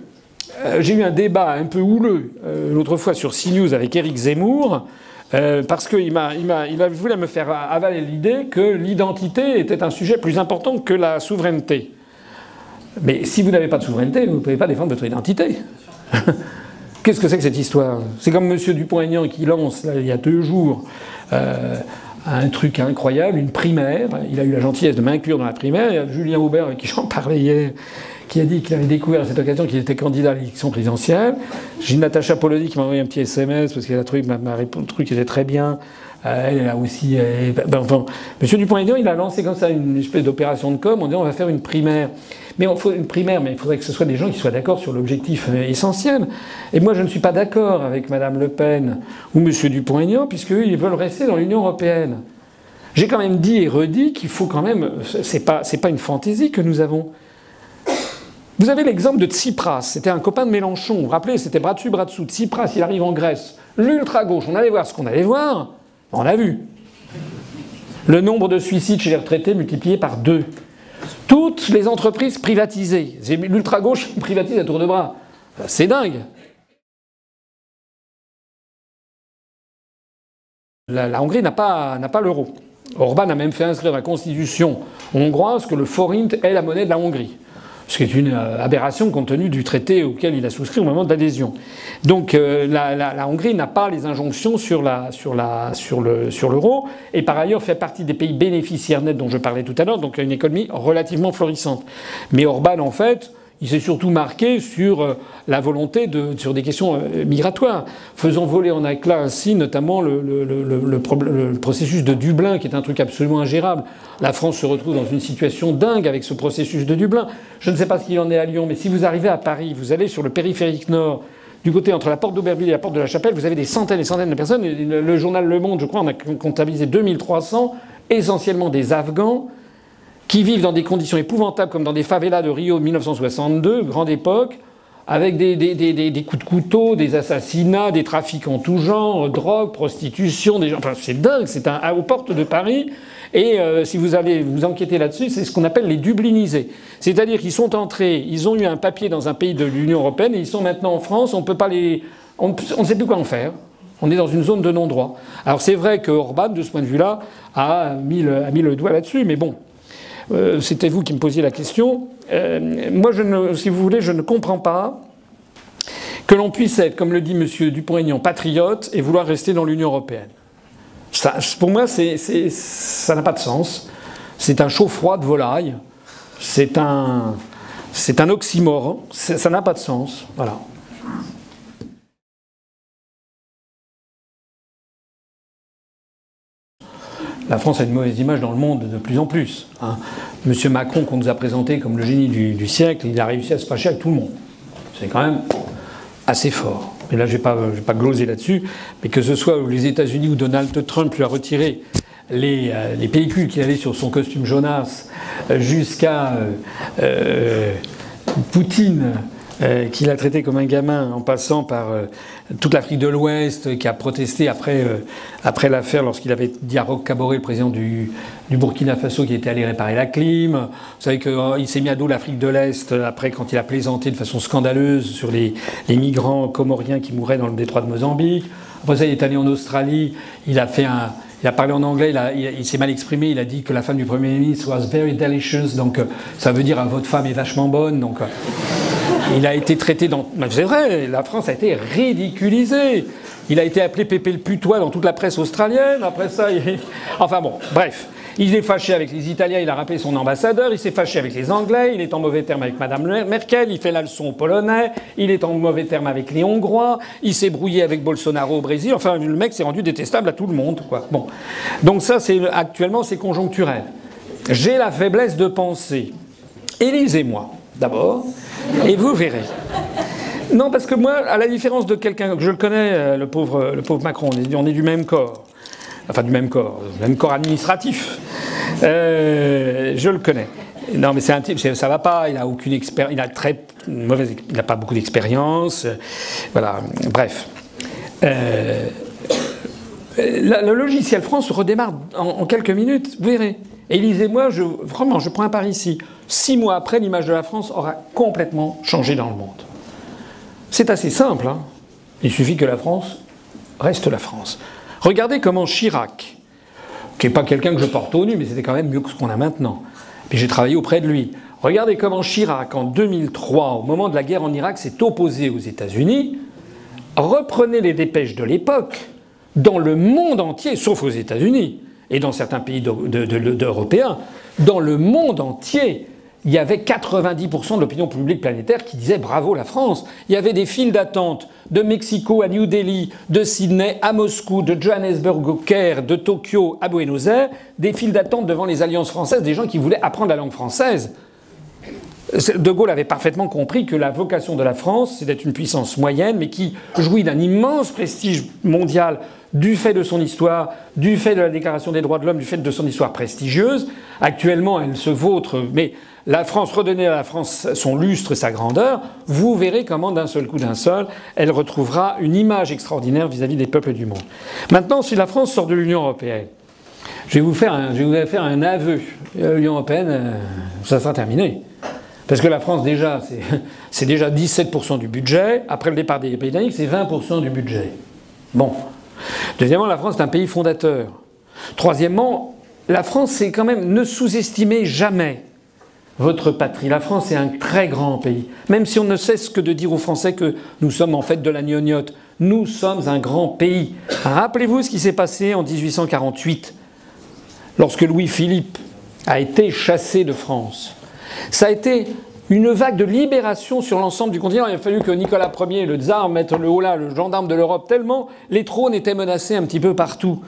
j'ai eu un débat un peu houleux l'autre fois sur CNews avec Éric Zemmour, parce qu'il voulait me faire avaler l'idée que l'identité était un sujet plus important que la souveraineté. Mais si vous n'avez pas de souveraineté, vous ne pouvez pas défendre votre identité. Qu'est-ce que c'est que cette histoire? C'est comme M. Dupont-Aignan qui lance, là, il y a 2 jours, un truc incroyable, une primaire. Il a eu la gentillesse de m'inclure dans la primaire. Il y a Julien Aubert, avec qui j'en parlais hier, qui a dit qu'il avait découvert à cette occasion qu'il était candidat à l'élection présidentielle. J'ai Natacha Polony qui m'a envoyé un petit SMS parce qu'elle a trouvé que ma réponse, le truc était très bien. Elle a aussi... M. Dupont-Aignan, il a lancé comme ça une espèce d'opération de com' en disant on va faire une primaire. Mais il faudrait que ce soit des gens qui soient d'accord sur l'objectif essentiel. Et moi, je ne suis pas d'accord avec Mme Le Pen ou M. Dupont-Aignan, puisqu'eux, ils veulent rester dans l'Union européenne. J'ai quand même dit et redit qu'il faut quand même... C'est pas une fantaisie que nous avons. Vous avez l'exemple de Tsipras. C'était un copain de Mélenchon. Vous vous rappelez, c'était bras dessus, bras dessous. Tsipras, il arrive en Grèce. L'ultra-gauche, on allait voir ce qu'on allait voir. On l'a vu. Le nombre de suicides chez les retraités multiplié par 2. Toutes les entreprises privatisées. L'ultra-gauche privatise à tour de bras. C'est dingue. La Hongrie n'a pas l'euro. Orbán a même fait inscrire dans la constitution hongroise que le forint est la monnaie de la Hongrie. Ce qui est une aberration compte tenu du traité auquel il a souscrit au moment de l'adhésion. Donc la Hongrie n'a pas les injonctions sur l'euro et par ailleurs fait partie des pays bénéficiaires nets dont je parlais tout à l'heure, donc une économie relativement florissante. Mais Orbán, en fait, il s'est surtout marqué sur la volonté sur des questions migratoires, faisant voler en éclats ainsi notamment le processus de Dublin, qui est un truc absolument ingérable. La France se retrouve dans une situation dingue avec ce processus de Dublin. Je ne sais pas ce qu'il en est à Lyon, mais si vous arrivez à Paris, vous allez sur le périphérique nord, du côté entre la porte d'Aubervilliers et la porte de la Chapelle, vous avez des centaines et centaines de personnes. Le journal Le Monde, je crois, en a comptabilisé 2300, essentiellement des Afghans, qui vivent dans des conditions épouvantables, comme dans des favelas de Rio 1962, grande époque, avec des coups de couteau, des assassinats, des trafics en tout genre, drogue, prostitution, des gens. Enfin, c'est dingue, c'est aux portes de Paris. Et si vous allez vous enquêter là-dessus, c'est ce qu'on appelle les dublinisés. C'est-à-dire qu'ils sont entrés, ils ont eu un papier dans un pays de l'Union européenne, et ils sont maintenant en France, on peut pas on ne sait plus quoi en faire. On est dans une zone de non-droit. Alors c'est vrai que Orbán, de ce point de vue-là, a mis le doigt là-dessus, mais bon. C'était vous qui me posiez la question. Moi, si vous voulez, je ne comprends pas que l'on puisse être, comme le dit M. Dupont-Aignan, patriote et vouloir rester dans l'Union européenne. Ça, pour moi, ça n'a pas de sens. C'est un chaud-froid de volaille. C'est un oxymore. Ça n'a pas de sens. Voilà. La France a une mauvaise image dans le monde de plus en plus. Hein. Monsieur Macron, qu'on nous a présenté comme le génie du siècle, il a réussi à se fâcher avec tout le monde. C'est quand même assez fort. Et là, je ne vais pas gloser là-dessus, mais que ce soit les États-Unis où Donald Trump lui a retiré les pellicules qu'il avait sur son costume jaunasse, jusqu'à Poutine, qu'il a traité comme un gamin, en passant par toute l'Afrique de l'Ouest, qui a protesté après l'affaire lorsqu'il avait dit à Roch Kaboré, le président du Burkina Faso, qui était allé réparer la clim. Vous savez qu'il s'est mis à dos l'Afrique de l'Est après, quand il a plaisanté de façon scandaleuse sur les migrants comoriens qui mouraient dans le détroit de Mozambique. Après ça, il est allé en Australie, il a parlé en anglais, il s'est mal exprimé, il a dit que la femme du Premier ministre was very delicious, donc ça veut dire votre femme est vachement bonne, donc il a été traité dans... C'est vrai, la France a été ridiculisée. Il a été appelé Pépé le putois dans toute la presse australienne, après ça... Enfin bon, bref. Il est fâché avec les Italiens, il a rappelé son ambassadeur, il s'est fâché avec les Anglais, il est en mauvais terme avec Madame Merkel, il fait la leçon aux Polonais, il est en mauvais terme avec les Hongrois, il s'est brouillé avec Bolsonaro au Brésil, enfin le mec s'est rendu détestable à tout le monde, quoi. Bon. Donc ça, actuellement, c'est conjoncturel. J'ai la faiblesse de penser. Élisez-moi, d'abord, et vous verrez. Non, parce que moi, à la différence de quelqu'un que je le connais, le pauvre Macron, on est du même corps. Enfin, du même corps administratif. Je le connais. Non, mais c'est un type, ça va pas. Il a aucune expérience. Il n'a pas beaucoup d'expérience. Voilà. Bref. Le logiciel France redémarre en quelques minutes. Vous verrez. Et lisez-moi, vraiment, je prends un pari ici. 6 mois après, l'image de la France aura complètement changé dans le monde. C'est assez simple. Hein. Il suffit que la France reste la France. Regardez comment Chirac, qui n'est pas quelqu'un que je porte au nu, mais c'était quand même mieux que ce qu'on a maintenant. Puis j'ai travaillé auprès de lui. Regardez comment Chirac, en 2003, au moment de la guerre en Irak, s'est opposé aux États-Unis. Reprenez les dépêches de l'époque, dans le monde entier, sauf aux États-Unis, et dans certains pays européens, dans le monde entier, il y avait 90% de l'opinion publique planétaire qui disait bravo la France. Il y avait des files d'attente de Mexico à New Delhi, de Sydney à Moscou, de Johannesburg au Caire, de Tokyo à Buenos Aires, des files d'attente devant les alliances françaises, des gens qui voulaient apprendre la langue française. De Gaulle avait parfaitement compris que la vocation de la France, c'est d'être une puissance moyenne, mais qui jouit d'un immense prestige mondial du fait de son histoire, du fait de la Déclaration des droits de l'homme, du fait de son histoire prestigieuse. Actuellement, elle se vautre, mais la France, redonner à la France son lustre, sa grandeur, vous verrez comment d'un seul coup, elle retrouvera une image extraordinaire vis-à-vis des peuples du monde. Maintenant, si la France sort de l'Union européenne, je vais vous faire un aveu. L'Union européenne, ça sera terminé. Parce que la France, déjà, c'est déjà 17% du budget. Après le départ des Britanniques, c'est 20% du budget. Bon. Deuxièmement, la France est un pays fondateur. Troisièmement, la France, c'est quand même... Ne sous-estimez jamais votre patrie. La France est un très grand pays. Même si on ne cesse que de dire aux Français que nous sommes en fait de la gnognotte. Nous sommes un grand pays. Rappelez-vous ce qui s'est passé en 1848, lorsque Louis-Philippe a été chassé de France. Ça a été une vague de libération sur l'ensemble du continent. Il a fallu que Nicolas Ier, le tsar, mette le holà, le gendarme de l'Europe, tellement les trônes étaient menacés un petit peu partout.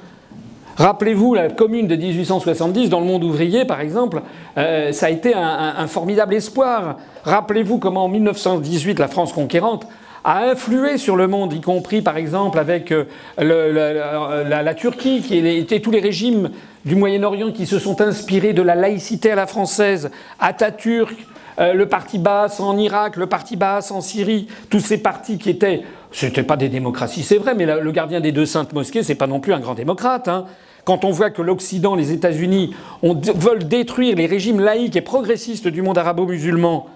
Rappelez-vous la Commune de 1870, dans le monde ouvrier par exemple, ça a été un formidable espoir. Rappelez-vous comment en 1918, la France conquérante a influé sur le monde, y compris par exemple avec la Turquie, et tous les régimes du Moyen-Orient qui se sont inspirés de la laïcité à la française, Atatürk, le parti Baas en Irak, le parti Baas en Syrie, tous ces partis qui étaient... C'était pas des démocraties, c'est vrai, mais le gardien des deux saintes mosquées, c'est pas non plus un grand démocrate, hein. Quand on voit que l'Occident, les États-Unis, veulent détruire les régimes laïques et progressistes du monde arabo-musulman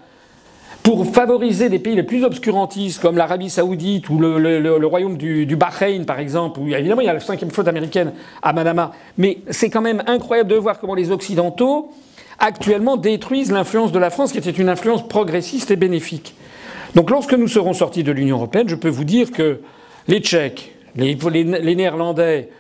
pour favoriser des pays les plus obscurantistes comme l'Arabie Saoudite ou le royaume du Bahreïn, par exemple, où évidemment il y a la 5e flotte américaine à Manama. Mais c'est quand même incroyable de voir comment les Occidentaux, actuellement, détruisent l'influence de la France, qui était une influence progressiste et bénéfique. Donc lorsque nous serons sortis de l'Union européenne, je peux vous dire que les Tchèques, les Néerlandais,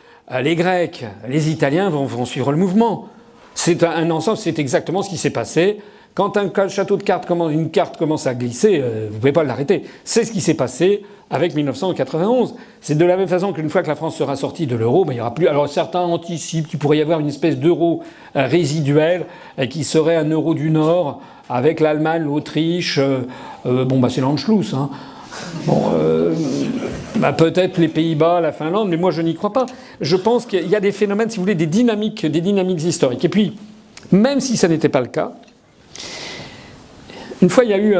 les Grecs, les Italiens vont suivre le mouvement. C'est un ensemble, c'est exactement ce qui s'est passé. Quand un château de cartes, une carte commence à glisser, vous ne pouvez pas l'arrêter. C'est ce qui s'est passé avec 1991. C'est de la même façon qu'une fois que la France sera sortie de l'euro, il n'y aura plus... Alors certains anticipent qu'il pourrait y avoir une espèce d'euro résiduel qui serait un euro du Nord avec l'Allemagne, l'Autriche... c'est l'Anschluss, hein. Peut-être les Pays-Bas, la Finlande, mais moi je n'y crois pas. Je pense qu'il y a des phénomènes, si vous voulez, des dynamiques historiques. Et puis, même si ça n'était pas le cas, une fois il y a eu,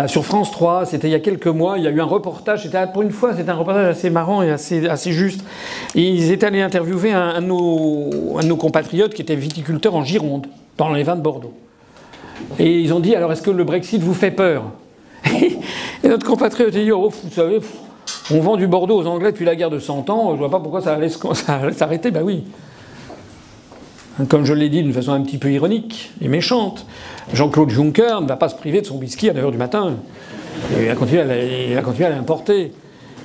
sur France 3, c'était il y a quelques mois, il y a eu un reportage, pour une fois c'était un reportage assez marrant et assez juste. Et ils étaient allés interviewer un de nos compatriotes qui était viticulteur en Gironde, dans les vins de Bordeaux. Et ils ont dit, alors est-ce que le Brexit vous fait peur? Et notre compatriote a dit, oh, vous savez, on vend du Bordeaux aux Anglais depuis la guerre de 100 ans, je vois pas pourquoi ça allait s'arrêter. Ben oui. Comme je l'ai dit d'une façon un petit peu ironique et méchante, Jean-Claude Juncker ne va pas se priver de son whisky à 9 h du matin. Il va continuer à l'importer.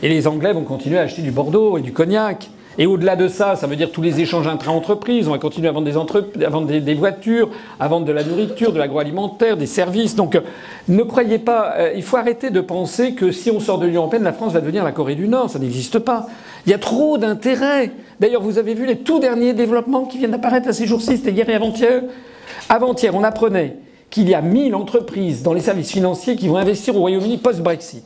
Et les Anglais vont continuer à acheter du Bordeaux et du cognac. Et au-delà de ça, ça veut dire tous les échanges intra-entreprises. On va continuer à vendre des voitures, à vendre de la nourriture, de l'agroalimentaire, des services. Donc ne croyez pas, il faut arrêter de penser que si on sort de l'Union européenne, la France va devenir la Corée du Nord. Ça n'existe pas. Il y a trop d'intérêts. D'ailleurs, vous avez vu les tout derniers développements qui viennent d'apparaître à ces jours-ci, c'était hier et avant-hier. Avant-hier, on apprenait qu'il y a 1000 entreprises dans les services financiers qui vont investir au Royaume-Uni post-Brexit.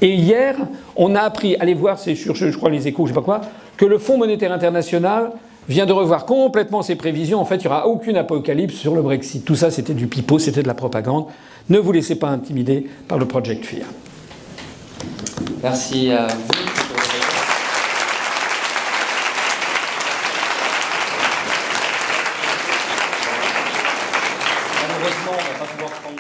Et hier, on a appris, allez voir, c'est sur, je crois, les Échos, je sais pas quoi, que le Fonds monétaire international vient de revoir complètement ses prévisions. En fait, il n'y aura aucune apocalypse sur le Brexit. Tout ça, c'était du pipeau, c'était de la propagande. Ne vous laissez pas intimider par le Project Fear. Merci à vous. Malheureusement, on ne va pas pouvoir prendre...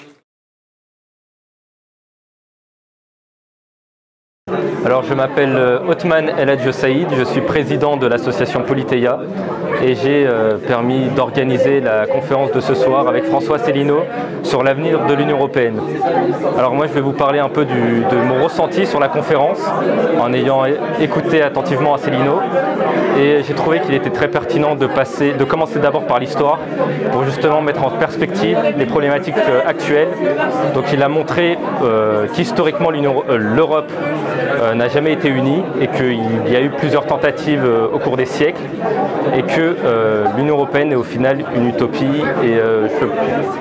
Alors je m'appelle Othman El Hadjo Saïd, je suis président de l'association Politeia et j'ai permis d'organiser la conférence de ce soir avec François Asselineau sur l'avenir de l'Union européenne. Alors moi je vais vous parler un peu de mon ressenti sur la conférence en ayant écouté attentivement Asselineau et j'ai trouvé qu'il était très pertinent de commencer d'abord par l'histoire pour justement mettre en perspective les problématiques actuelles. Donc il a montré qu'historiquement l'Europe n'a jamais été unie et qu'il y a eu plusieurs tentatives au cours des siècles et que l'Union européenne est au final une utopie. Et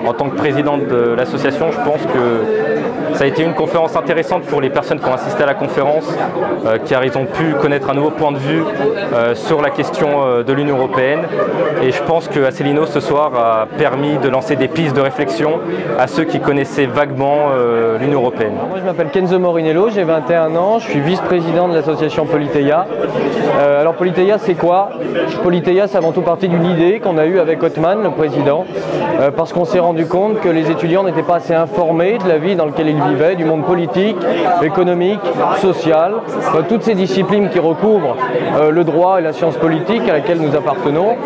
en tant que président de l'association, je pense que ça a été une conférence intéressante pour les personnes qui ont assisté à la conférence car ils ont pu connaître un nouveau point de vue sur la question de l'Union européenne. Et je pense que Asselineau ce soir a permis de lancer des pistes de réflexion à ceux qui connaissaient vaguement l'Union européenne. Alors moi je m'appelle Kenzo Morinello, j'ai 21 ans, je suis vice-président de l'association Politeia. Alors Politeia, c'est quoi? Politeia, c'est avant tout partie d'une idée qu'on a eue avec Othman, le président, parce qu'on s'est rendu compte que les étudiants n'étaient pas assez informés de la vie dans laquelle ils vivaient, du monde politique, économique, social, toutes ces disciplines qui recouvrent le droit et la science politique à laquelle nous appartenons.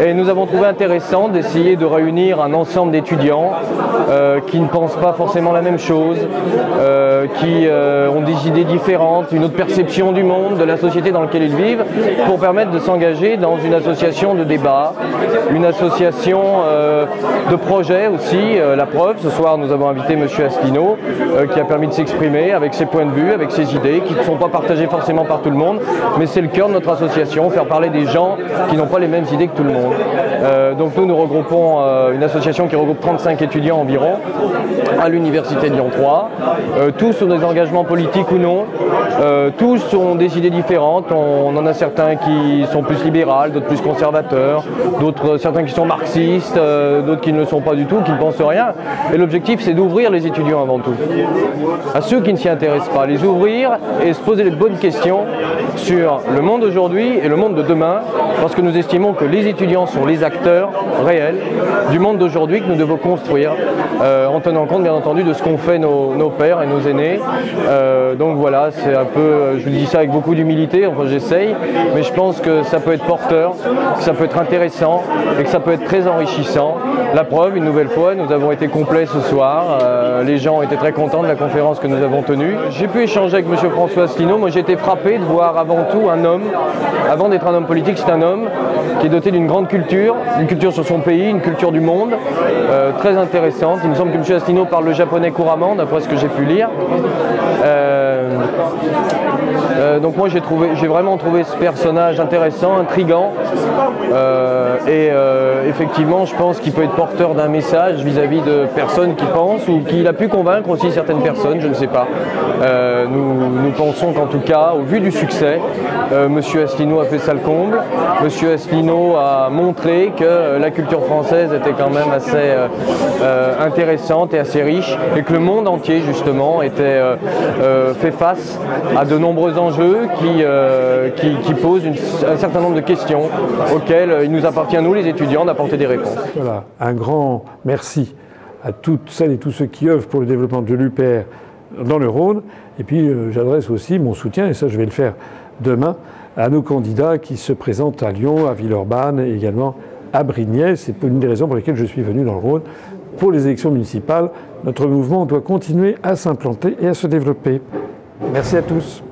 Et nous avons trouvé intéressant d'essayer de réunir un ensemble d'étudiants qui ne pensent pas forcément la même chose, qui ont des idées différentes, une autre perception du monde, de la société dans laquelle ils vivent, pour permettre de s'engager dans une association de débat, une association de projet aussi. La preuve, ce soir nous avons invité M. Asselineau qui a permis de s'exprimer avec ses points de vue, avec ses idées, qui ne sont pas partagées forcément par tout le monde, mais c'est le cœur de notre association, faire parler des gens qui n'ont pas les mêmes idées que tout le monde. Donc nous regroupons une association qui regroupe 35 étudiants environ à l'université de Lyon 3. Tous ont des engagements politiques ou non, tous ont des idées différentes. On en a certains qui sont plus libérales, d'autres plus conservateurs, d'autres certains qui sont marxistes, d'autres qui ne le sont pas du tout, qui ne pensent rien. Et l'objectif, c'est d'ouvrir les étudiants avant tout, à ceux qui ne s'y intéressent pas, les ouvrir et se poser les bonnes questions sur le monde d'aujourd'hui et le monde de demain, parce que nous estimons que les étudiants sont les acteurs réels du monde d'aujourd'hui que nous devons construire, en tenant compte bien entendu de ce qu'ont fait nos pères et nos aînés. Donc voilà, c'est un peu, je vous dis ça avec beaucoup d'humilité, enfin j'essaye, mais je pense que ça peut être porteur, que ça peut être intéressant et que ça peut être très enrichissant. La preuve, une nouvelle fois, nous avons été complets ce soir, les gens ont été très contents de la conférence que nous avons tenue. J'ai pu échanger avec M. François Asselineau. Moi j'ai été frappé de voir avant tout un homme, avant d'être un homme politique, c'est un homme qui est doté d'une grande culture, une culture sur son pays, une culture du monde, très intéressante. Il me semble que M. Asselineau parle le japonais couramment, d'après ce que j'ai pu lire. Donc moi j'ai vraiment trouvé ce personnage intéressant, intriguant, et effectivement je pense qu'il peut être porteur d'un message vis-à-vis de personnes qui pensent, ou qu'il a pu convaincre aussi certaines personnes, je ne sais pas. Nous pensons qu'en tout cas, au vu du succès, M. Asselineau a fait ça le comble. M. Asselineau a montré que la culture française était quand même assez intéressante et assez riche, et que le monde entier justement était fait face à de nombreux enjeux qui posent un certain nombre de questions auxquelles il nous appartient, nous les étudiants, d'apporter des réponses. Voilà, un grand merci à toutes celles et tous ceux qui œuvrent pour le développement de l'UPR dans le Rhône. Et puis j'adresse aussi mon soutien, et ça je vais le faire demain, à nos candidats qui se présentent à Lyon, à Villeurbanne et également à Brignais. C'est une des raisons pour lesquelles je suis venu dans le Rhône. Pour les élections municipales, notre mouvement doit continuer à s'implanter et à se développer. Merci à tous.